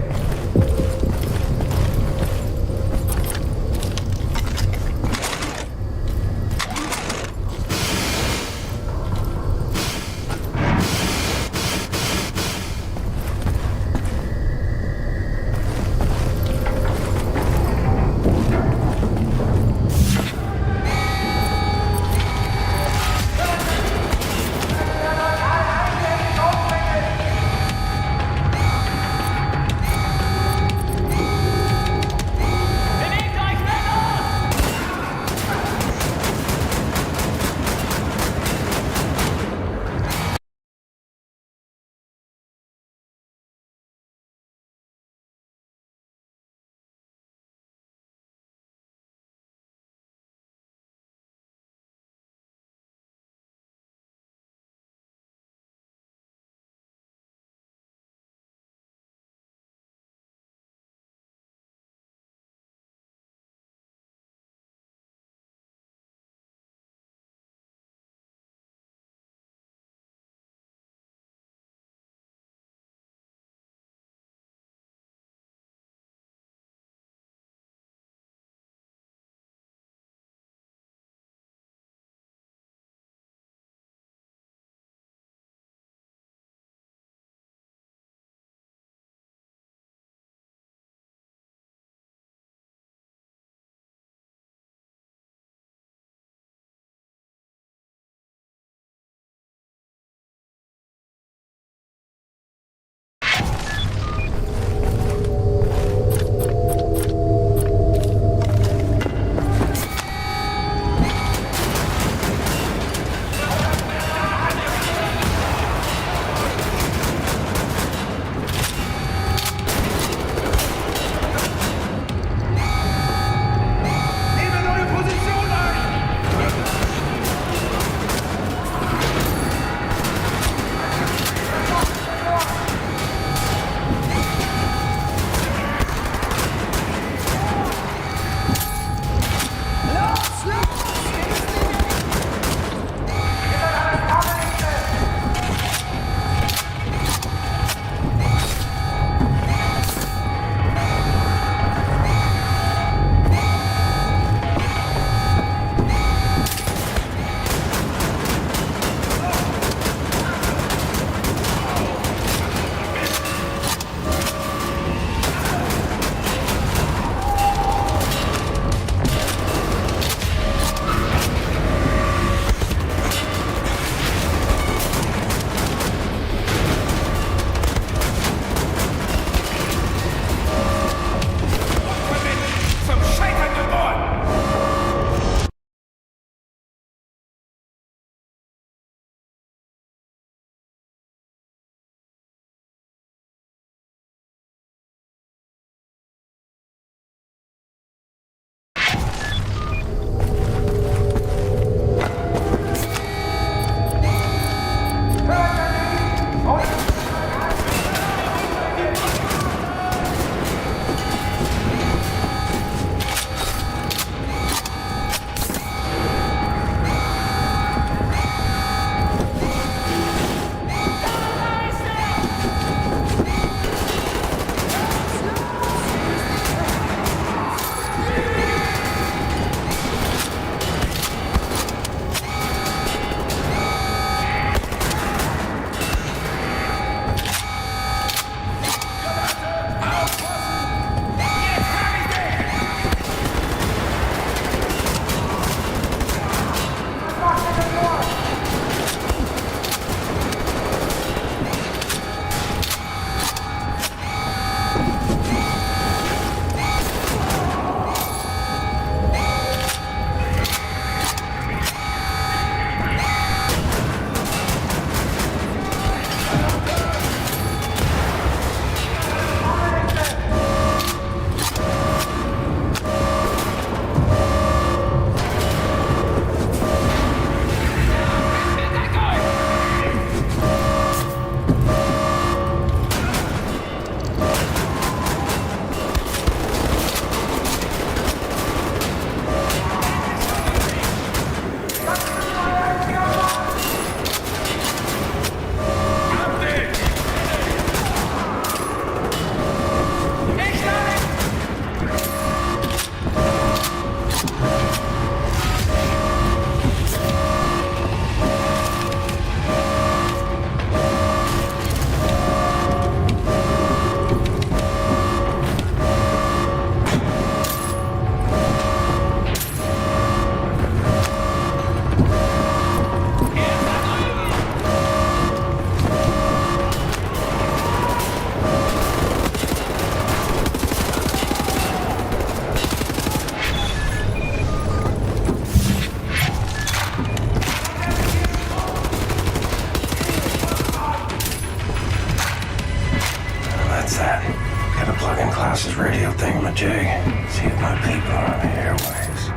Speaker 22: few of my people are on the airwaves.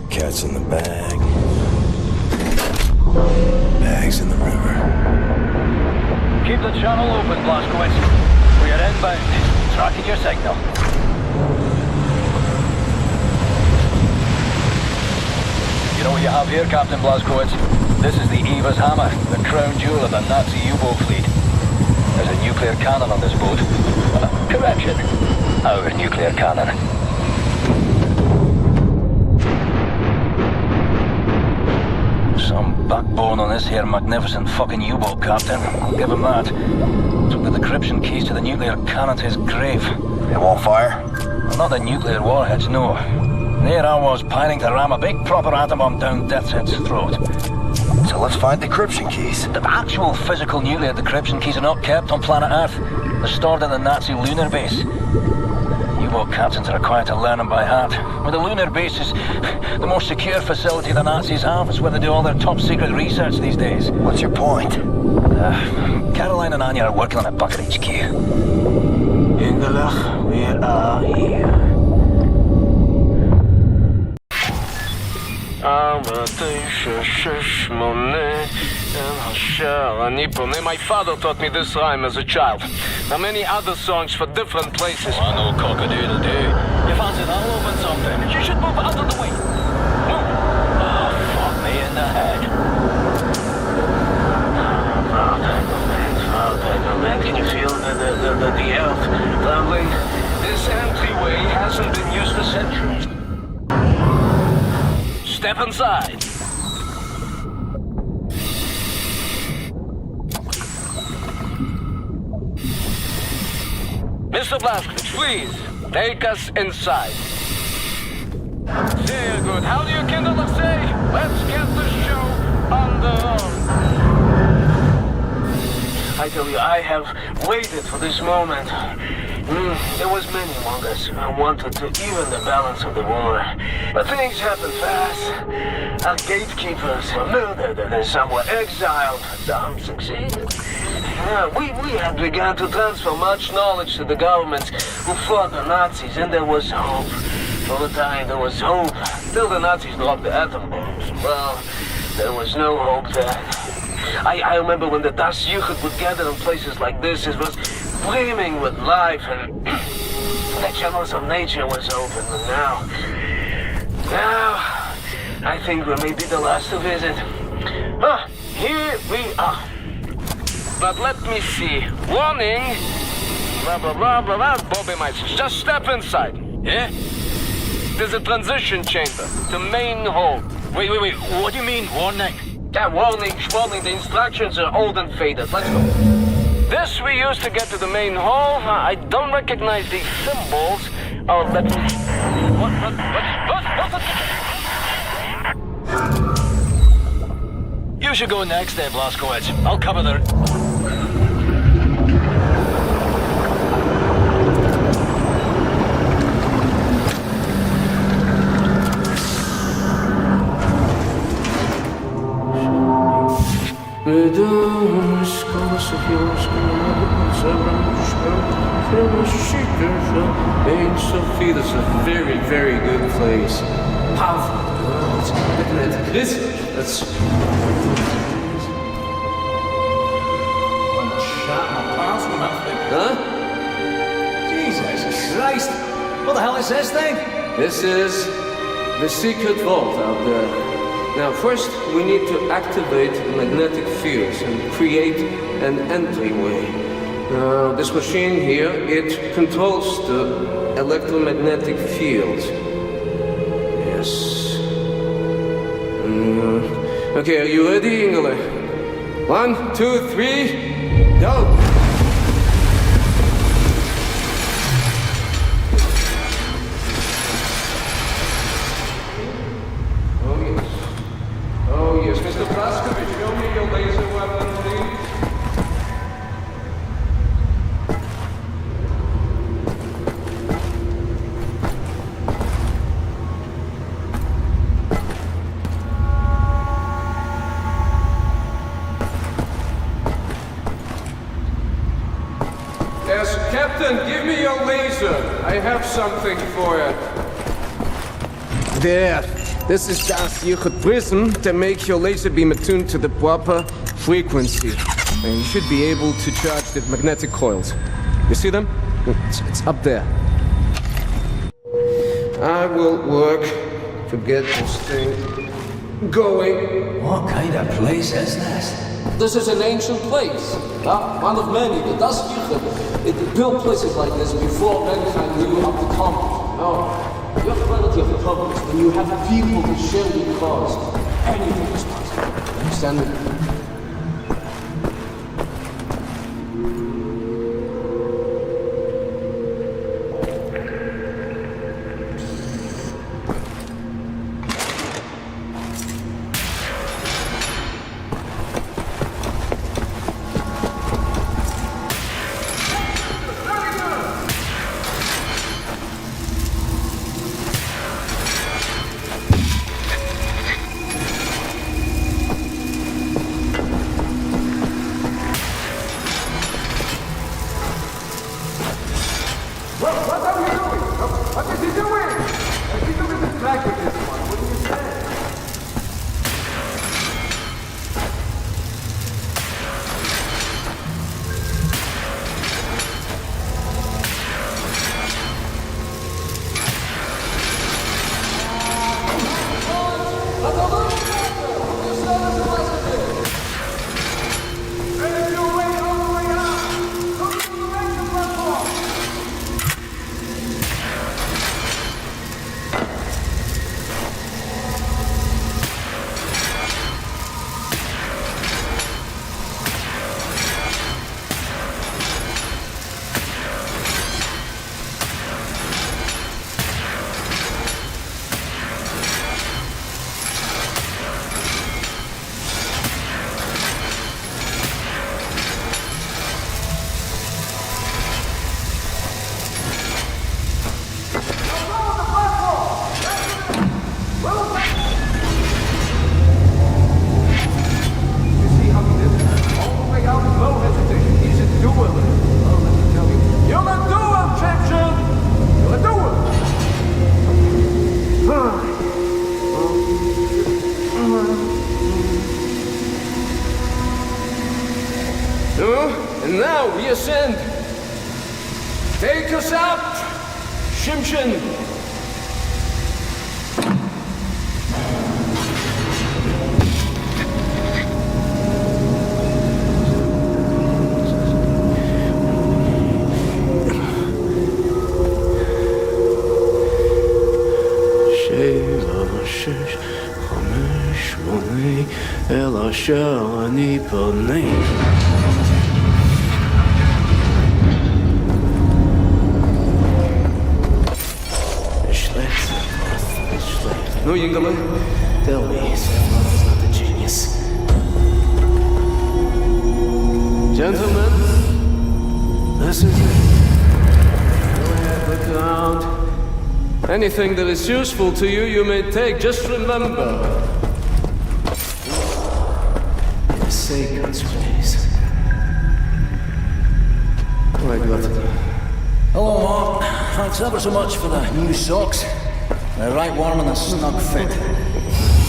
Speaker 22: Cat's in the bag. Bag's in the river.
Speaker 8: Keep the channel open, Blazkowicz. We are inbound. Tracking your signal. You know what you have here, Captain Blazkowicz? This is the Eva's Hammer, the crown jewel of the Nazi U-boat fleet. There's a nuclear cannon on this boat. Correction. Our nuclear cannon. Some backbone on this here magnificent fucking U-boat, Captain. I'll give him that. Took the decryption keys to the nuclear cannon to his grave.
Speaker 22: It won't fire?
Speaker 8: Well, not the nuclear warheads, no. There I was, piling to ram a big proper atom bomb down Deathhead's throat.
Speaker 22: So let's find decryption keys.
Speaker 8: The actual physical nuclear decryption keys are not kept on planet Earth. They're stored in the Nazi lunar base. U-boat captains are required to learn them by heart. Well, the lunar base is the most secure facility the Nazis have. It's where they do all their top-secret research these days.
Speaker 22: What's your point?
Speaker 8: Caroline and Anya are working on a Bucket HQ.
Speaker 22: Engelach, we are here.
Speaker 21: My father taught me this rhyme as a child. There are many other songs for different places.
Speaker 8: Oh, no cock-a-doodle-doo. You fancy that'll open something? You should move out of the way. Move. Oh, fuck me in the head.
Speaker 21: Can you feel the earth trembling? This entryway hasn't been used for centuries. Step inside. Mr. Blazkowicz, please, take us inside. Very good. How do you kindle the say? Let's get the show on the road. I tell you, I have waited for this moment. There was many among us who wanted to even the balance of the war. But things happened fast. Our gatekeepers were murdered and some were exiled. Some succeeded. We had begun to transfer much knowledge to the governments who fought the Nazis, and there was hope. For a time, there was hope. Till the Nazis dropped the atom bombs. Well, there was no hope then. I remember when the Das Jugend would gather in places like this, it was brimming with life, and the channels of nature was open. And now, I think we may be the last to visit. Here we are. But let me see. Warning! Blah, blah, blah, blah, blah. Bobby Mice, just step inside. Yeah? There's a transition chamber. The main hall.
Speaker 8: Wait. What do you mean, warning?
Speaker 21: Yeah, warning. The instructions are old and faded. Let's go. This we use to get to the main hall. I don't recognize these symbols. Oh, let me...
Speaker 8: You should go next there, Blazkowicz. I'll cover the...
Speaker 21: Sophie, that's a very, very good place. Powerful. That's... Huh?
Speaker 3: Jesus Christ! What the hell is this thing?
Speaker 21: This is the secret vault out there. Now, first, we need to activate magnetic fields and create an entryway. Now, this machine here, it controls the electromagnetic field. Yes. Okay, are you ready, Ingele? 1, 2, 3, go! Oh yes, Mr. Blazkowicz, show me your laser weapon, please. Yes, Captain, give me your laser. I have something for you. There. This is das here prism to make your laser beam attuned to the proper frequency. And you should be able to charge the magnetic coils. You see them? It's up there. I will work to get this thing going.
Speaker 11: What kind of place is this?
Speaker 21: This is an ancient place. One of many. The Das Kirche. It built places like this before mankind knew how to come. No. Your relative problems when you have people to share your cause. Anything is possible. Understand me? And now we ascend. Take us up, Shimshin. אלא שאני פונה. No, Yingala, tell me, Sephiroth is not a genius. Gentlemen, this is it. Go ahead, look around. Anything that is useful to you, you may take. Just remember, sacred space. Right, got it.
Speaker 3: Hello, Mark. Thanks ever so much for the new socks. They're right warm and a snug fit.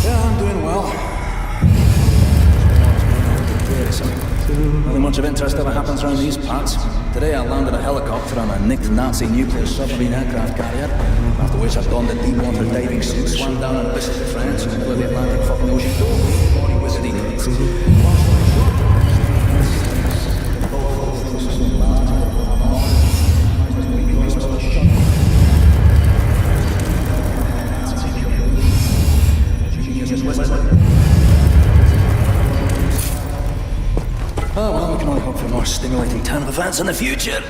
Speaker 3: Yeah, I'm doing well. Nothing much of interest ever happens around these parts. Today I landed a helicopter on a nicked Nazi nuclear submarine aircraft carrier, after which I donned a deep water diving suit, swam down and visited France and cleared the Atlantic fucking ocean door. Body wizarding. stimulating turn of events in the future.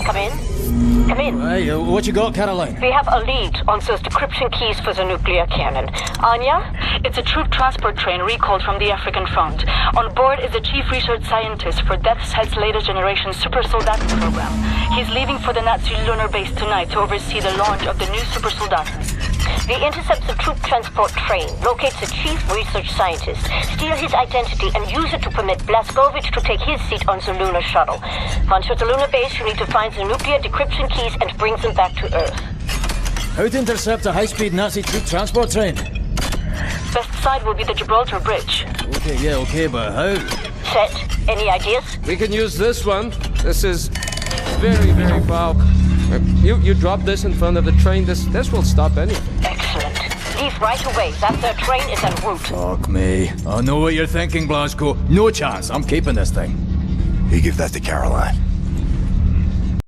Speaker 7: Come in. Come in.
Speaker 3: Hey, what you got, Caroline?
Speaker 7: We have a lead on those decryption keys for the nuclear cannon. Anya?
Speaker 16: It's a troop transport train recalled from the African front. On board is a chief research scientist for Death's Head's latest generation super soldat program. He's leaving for the Nazi lunar base tonight to oversee the launch of the new super soldat.
Speaker 7: We intercept the troop transport train, locate the chief research scientist, steal his identity, and use it to permit Blazkowicz to take his seat on the lunar shuttle. Once at the lunar base, you need to find the nuclear decryption keys and bring them back to Earth.
Speaker 3: How to intercept a high-speed Nazi troop transport train?
Speaker 16: Best side will be the Gibraltar Bridge.
Speaker 3: Okay, but how?
Speaker 7: Set, any ideas?
Speaker 20: We can use this one. This is very, very powerful. You drop this in front of the train, this will stop anything.
Speaker 7: Excellent. Leave right away. That third train is en route.
Speaker 3: Fuck me. I know what you're thinking, Blazko. No chance. I'm keeping this thing.
Speaker 22: You give that to Caroline.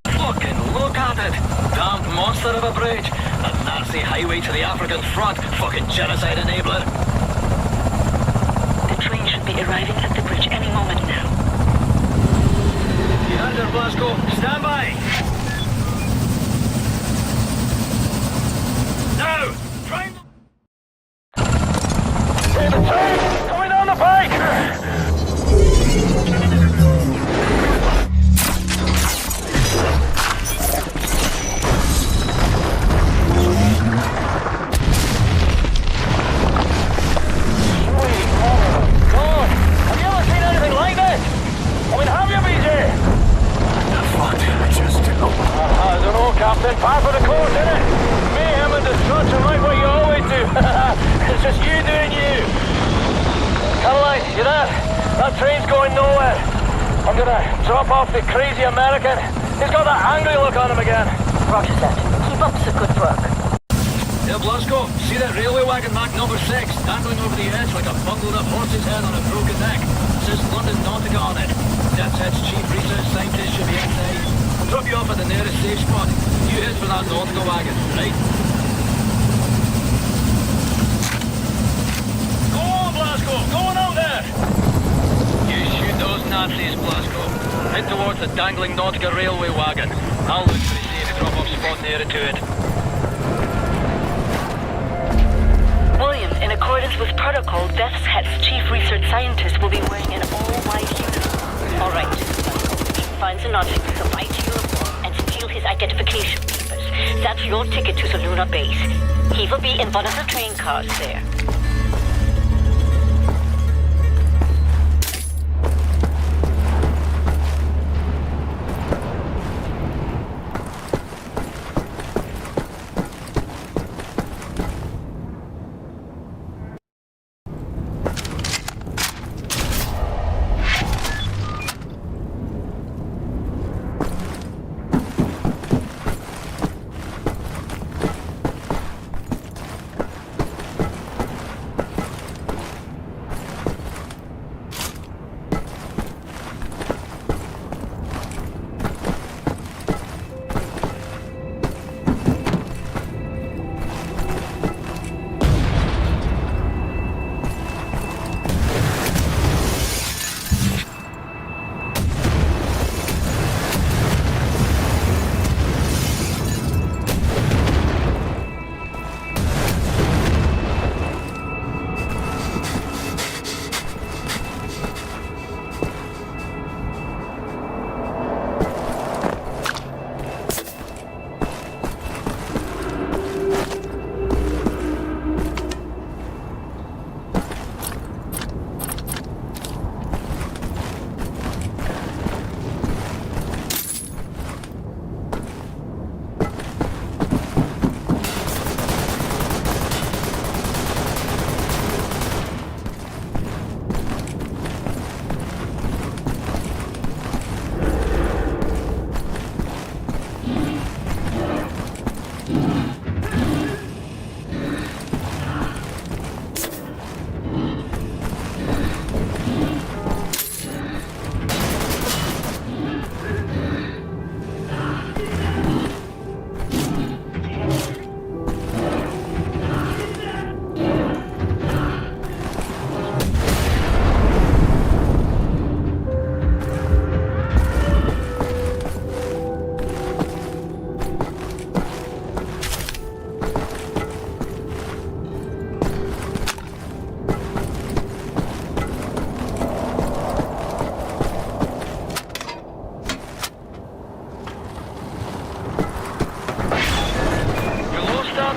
Speaker 8: Fucking look at it! Damned monster of a bridge! A Nazi highway to the African front! Fucking genocide enabler!
Speaker 16: The train should be arriving at the bridge any moment now.
Speaker 8: You heard her, Blazko. Stand by! Now! Train!
Speaker 21: David, train! Coming down the pike! Captain, par for the course, innit? Mayhem and destruction like what you always do. It's just you doing you. Caroline, you there? That train's going nowhere. I'm gonna drop off the crazy American. He's got that angry look on him again.
Speaker 7: Roger that. Keep up the good work.
Speaker 8: Yeah, Blazko, see that railway wagon marked number 6, dangling over the edge like a bundled up horse's head on a broken neck. Says London Nautica on it. That's head's chief research scientist should be inside. Drop you off at the nearest safe spot. You head for that Nautica wagon, right? Go on, Blazko! Going out there! You shoot those Nazis, Blazko. Head towards the dangling Nautica railway wagon. I'll look for a safe drop-off spot nearer to it.
Speaker 16: William, in accordance with protocol, Death's Head's chief research scientist will be wearing an all-white uniform.
Speaker 7: All right. Find the Nazi with the white uniform and steal his identification papers. That's your ticket to the lunar base. He will be in one of the train cars there.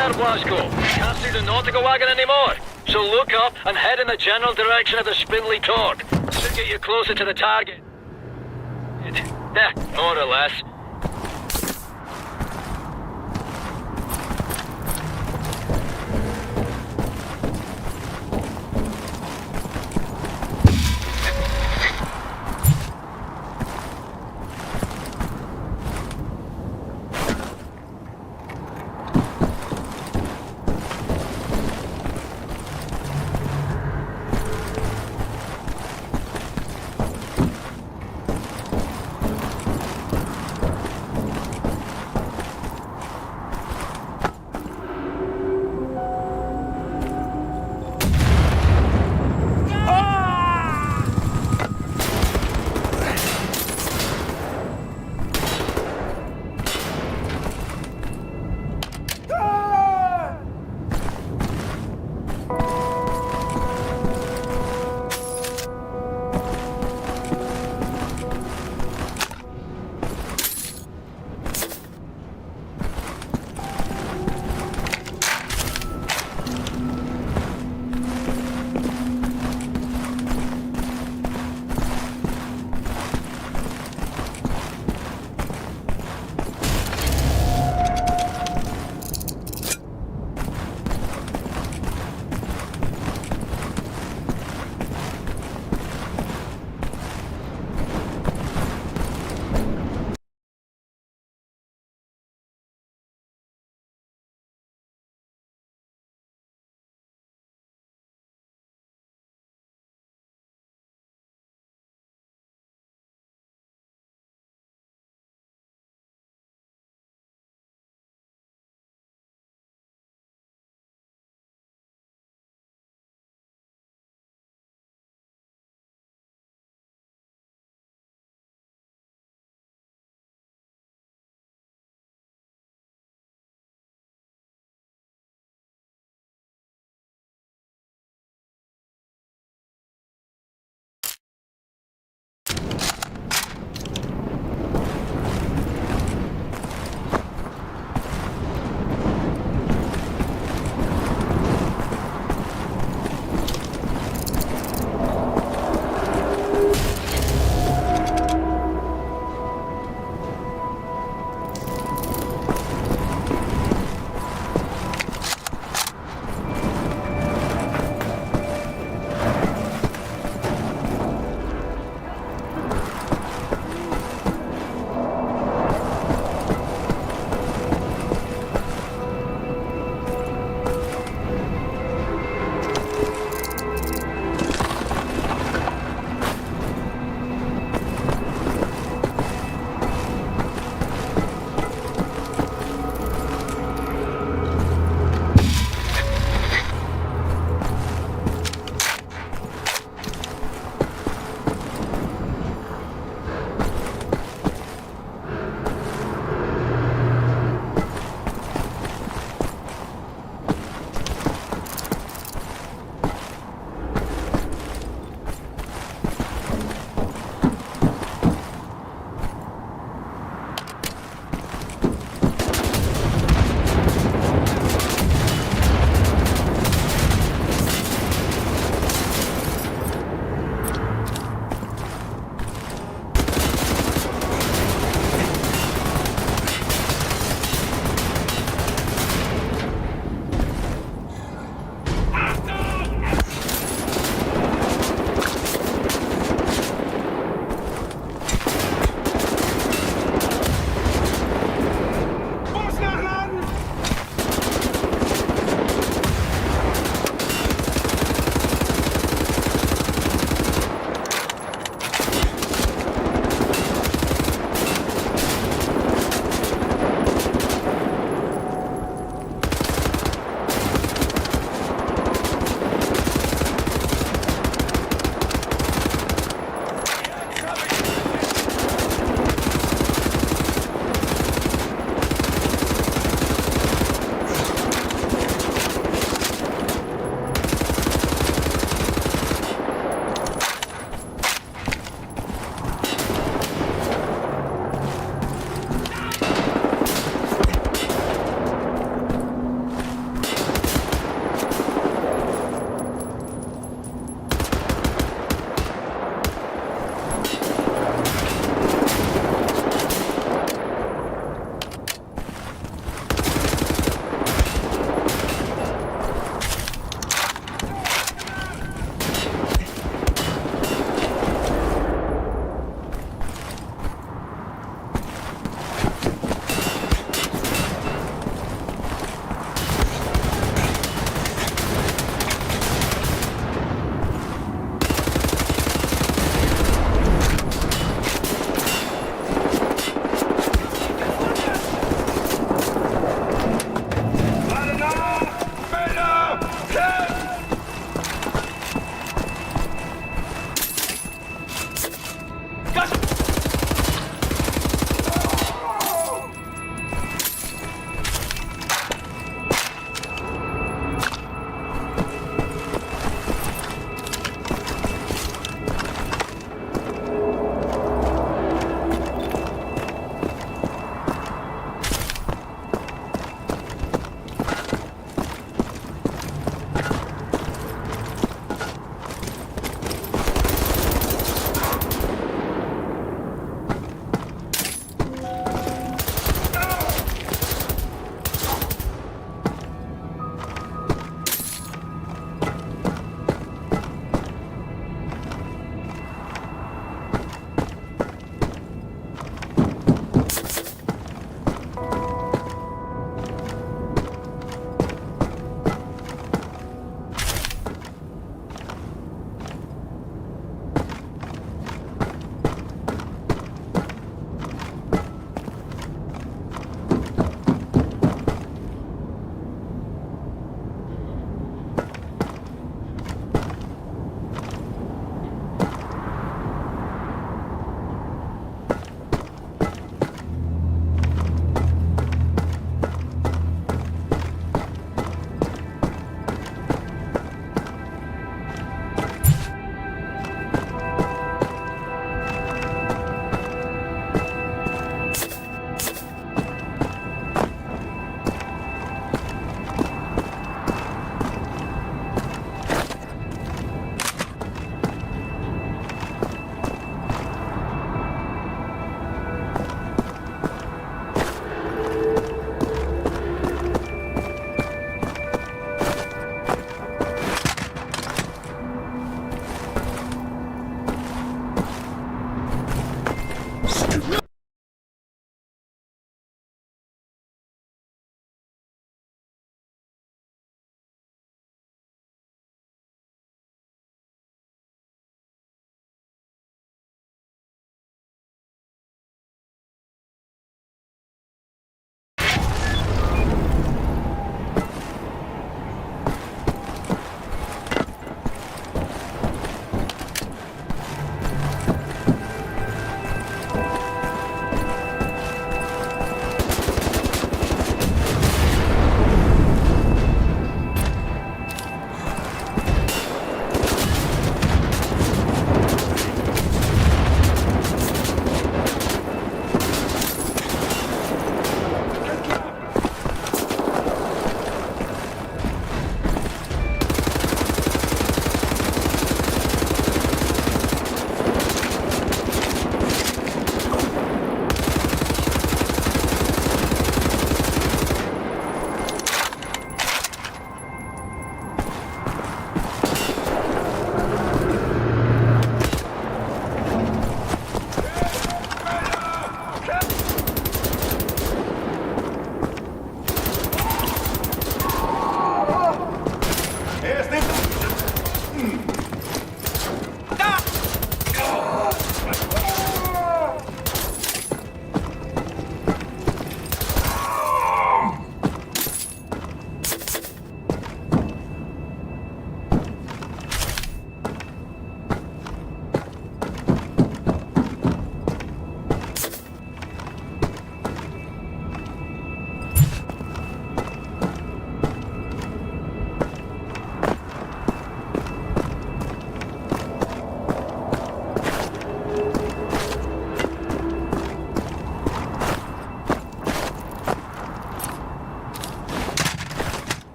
Speaker 8: there, Blazko. Can't see the nautical wagon anymore. So look up and head in the general direction of the spindly torque. Should get you closer to the target. Yeah, more or less.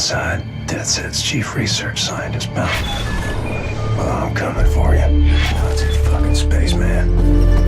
Speaker 22: inside, DeathSet's chief research scientist, pal. Well, I'm coming for you. Nazi fucking spaceman.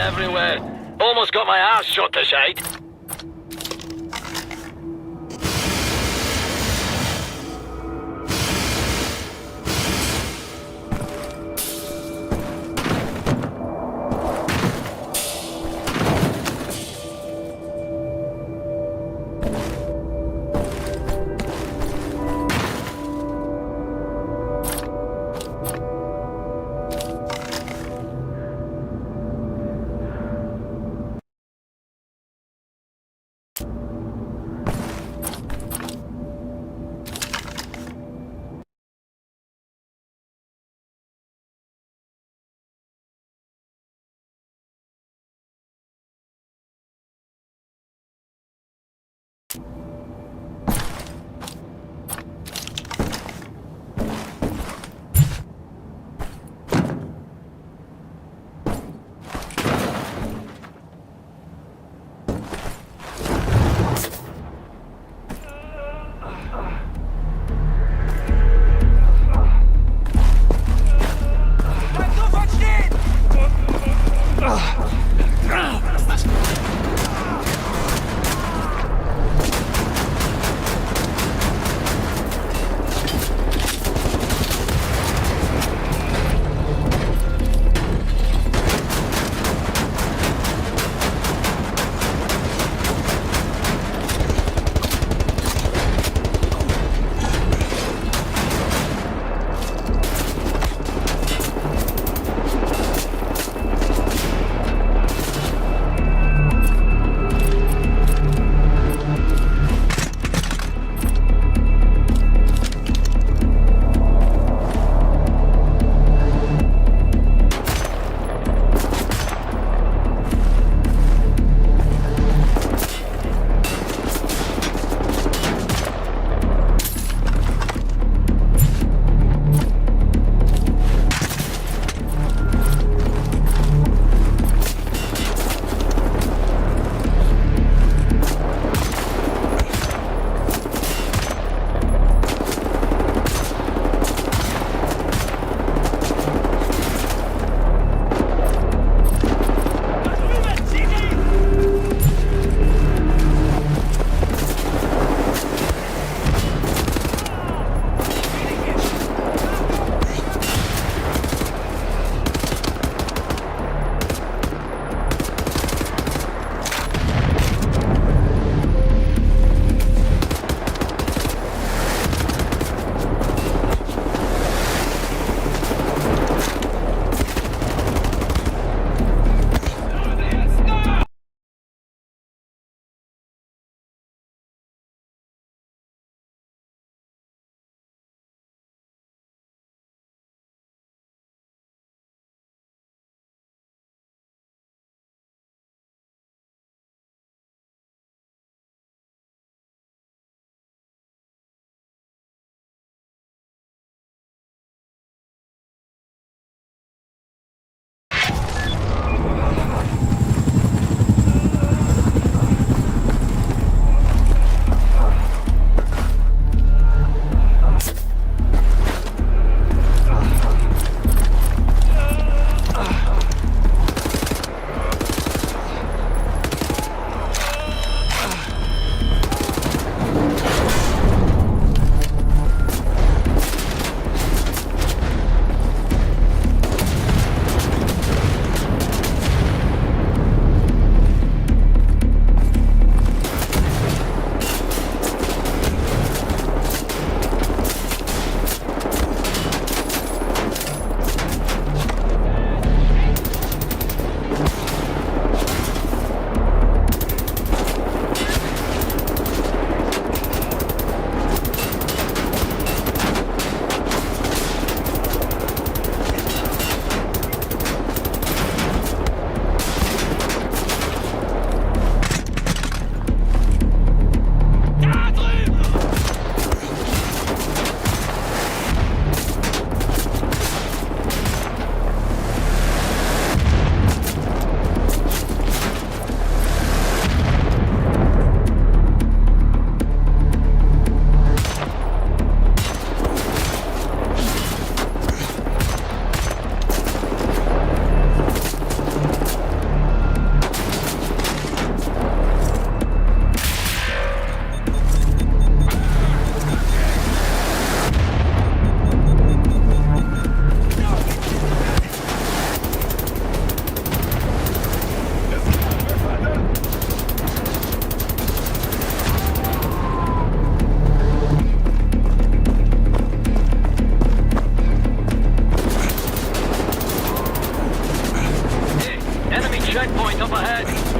Speaker 8: Everywhere. Almost got my ass shot to shite.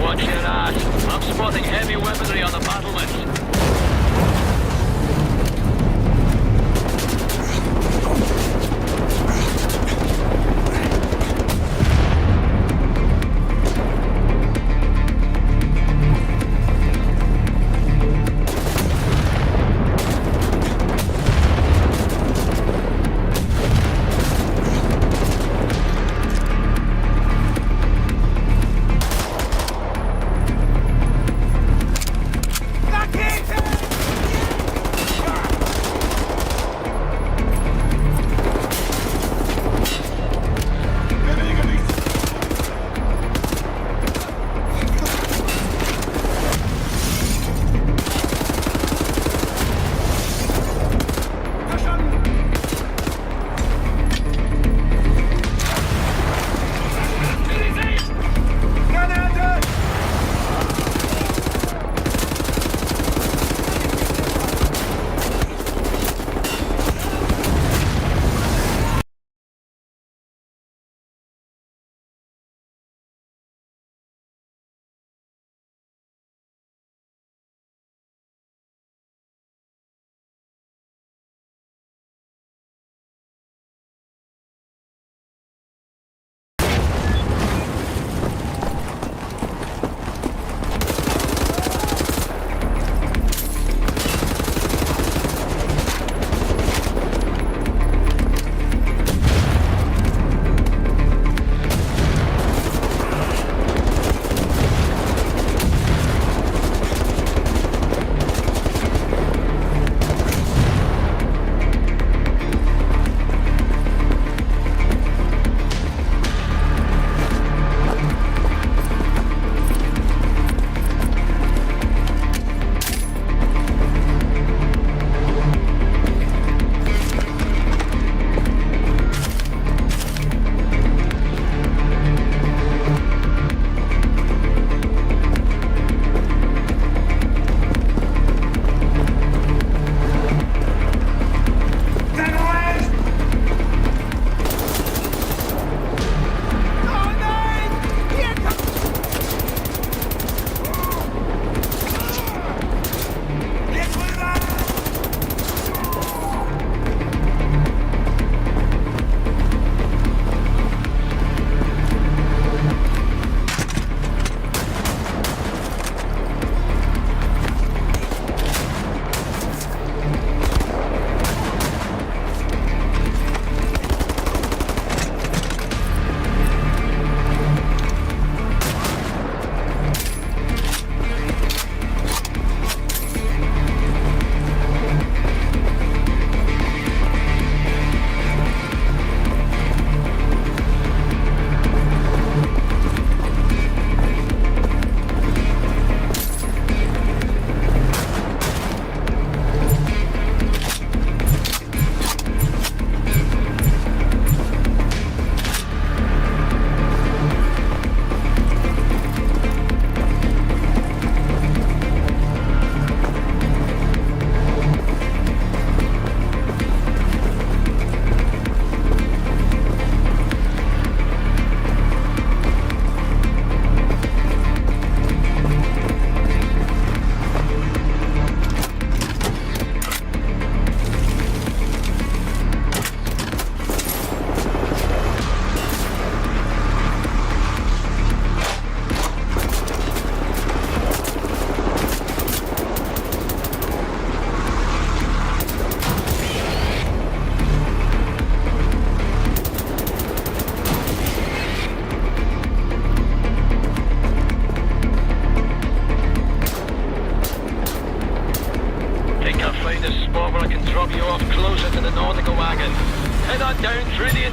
Speaker 8: Watch your ass. I'm spotting heavy weaponry on the battlements.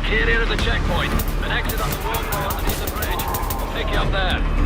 Speaker 8: interior of the checkpoint and exit on the walkway underneath the bridge. I'll pick you up there.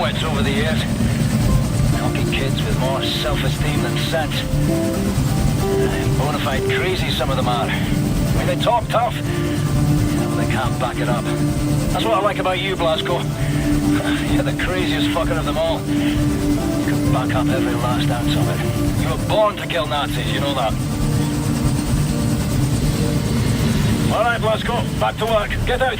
Speaker 8: Blazkowicz over the years. Cocky kids with more self-esteem than sense. Bonafide crazy, some of them are. I mean, they talk tough, but they can't back it up. That's what I like about you, Blazko. You're the craziest fucker of them all. You can back up every last ounce of it. You were born to kill Nazis, you know that. All right, Blazko, back to work. Get out.